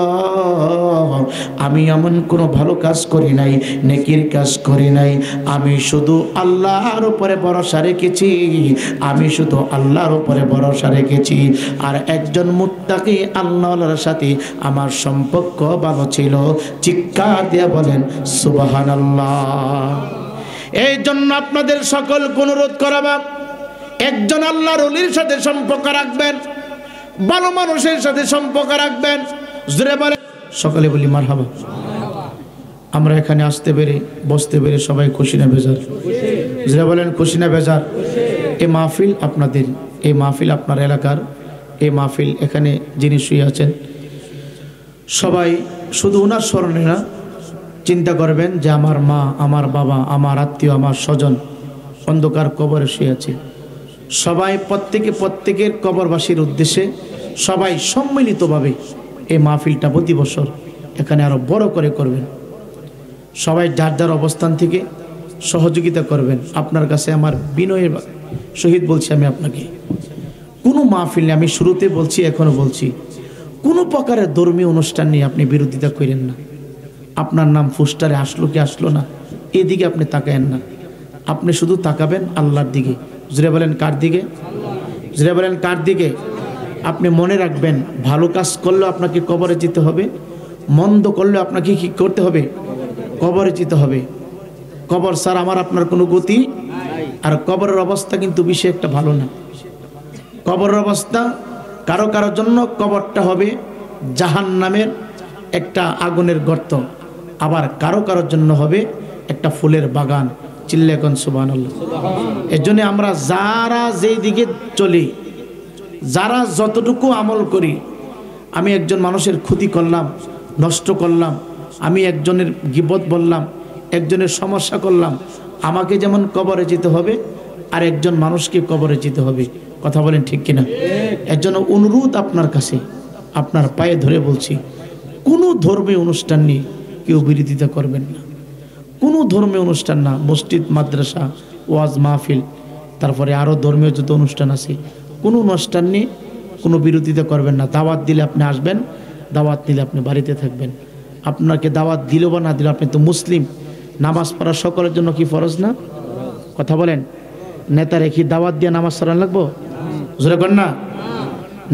[SPEAKER 1] আমি এমন কোনো ভালো কাজ করি নাই, নেকির কাজ করি নাই, আমি শুধু আল্লাহর উপরে ভরসা রেখেছি, আমি শুধু আল্লাহর উপরে ভরসা রেখেছি। আর একজন মুত্তাকি আল্লাহর সাথে আমার সম্পর্ক ভালো ছিল। চিৎকার দিয়ে বলেন সুবহানাল্লাহ। এই জন্য আপনাদের সকলকে অনুরোধ করাবা, একজন আল্লাহর ওলির সাথে সম্পর্ক রাখবেন, ভালো মানুষের সাথে সম্পর্ক রাখবেন। জোরে বলে সকালে বলি মারহাবা। আমরা এখানে আসতে পেরে, বসতে পেরে সবাই খুশি না বেজার? জোরে বলেন খুশি না বেজার? এই মাহফিল আপনাদের, এই মাহফিল আপনার এলাকার, এই মাহফিল এখানে যিনি শুয়ে আছেন সবাই শুধু ওনার স্মরণে না, চিন্তা করবেন যে আমার মা, আমার বাবা, আমার আত্মীয়, আমার স্বজন অন্ধকার কবরে শুয়ে আছে। সবাই প্রত্যেকের কবরবাসীর উদ্দেশ্যে সবাই সম্মিলিতভাবে এই মাহফিলটা প্রতি বছর এখানে আরো বড় করে করবেন। সবাই যার যার অবস্থান থেকে সহযোগিতা করবেন। আপনার কাছে আমার বিনয়ের সহিত বলছি, আমি আপনাকে কোনো মাহফিলে, আমি শুরুতে বলছি এখনো বলছি, কোনো প্রকারের ধর্মীয় অনুষ্ঠান নিয়ে আপনি বিরোধিতা করেন না। আপনার নাম পোস্টারে আসলো কি আসলো না, এদিকে আপনি তাকায়েন না, আপনি শুধু তাকাবেন আল্লাহর দিকে। জোরে বলেন কার দিকে? জোরে বলেন কার দিকে? আপনি মনে রাখবেন, ভালো কাজ করলেও আপনাকে কবরে যেতে হবে, মন্দ করলেও আপনাকে কি করতে হবে? কবরে যেতে হবে। কবর স্যার আমার আপনার কোনো গতি। আর কবরের অবস্থা কিন্তু বেশি একটা ভালো না। কবরের অবস্থা কারো জন্য কবরটা হবে জাহান্নামের একটা আগুনের গর্ত, আবার কারোর জন্য হবে একটা ফুলের বাগান। চিল্লে কোন সুবহানাল্লাহ। এর জন্য আমরা যারা যেই দিকে চলি, যারা যতটুকু আমল করি, আমি একজন মানুষের ক্ষতি করলাম, নষ্ট করলাম, আমি একজনের গীবত বললাম, একজনের সমস্যা করলাম, আমাকে যেমন কবরে যেতে হবে আর একজন মানুষকে কবরে যেতে হবে। কথা বলেন ঠিক কিনা? এর জন্য অনুরোধ আপনার কাছে, আপনার পায়ে ধরে বলছি, কোনো ধর্মীয় অনুষ্ঠান নিয়ে কেউ বিরোধিতা করবেন না। কোনো ধর্মীয় অনুষ্ঠান না, মসজিদ, মাদ্রাসা, ওয়াজ মাহফিল, তারপরে আরও ধর্মীয় যত অনুষ্ঠান আছে, কোনো অনুষ্ঠান নিয়ে কোনো বিরোধিতা করবেন না। দাওয়াত দিলে আপনি আসবেন, দাওয়াত দিলে আপনি বাড়িতে থাকবেন। আপনাকে দাওয়াত দিল বা না দিল, আপনি তো মুসলিম। নামাজ পড়া সকলের জন্য কি ফরজ না? কথা বলেন। নেতা রেখি দাওয়াত দিয়ে নামাজ পড়ান লাগবো? জোরে কর না।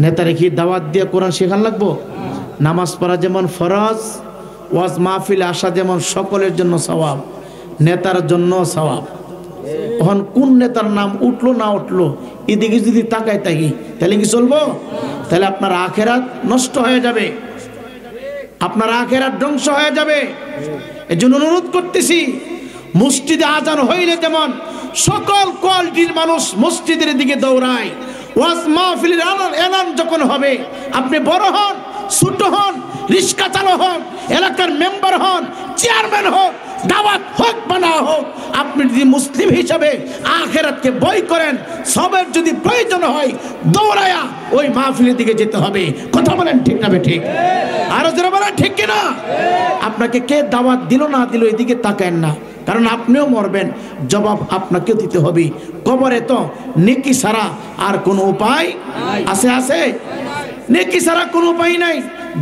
[SPEAKER 1] নেতা রেখি দাওয়াত দিয়ে কোরআন শেখান লাগবো? নামাজ পড়া যেমন ফরজ, ওয়াজ মাহফিলে আসা যেমন সকলের জন্য সওয়াব, নেতার জন্য সওয়াব। তখন কোন নেতার নাম উঠলো না উঠলো এদিকে যদি তাকায় থাকি তাহলে কি চলবো? তাহলে আপনার আখেরাত নষ্ট হয়ে যাবে, আপনার আখেরাত ধ্বংস হয়ে যাবে। এর জন্য অনুরোধ করতেছি, মসজিদে আজান হইলে যেমন সকল কোয়ালিটির মানুষ মসজিদের দিকে দৌড়ায়, ওয়াজ মাহফিলের এলান যখন হবে, আপনি বড় হন, ছোট হন, রিক্সা চালক হন, এলাকার মেম্বার হন, চেয়ারম্যান হোক, দাওয়াত হোক বা না হোক, আপনি যদি মুসলিম হিসাবে আখিরাতকে ভয় করেন, সবের যদি প্রয়োজন হয় দৌড়ায়া ওই মাহফিলের দিকে যেতে হবে। কথা বলেন ঠিক না ঠিক? আরো যারা বলেন ঠিক কিনা? আপনাকে কে দাওয়াত দিল না দিল এদিকে তাকায়েন না, কারণ আপনিও মরবেন, জবাব আপনাকেও দিতে হবে। কবরে তো নেকি ছাড়া আর কোনো উপায় আছে? আছে? নেকি ছাড়া কোনো উপায় নাই,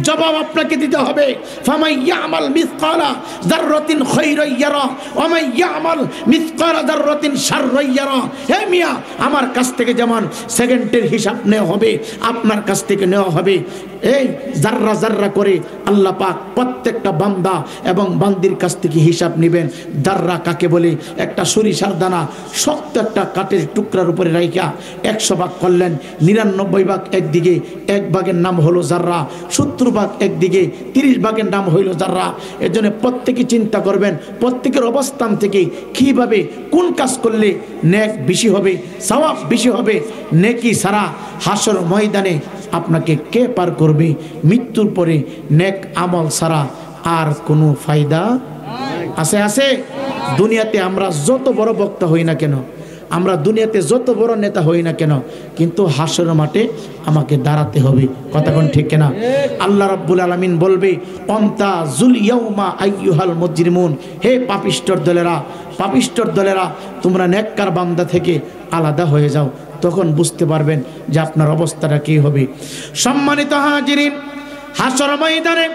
[SPEAKER 1] জবাব আপনাকে দিতে হবে। ফামাই ইয়ামাল মিসকালা যাররাতিন খায়রান ইয়ারা ওয়া মান ইয়ামাল মিসকালা যাররাতিন শাররান ইয়ারা। হে মিয়া, আমার কাছ থেকে যেমন সেকেন্ডের হিসাব নেওয়া হবে, আপনার কাছ থেকে নেওয়া হবে এই জাররা জাররা করে। আল্লাহ পাক প্রত্যেকটা বান্দা এবং বান্দির কাছ থেকে হিসাব নেবেন। জাররা কাকে বলে? একটা সরিষার দানা শক্ত একটা কাঠের টুকরার উপরে রাইখা 100 ভাগ করলেন, 99 ভাগ একদিকে, 1 ভাগের নাম হলো জাররা, 70 ভাগ একদিকে, 30 ভাগের নাম হইল জাররা। এর জন্য প্রত্যেকে চিন্তা করবেন প্রত্যেকের অবস্থান থেকে কিভাবে কোন কাজ করলে নেক বেশি হবে, সওয়াব বেশি হবে। নেকি ছাড়া হাসর ময়দানে আপনাকে কে পার করবে? মৃত্যুর পরে নেক আমল ছাড়া আর কোনো ফায়দা আছে? আছে? দুনিয়াতে আমরা যত বড় বক্তা হই না কেন, আমরা দুনিয়াতে যত বড় নেতা হই না কেন, কিন্তু হাসরের মাঠে আমাকে দাঁড়াতে হবে। কথা কোন ঠিক কিনা? আল্লাহ রাব্বুল আলামিন বলবে, অন্তা জুল ইয়াউমা আইয়ুহাল মুজরিমুন, হে পাপিষ্ঠর দলেরা, পাপিষ্ঠর দলেরা, তোমরা নেককার বান্দা থেকে আলাদা হয়ে যাও। তখন বুঝতে পারবেন যে আপনার অবস্থাটা কি হবে। সম্মানিত হাজিরিন, হাসর ময়দানে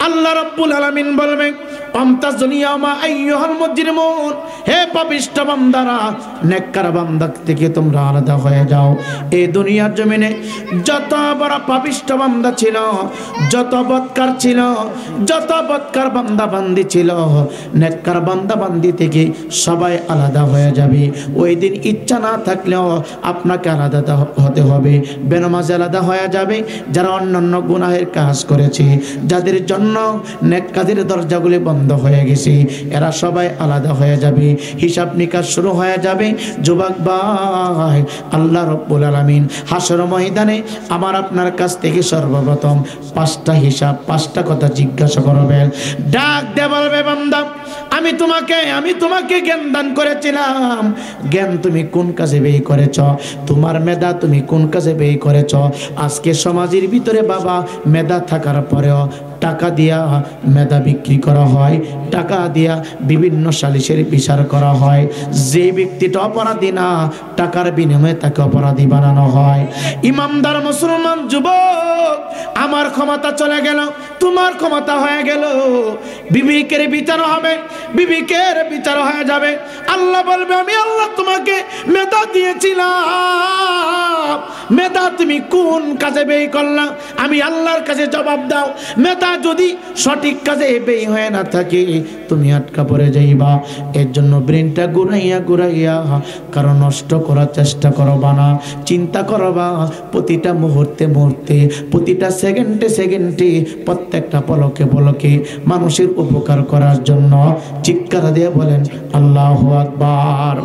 [SPEAKER 1] আল্লাহ রাব্বুল আলামিন বলবেন, আমতাজুল ইয়াউমা আইয়ুহাল মুজরিমুন, হে পাপিষ্ঠ বান্দারা, নেককার বান্দা থেকে তোমরা আলাদা হয়ে যাও। এই দুনিয়ার জমিনে যত বড় পাপিষ্ঠ বান্দা ছিল, যত বদকার ছিল, যত বদকার বান্দা বান্দি ছিল, নেককার বান্দা বান্দি থেকে সবাই আলাদা হয়ে যাবে। ওই দিন ইচ্ছা না থাকলেও আপনাকে আলাদা হতে হবে। বেনামাজি আলাদা হয়ে যাবে, যারা অন্যান্য গুনাহের কাজ করেছে, যাদের জন্য নেক কাজের দরজাগুলি বন্ধ হয়ে গেছে, এরা সবাই আলাদা হয়ে যাবে। হিসাব নিকাশ শুরু হয়ে যাবে। যুবক ভাই, আল্লাহ রাব্বুল আলামিন হাসর ময়দানে আমার আপনার কাছ থেকে সর্বপ্রথম 5টা হিসাব, 5টা কথা জিজ্ঞাসা করবেন। ডাক দিয়ে বলবে, বান্দা, আমি তোমাকে জ্ঞান দান করেছিলাম, জ্ঞান তুমি কোন কাজে ব্যয় করেছ? তোমার মেধা তুমি কোন কাজে ব্যয় করেছ? আজকে সমাজের ভিতরে বাবা মেধা থাকার পরেও টাকা দিয়া মেধা বিক্রি করা হয়, টাকা দিয়া বিভিন্ন সালিশের বিচার করা হয়। যে ব্যক্তিটা অপরাধী না, টাকার বিনিময়ে তাকে অপরাধী বানানো হয়। ইমানদার মুসলমান যুবক, আমার ক্ষমতা চলে গেল, তোমার ক্ষমতা হয়ে গেল, বিবেকের বিচার হবে, বিবেকের বিচার হয়ে যাবে। আল্লাহ বলবে, আমি আল্লাহ তোমাকে মেধা দিয়েছিলাম, মেধা তুমি কোন কাজে ব্যয় করলা? আমি আল্লাহর কাছে জবাব দাও। মেধা যদি সঠিক কাজে ব্যয় হয়ে না থাকে, তুমি আটকা পড়ে যাইবা। এর জন্য ব্রেনটা ঘুরাইয়া কারণ নষ্ট করার চেষ্টা করবা না। চিন্তা করবা প্রতিটা মুহূর্তে, প্রতিটা সেকেন্ডে, প্রত্যেকটা পলকে মানুষের উপকার করার জন্য। চিৎকার দিয়ে বলেন আল্লাহু আকবার।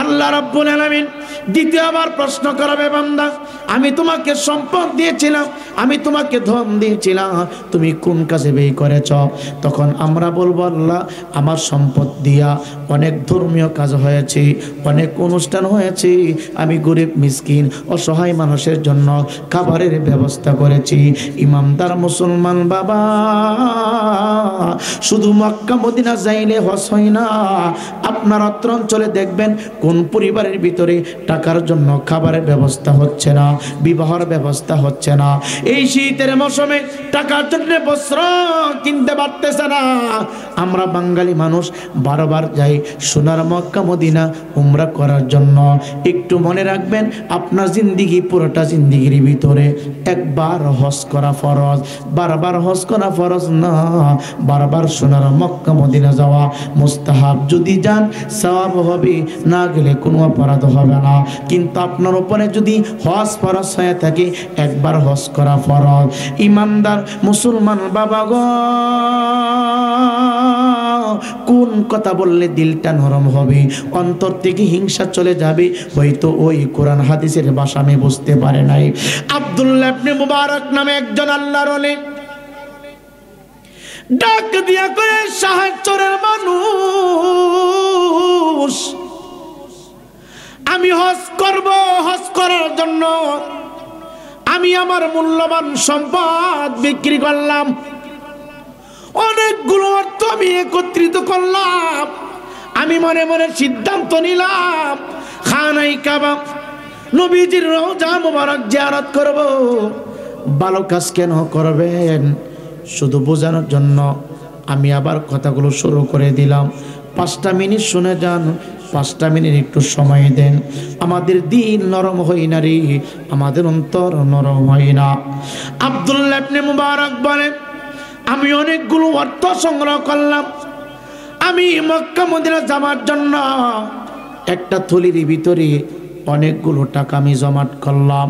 [SPEAKER 1] আল্লাহ রাব্বুল আলামিন দ্বিতীয়বার প্রশ্ন করবে, বান্দা, আমি তোমাকে সম্পদ দিয়েছিলাম, আমি তোমাকে ধন দিয়েছিলাম, তুমি কোন কাজে ব্যয় করেছ? তখন আমরা বলবো, আল্লাহ, আমার সম্পদ দিয়া অনেক ধর্মীয় কাজ হয়েছে, অনেক অনুষ্ঠান হয়েছে, আমি গরিব মিসকিন অসহায় মানুষের জন্য খাবারের ব্যবস্থা করেছি। ইমানদার মুসলমান বাবা, শুধু মক্কা মদিনা যাইলে হজ হয় না। আপনার অত্র অঞ্চলে দেখবেন কোন পরিবারের ভিতরে টাকার জন্য খাবারের ব্যবস্থা হচ্ছে না, বিবাহের ব্যবস্থা হচ্ছে না। এই শীতের মৌসুমে টাকার জন্য বস্ত্র কিনতে পারতেছে না। আমরা বাঙালি মানুষ বারবার যাই সোনার মক্কা মদিনা উমরা করার জন্য। একটু মনে রাখবেন, আপনার জিন্দিগি পুরোটা জিন্দিগির ভিতরে একবার হজ করা ফরজ, বারবার হজ করা ফরজ না, বারবার সোনার মক্কা মদিনা যাওয়া মুস্তাহাব। যদি যান সওয়াব হবে, না গেলে কোনো অপরাধ হবে না। কিন্তু আপনার উপরে যদি হজ ফরজ হয়ে থাকে, একবার হজ করা ফরজ। ইমানদার মুসলমান বাবা গো, কোন কথা বললে দিলটা নরম হবে, অন্তর থেকে হিংসা চলে যাবে, হয়তো ওই কোরআন হাদিসের ভাষা আমি বুঝতে পারে নাই। আব্দুল্লাহ ইবনে মুবারক নামে একজন আল্লাহর ওলি ডাক দিয়া করে, সাহায্যের মানুষ, আমি হজ করব, হজ করার জন্য আমি আমার মূল্যবান সম্পদ বিক্রি করলাম, অনেকগুলো অর্থ আমি একত্রিত করলাম, আমি মনে মনে সিদ্ধান্ত নিলাম খানায়ে কাবা নবীজির রওজা মুবারক জিয়ারত করব। ভালো কাজ কেন করবেন? শুধু বোঝানোর জন্য আমি আবার কথাগুলো শুরু করে দিলাম। 5টা মিনিট শুনে যান, 5টা মিনিট একটু সময় দেন। আমাদের দিল নরম হয় না রে, আমাদের অন্তর নরম হয় না। আব্দুল্লাহ ইবনে মুবারক বলেন, আমি অনেকগুলো অর্থ সংগ্রহ করলাম, আমি মক্কা মদিনা যাওয়ার জন্য একটা থলির ভিতরে অনেকগুলো টাকা আমি জমাট করলাম।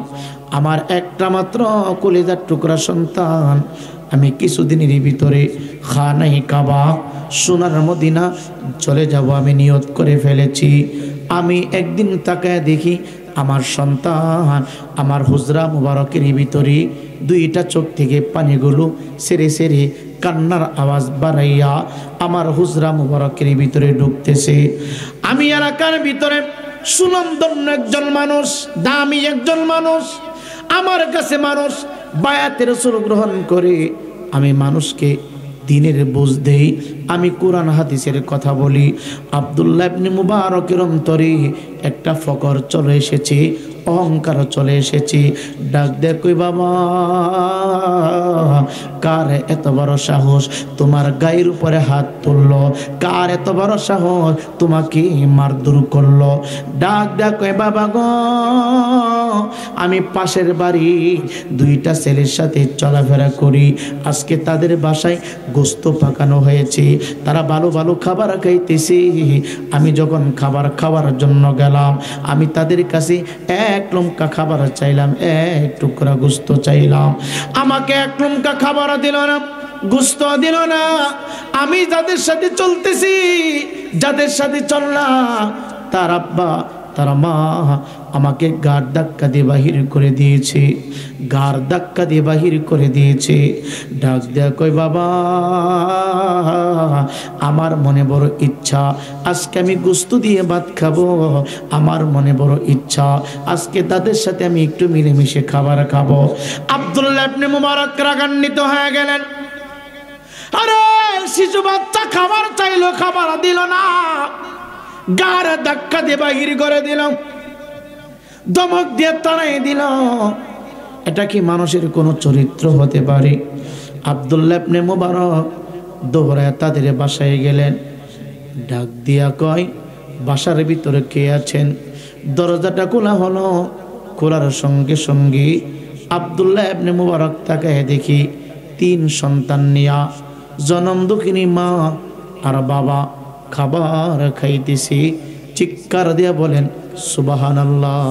[SPEAKER 1] আমার একটা মাত্র কলিজার টুকরা সন্তান, আমি কিছুদিনের ভিতরে খানায়ে কাবা সোনার মদিনা চলে যাব, আমি নিয়ত করে ফেলেছি। আমি একদিন তাকায় দেখি আমার সন্তান আমার হুজরা মুবারকের ভিতরে 2টা চোখ থেকে পানিগুলো সেরে সেরে কান্নার আওয়াজ বাড়াইয়া আমার হুজরা মুবারকের ভিতরে ঢুকতেছে। আমি এলাকার ভিতরে সুনামধন্য একজন মানুষ, দামি একজন মানুষ, আমার কাছে মানুষ বায়াতে রাসূল গ্রহণ করে, আমি মানুষকে দিনের বুঝ দেই, আমি কোরআন হাদিসের কথা বলি। আব্দুল্লাহ ইবনে মুবারকের অন্তরে একটা ফকর চলে এসেছে, অহংকার চলে এসেছে। ডাক দেয়, কই বাবা, কার এত বড় সাহস তোমার গায়ের উপরে হাত তুললো? কার এত বড় সাহস তোমাকে মারধর করলো? ডাক দেয়, কই বাবা গো, আমি পাশের বাড়ি 2টা ছেলের সাথে চলাফেরা করি, আজকে তাদের বাসায় গোস্ত পাকানো হয়েছে, তারা ভালো ভালো খাবার খাইতেছে। আমি যখন খাবার খাওয়ার জন্য গেলাম, আমি তাদের কাছে 1 লুমকা খাবার চাইলাম, 1 টুকরা গোস্ত চাইলাম, আমাকে 1 লুমকা খাবার দিল না, গোস্ত দিল না। আমি যাদের সাথে চলতেছি, যাদের সাথে চললাম, তার আব্বা তার মা আমাকে গাড় ধাক্কা দিয়ে বাহির করে দিয়েছে, গাড় ধাক্কা দিয়ে বাহির করে দিয়েছে। ডাক দেয়া, কই বাবা, আমার মনে বড় ইচ্ছা আজকে আমি গোস্ত দিয়ে ভাত খাবো, আমার মনে বড় ইচ্ছা আজকে তাদের সাথে আমি একটু মিলেমিশে খাবার খাবো। আব্দুল্লাহ ইবনে মুবারক রাগান্বিত হয়ে গেলেন। আরে শিশু বাচ্চা খাবার চাইলো, খাবার দিল না, গাড় ধাক্কা দিয়ে বাহির করে দিল, ধমক দিয়ে তাড়াই দিল। এটা কি মানুষের কোনো চরিত্র হতে পারে? আব্দুল্লাহ ইবনে মুবারক দৌড়ায় তাদের বাসায় গেলেন। ডাক দিয়া কয়, বাসার ভিতরে কে আছেন? দরজাটা খোলা হলো। খোলার সঙ্গে সঙ্গে আব্দুল্লাহ ইবনে মুবারক তাকায় দেখি 3 সন্তান নিয়া জনম দুঃখিনী মা আর বাবা খাবার খাইতেছি। চিৎকার দিয়া বলেন সুবহানাল্লাহ।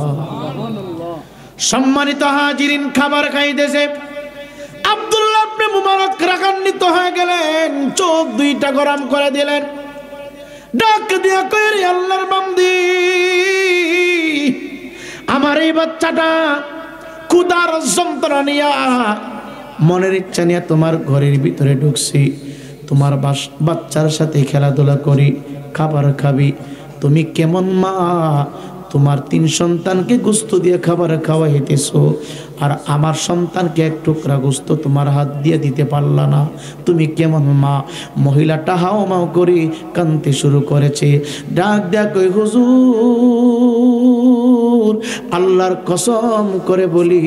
[SPEAKER 1] সম্মানিত হাজিরিন, খাবার খাইতেছে। আব্দুল্লাহ ইবনে মুবারক রাগান্বিত হয়ে গেলেন, চোখ 2টা গরম করে দিলেন। ডাক দিয়া কই, আল্লাহর বান্দি, আমার এই বাচ্চাটা ক্ষুধার যন্ত্রণা নিয়া, মনের ইচ্ছা নিয়ে তোমার ঘরের ভিতরে ঢুকছি, তোমার বাচ্চার সাথে খেলাধুলা করি, খাবার খাবি। তুমি কেমন মা, তোমার 3 সন্তানকে গোস্ত দিয়ে খাবার খাওয়াইতেছো, আর আমার সন্তানকে 1 টুকরা গোস্ত তোমার হাত দিয়ে দিতে পারলা না? তুমি কেমন মা? মহিলাটা হাও মাও করে কাঁদতে শুরু করেছে। ডাক দেয়া কই, হুজুর, আল্লাহর কসম করে বলি,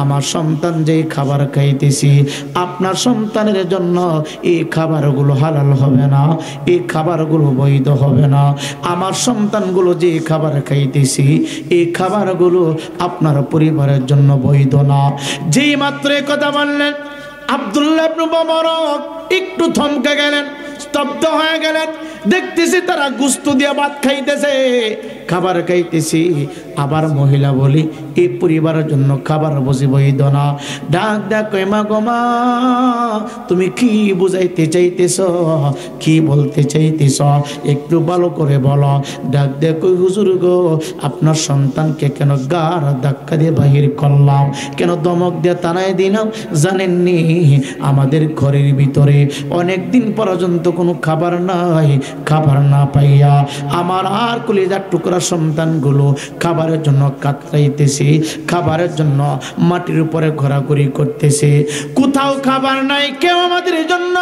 [SPEAKER 1] আমার সন্তান যে খাবার খাইতেছি, আপনার সন্তানের জন্য এই খাবারগুলো হালাল হবে না, এই খাবারগুলো বৈধ হবে না। আমার সন্তানগুলো যে খাবার খাইতেছি, এই খাবারগুলো আপনার পরিবারের জন্য বৈধ না। যেই মাত্র কথা বললেন, আব্দুল্লাহ ইবনে মুবারক একটু থমকে গেলেন, স্তব্ধ হয়ে গেলেন। দেখতেছি তারা গোস্ত দিয়ে ভাত খাইতেছে, খাবার খাইতেছি, আবার মহিলা বলি এই পরিবারের জন্য খাবার বসিবই না। ডাক ডাক কই মা গো মা, তুমি কি বুঝাইতে চাইতেছ, কি বলতে চাইতেছ, একটু ভালো করে বলো। ডাক ডাক কই হুজুর গো, আপনার সন্তানকে কেন গার ধাক্কা দিয়ে বাহির করলাম, কেন দমক দিয়ে তাড়ায় দিলাম জানেননি? আমাদের ঘরের ভিতরে অনেক দিন পর্যন্ত কোনো খাবার নাই। খাবার না পাইয়া আমার আর কলিজার টুকরা সন্তানগুলো খাবারের জন্য কাতরাইতেছে, খাবারের জন্য মাটির উপরে ঘোরাঘুরি করতেছে। কোথাও খাবার নাই, কেউ আমাদের জন্য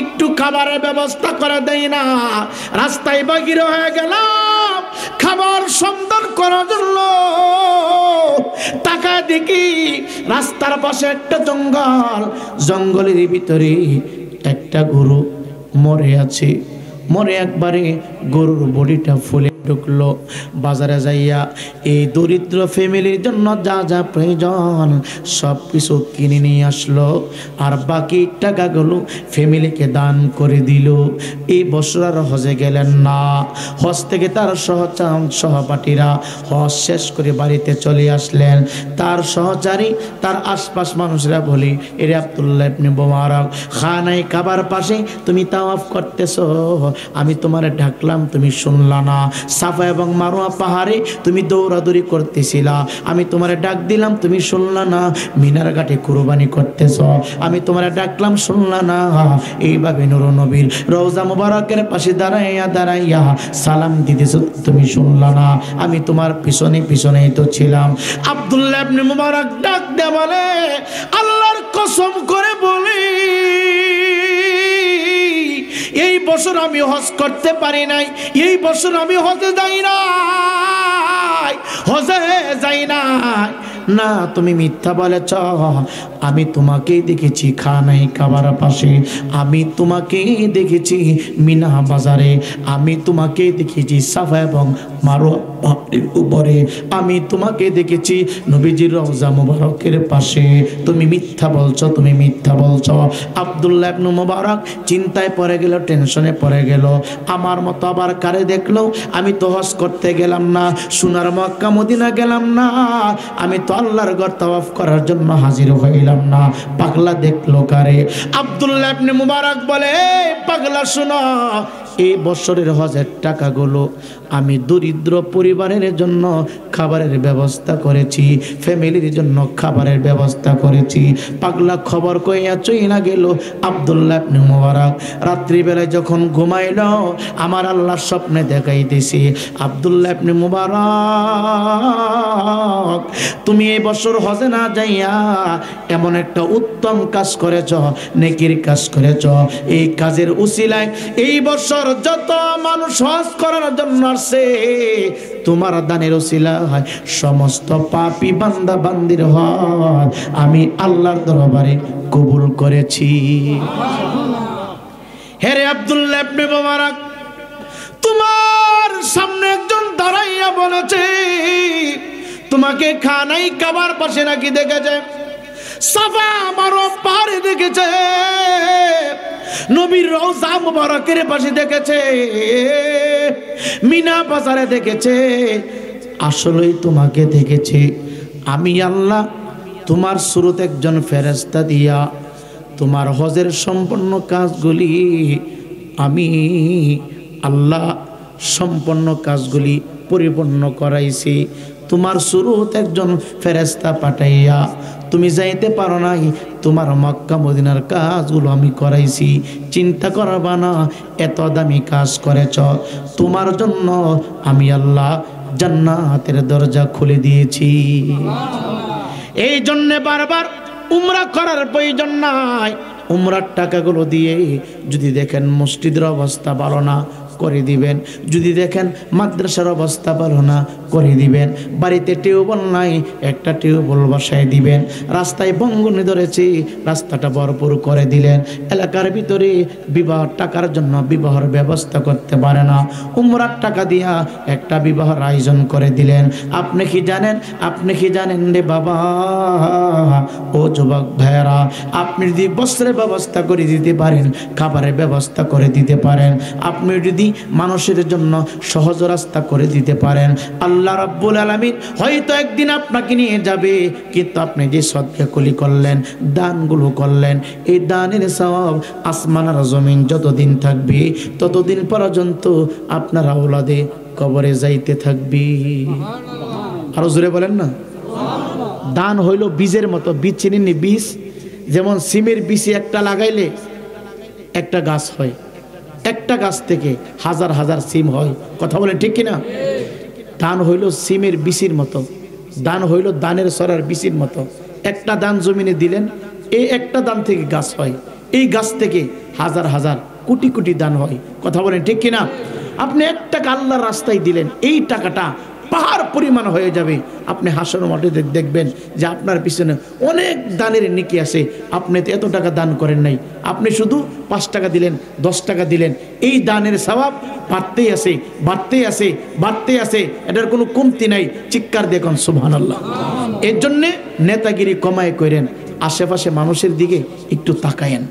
[SPEAKER 1] একটু খাবারের ব্যবস্থা করে দেয় না। রাস্তায় বাহির হয়ে গেলাম খাবার সন্ধান করার জন্য, টাকা দেখি রাস্তার পাশে একটা জঙ্গল, জঙ্গলের ভিতরে একটা গরু মরে আছে। মরে একবারে গরুর বডিটা ফুলে ঢুকলো। বাজারে যাইয়া এই দরিদ্র ফ্যামিলির জন্য যা যা প্রয়োজন সব কিছু কিনে নিয়ে আসলো, আর বাকি টাকাগুলো ফ্যামিলিকে দান করে দিল। এই বছর আর হজে গেলেন না। হজ থেকে তার সহপাঠীরা হজ শেষ করে বাড়িতে চলে আসলেন। তার সহচারী, তার আশপাশ মানুষরা বলি, এরে আব্দুল্লাহ ইবনে মুবারক, খানাই কাবার পাশে তুমি তাওয়াফ করতেছো, আমি তোমারে ডাকলাম তুমি শুনলা না। সাফা এবং মারোয়া পাহাড়ে তুমি দৌড়াদৌড়ি করতেছিলা, আমি তোমারে ডাক দিলাম তুমি শুনলা না। মিনার ঘাটে কুরবানি করতেছ, আমি তোমারে ডাকলাম শুনলা না। এইভাবে নূর নবীর রওজা মুবারকের পাশে দাঁড়াইয়া দাঁড়াইয়া সালাম দিতেছ, তুমি শুনলা না। আমি তোমার পিছনে পিছনেই তো ছিলাম। আব্দুল্লাহ ইবনে মুবারক ডাক দে বলে, আল্লাহর কসম করে বলি, এই বছর আমি হজ করতে পারি নাই, এই বছর আমি হজে যাই নাই, হজে যাই নাই। না, তুমি মিথ্যা বলেছ। আমি তোমাকেই দেখেছি খানাই কাবার পাশে, আমি তোমাকেই দেখেছি মিনা বাজারে, আমি তোমাকেই দেখেছি সাফা এবং মারোয়া পাহাড়ের উপরে, আমি তোমাকে দেখেছি নবীজির রওজা মুবারকের পাশে। তুমি মিথ্যা বলছো, তুমি মিথ্যা বলছো। আব্দুল্লাহ ইবনে মুবারক চিন্তায় পড়ে গেল, টেনশনে পড়ে গেল। আমার মতো আবার কারে দেখলো? আমি তো হজ করতে গেলাম না, সোনার মক্কা মদিনা গেলাম না, আমি তো আল্লাহর ঘর তাওয়াফ করার জন্য হাজির হইলাম না। পাগলা দেখলো কারে? আব্দুল্লাহ ইবনে মুবারক বলে, পাগলা শোনো, এই বছরের হজের টাকাগুলো আমি দরিদ্র পরিবারের জন্য খাবারের ব্যবস্থা করেছি, ফ্যামিলির জন্য খাবারের ব্যবস্থা করেছি। পাগলা খবর কইয়া চইলা গেল। আব্দুল্লাহ ইবনে মুবারক রাত্রিবেলায় যখন ঘুমাইল, আমার আল্লাহ স্বপ্নে দেখাইতেছি, আব্দুল্লাহ ইবনে মুবারক, তুমি এই বছর হজে না যাইয়া এমন একটা উত্তম কাজ করেছ, নেকির কাজ করেছ। এই কাজের উসিলায় এই বছর যত মানুষ হজ করার জন্য আসছে, তোমার দানের উসিলায় সমস্ত পাপী বান্দা বান্দির হজ আমি আল্লাহর দরবারে কবুল করেছি। হে রে আব্দুল্লাহ ইবনে মুবারক, তোমার সামনে একজন দাঁড়াইয়া বলেছে তোমাকে খানাই কাবার পাশে নাকি দেখেছে, সাফা মারোয়া পাহাড়ে দেখেছে, নবীর রওজা মুবারকের পাশে দেখেছে, মিনা বাজারে দেখেছে। আসলেই তোমাকে দেখেছে। আমি আল্লাহ তোমার সুরত একজন ফেরেশতা দিয়া তোমার হজের সম্পূর্ণ কাজগুলি আমি আল্লাহ সম্পূর্ণ কাজগুলি পরিপূর্ণ করাইছি। তোমার সুরত একজন ফেরেশতা পাঠাইয়া তুমি যাইতে পারো নাই, তোমার মক্কা মদিনার কাজগুলো আমি করাইছি। চিন্তা করবা না, এত দামি কাজ করেছ, তোমার জন্য আমি আল্লাহ জান্নাতের দরজা খুলে দিয়েছি। এই জন্যে বারবার উমরা করার প্রয়োজন নাই। উমরার টাকাগুলো দিয়ে যদি দেখেন মসজিদের অবস্থা ভালো না, করে দিবেন। যদি দেখেন মাদ্রাসার অবস্থা ভালো না, করে দিবেন। বাড়িতে টিউবওয়েল নাই, একটা টিউবওয়েল বসায় দিবেন। রাস্তায় বঙ্গনি ধরেছি, রাস্তাটা ভরপুর করে দিলেন। এলাকার ভিতরে বিবাহ টাকার জন্য বিবাহের ব্যবস্থা করতে পারে না, উমরার টাকা দিয়া একটা বিবাহের আয়োজন করে দিলেন। আপনি কি জানেন, আপনি কি জানেন রে বাবা ও যুবক ভাইয়েরা, আপনি যদি বস্ত্রের ব্যবস্থা করে দিতে পারেন, খাবারের ব্যবস্থা করে দিতে পারেন, আপনি যদি মানুষের জন্য সহজ রাস্তা করে দিতে পারেন, আল্লাহ রাব্বুল আলামিন হয়তো একদিন আপনাকে নিয়ে যাবে। কিন্তু আপনি যে সদকাগুলি করলেন, দানগুলো করলেন, এই দানের সওয়াব আসমান আর জমিন যতদিন থাকবে ততদিন পর্যন্ত আপনার আওলাদে কবরে যাইতে থাকবে। আরো জোরে বলেন না। দান হইল বীজের মতো, বীজ চিনেননি? বীজ যেমন সিমের বীজ একটা লাগাইলে একটা গাছ হয়, একটা গাছ থেকে হাজার হাজার সিম হয়। কথা বলেন ঠিক কিনা? দান হইল সিমের বীজের মতো, দান হইল দানের সরার বীজের মতো। একটা দান জমিনে দিলেন, এই একটা দান থেকে গাছ হয়, এই গাছ থেকে হাজার হাজার কোটি কোটি দান হয়। কথা বলেন ঠিক কিনা? আপনি এক টাকা আল্লাহর রাস্তায় দিলেন, এই টাকাটা পাহাড় পরিমাণ হয়ে যাবে। আপনি হাসর মাঠে দেখবেন যে আপনার পিছনে অনেক দানের নেকি আছে। আপনি তো এত টাকা দান করেন নাই, আপনি শুধু 5 টাকা দিলেন, 10 টাকা দিলেন, এই দানের সওয়াব বাড়তেই আছে, বাড়তেই আছে, বাড়তেই আছে, এটার কোনো কমতি নাই। চিৎকার দেখুন সুবহানাল্লাহ। এর জন্যে নেতাগিরি কমায় করেন, আশেপাশে মানুষের দিকে একটু তাকায়েন।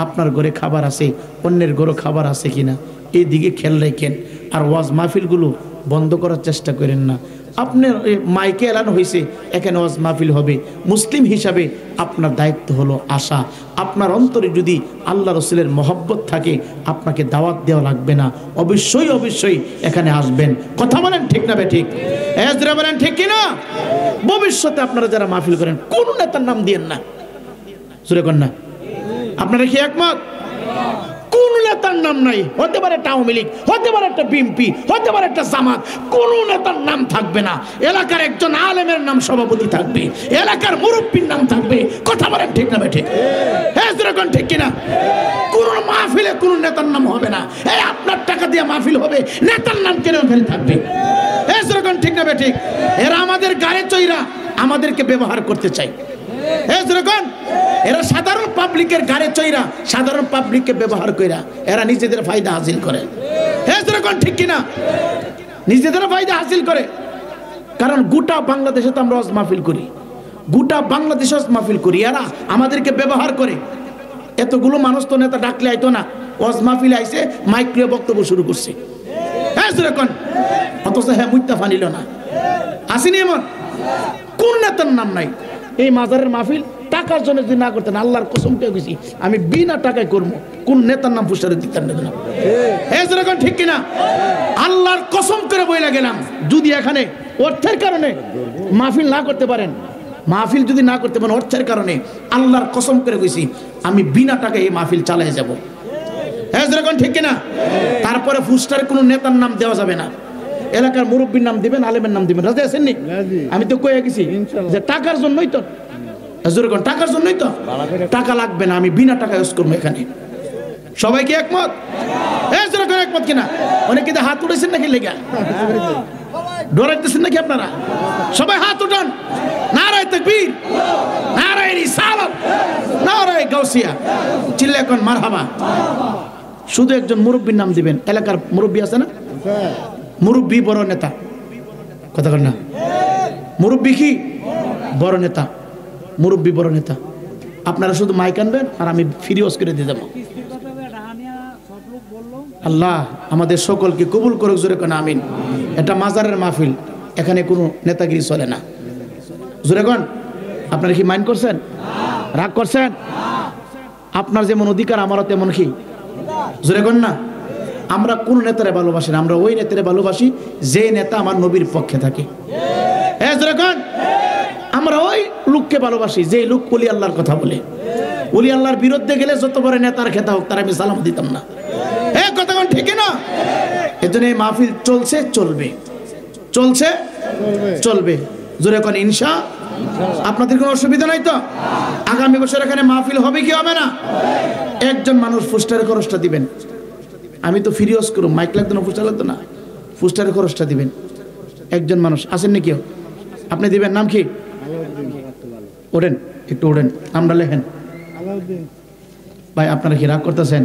[SPEAKER 1] আপনার ঘরে খাবার আছে, অন্যের ঘরে খাবার আছে কিনা এই দিকে খেয়াল রাখেন। আর ওয়াজ মাহফিলগুলো বন্ধ করার চেষ্টা করেন না। আপনার মাইকে এলানো হয়েছে এখানে ওয়াজ মাহফিল হবে, মুসলিম হিসাবে আপনার দায়িত্ব হলো আসা। আপনার অন্তরে যদি আল্লাহ রসুলের মহব্বত থাকে, আপনাকে দাওয়াত দেওয়া লাগবে না, অবশ্যই অবশ্যই এখানে আসবেন। কথা বলেন ঠিক না বে ঠিক? এজরা বলেন ঠিক কিনা? ভবিষ্যতে আপনারা যারা মাহফিল করেন কোন নেতার নাম দিয়েন না, জোরে কর না। আপনারা কি একমত? কোন নেতার নাম নাই, হতে পারে একটা আওয়ামী লীগ, হতে পারে একটা বিএনপি, হতে পারে একটা জামাত, কোন নেতার নাম থাকবে না। এলাকার একজন আলেমের নাম সভাপতি থাকবে, এলাকার মুরব্বীর নাম থাকবে। কথা বলেন ঠিক না বেঠিক? হ্যাঁ যেরকম ঠিক কিনা? কোন মাহফিলে কোন নেতার নাম হবে না। এই আপনার টাকা দিয়ে মাহফিল হবে, নেতার নাম কেন ওখানে থাকবে? হ্যাঁ যেরকম ঠিক না বেঠিক? এরা আমাদের গায়ে চইরা আমাদেরকে ব্যবহার করতে চায়। এরা সাধারণ পাবলিকের গাড়ে চইরা সাধারণ পাবলিককে ব্যবহার কইরা এরা নিজেদের ফায়দা হাসিল করে। ঠিক কিনা? নিজেদের ফায়দা হাসিল করে। কারণ গোটা বাংলাদেশে তো আমরা ওয়াজ মাহফিল করি, গোটা বাংলাদেশে ওয়াজ মাহফিল করি, এরা আমাদেরকে ব্যবহার করে। এতগুলো মানুষ তো নেতা ডাকলে আইতো না, ওয়াজ মাহফিল আইছে মাইক নিয়ে বক্তব্য শুরু করছে। অথচ হ্যাঁ মুইতা ফানিল না, আসেনি এমন কোন নেতার নাম নাই। এই মাজারের মাহফিল টাকার জন্য যদি না করতেন, আল্লাহর কসম কে গেছি আমি বিনা টাকায় করবো, কোন নেতার নাম পুষ্টারে দিতেন না। যেরকম ঠিক কিনা? আল্লাহর কসম করে বইলা গেলাম, যদি এখানে অর্থের কারণে মাহফিল না করতে পারেন, মাহফিল যদি না করতে পারেন অর্থের কারণে, আল্লাহর কসম করে গেছি আমি বিনা টাকায় এই মাহফিল চালাই যাব। যেরকম ঠিক কিনা? তারপরে পুষ্টারে কোনো নেতার নাম দেওয়া যাবে না, এলাকার মুরব্বীর নাম দিবেন, আলেমের নাম দিবেন। রাজি আছেন নি? আমি তো কয়ে গেছি যে টাকার জন্যই তো, টাকার জন্যই তো, টাকা লাগবে না, আমি বিনা টাকা ইউজ করবো এখানে। সবাই কি একমত? একমত কিনা? অনেকে হাত উঠেছেন নাকি লেগা ডরাইতেছেন নাকি আপনারা? সবাই হাত উঠান। নারায়ে তাকবীর, নারায়ে রিসালাত, নারায়ে গাউসিয়া, চিল্লা এখন মারহাবা। শুধু একজন মুরব্বীর নাম দিবেন, এলাকার মুরব্বী আছে না, মুরব্বী বড় নেতা, কথা বল না, মুরব্বী কি বড় নেতা, মুরব্বী বড় নেতা। আপনারা শুধু মাইক আনবেন আর আমি ফ্রি ওয়াজ করে দিয়ে দেবো। আল্লাহ আমাদের সকলকে কবুল করুক, জোরে কোন আমিন। এটা মাজারের মাহফিল, এখানে কোনো নেতাগিরি চলে না। জোরে কোন, আপনারা কি মাইন্ড করছেন? রাগ করছেন? আপনার যেমন অধিকার আমারও তেমন কি, জোরে কোন না। আমরা কোন নেতারে ভালোবাসি না, আমরা ওই নেতারে ভালোবাসি যে নেতা আমার নবীর পক্ষে থাকে। আমরা ওই লোককে ভালোবাসি যে লোক ওলি আল্লাহর কথা বলে। ওলি আল্লাহর বিরুদ্ধে গেলে যত বড় নেতার খেতা হোক তার আমি সালাম দিতাম না। কথা কোন ঠিক না? এজন্য এই মাহফিল চলছে, চলবে, চলছে, চলবে। জোরে কোন ইনশাআল্লাহ। আপনাদের কোনো অসুবিধা নাই তো? আগামী বছর এখানে মাহফিল হবে কি হবে না? একজন মানুষ পোস্টারের খরচটা দিবেন। আমি তো ফ্রি ওয়াজ করব, মাইক লাগতো না, পোস্টার লাগতো না, পোস্টারের খরচটা দিবেন। একজন মানুষ আছেন নাকি? আপনি দিবেন, নাম কি? ওঠেন, একটু ওঠেন, নামটা লেখেন। ভাই আপনারা কি রাগ করতেছেন?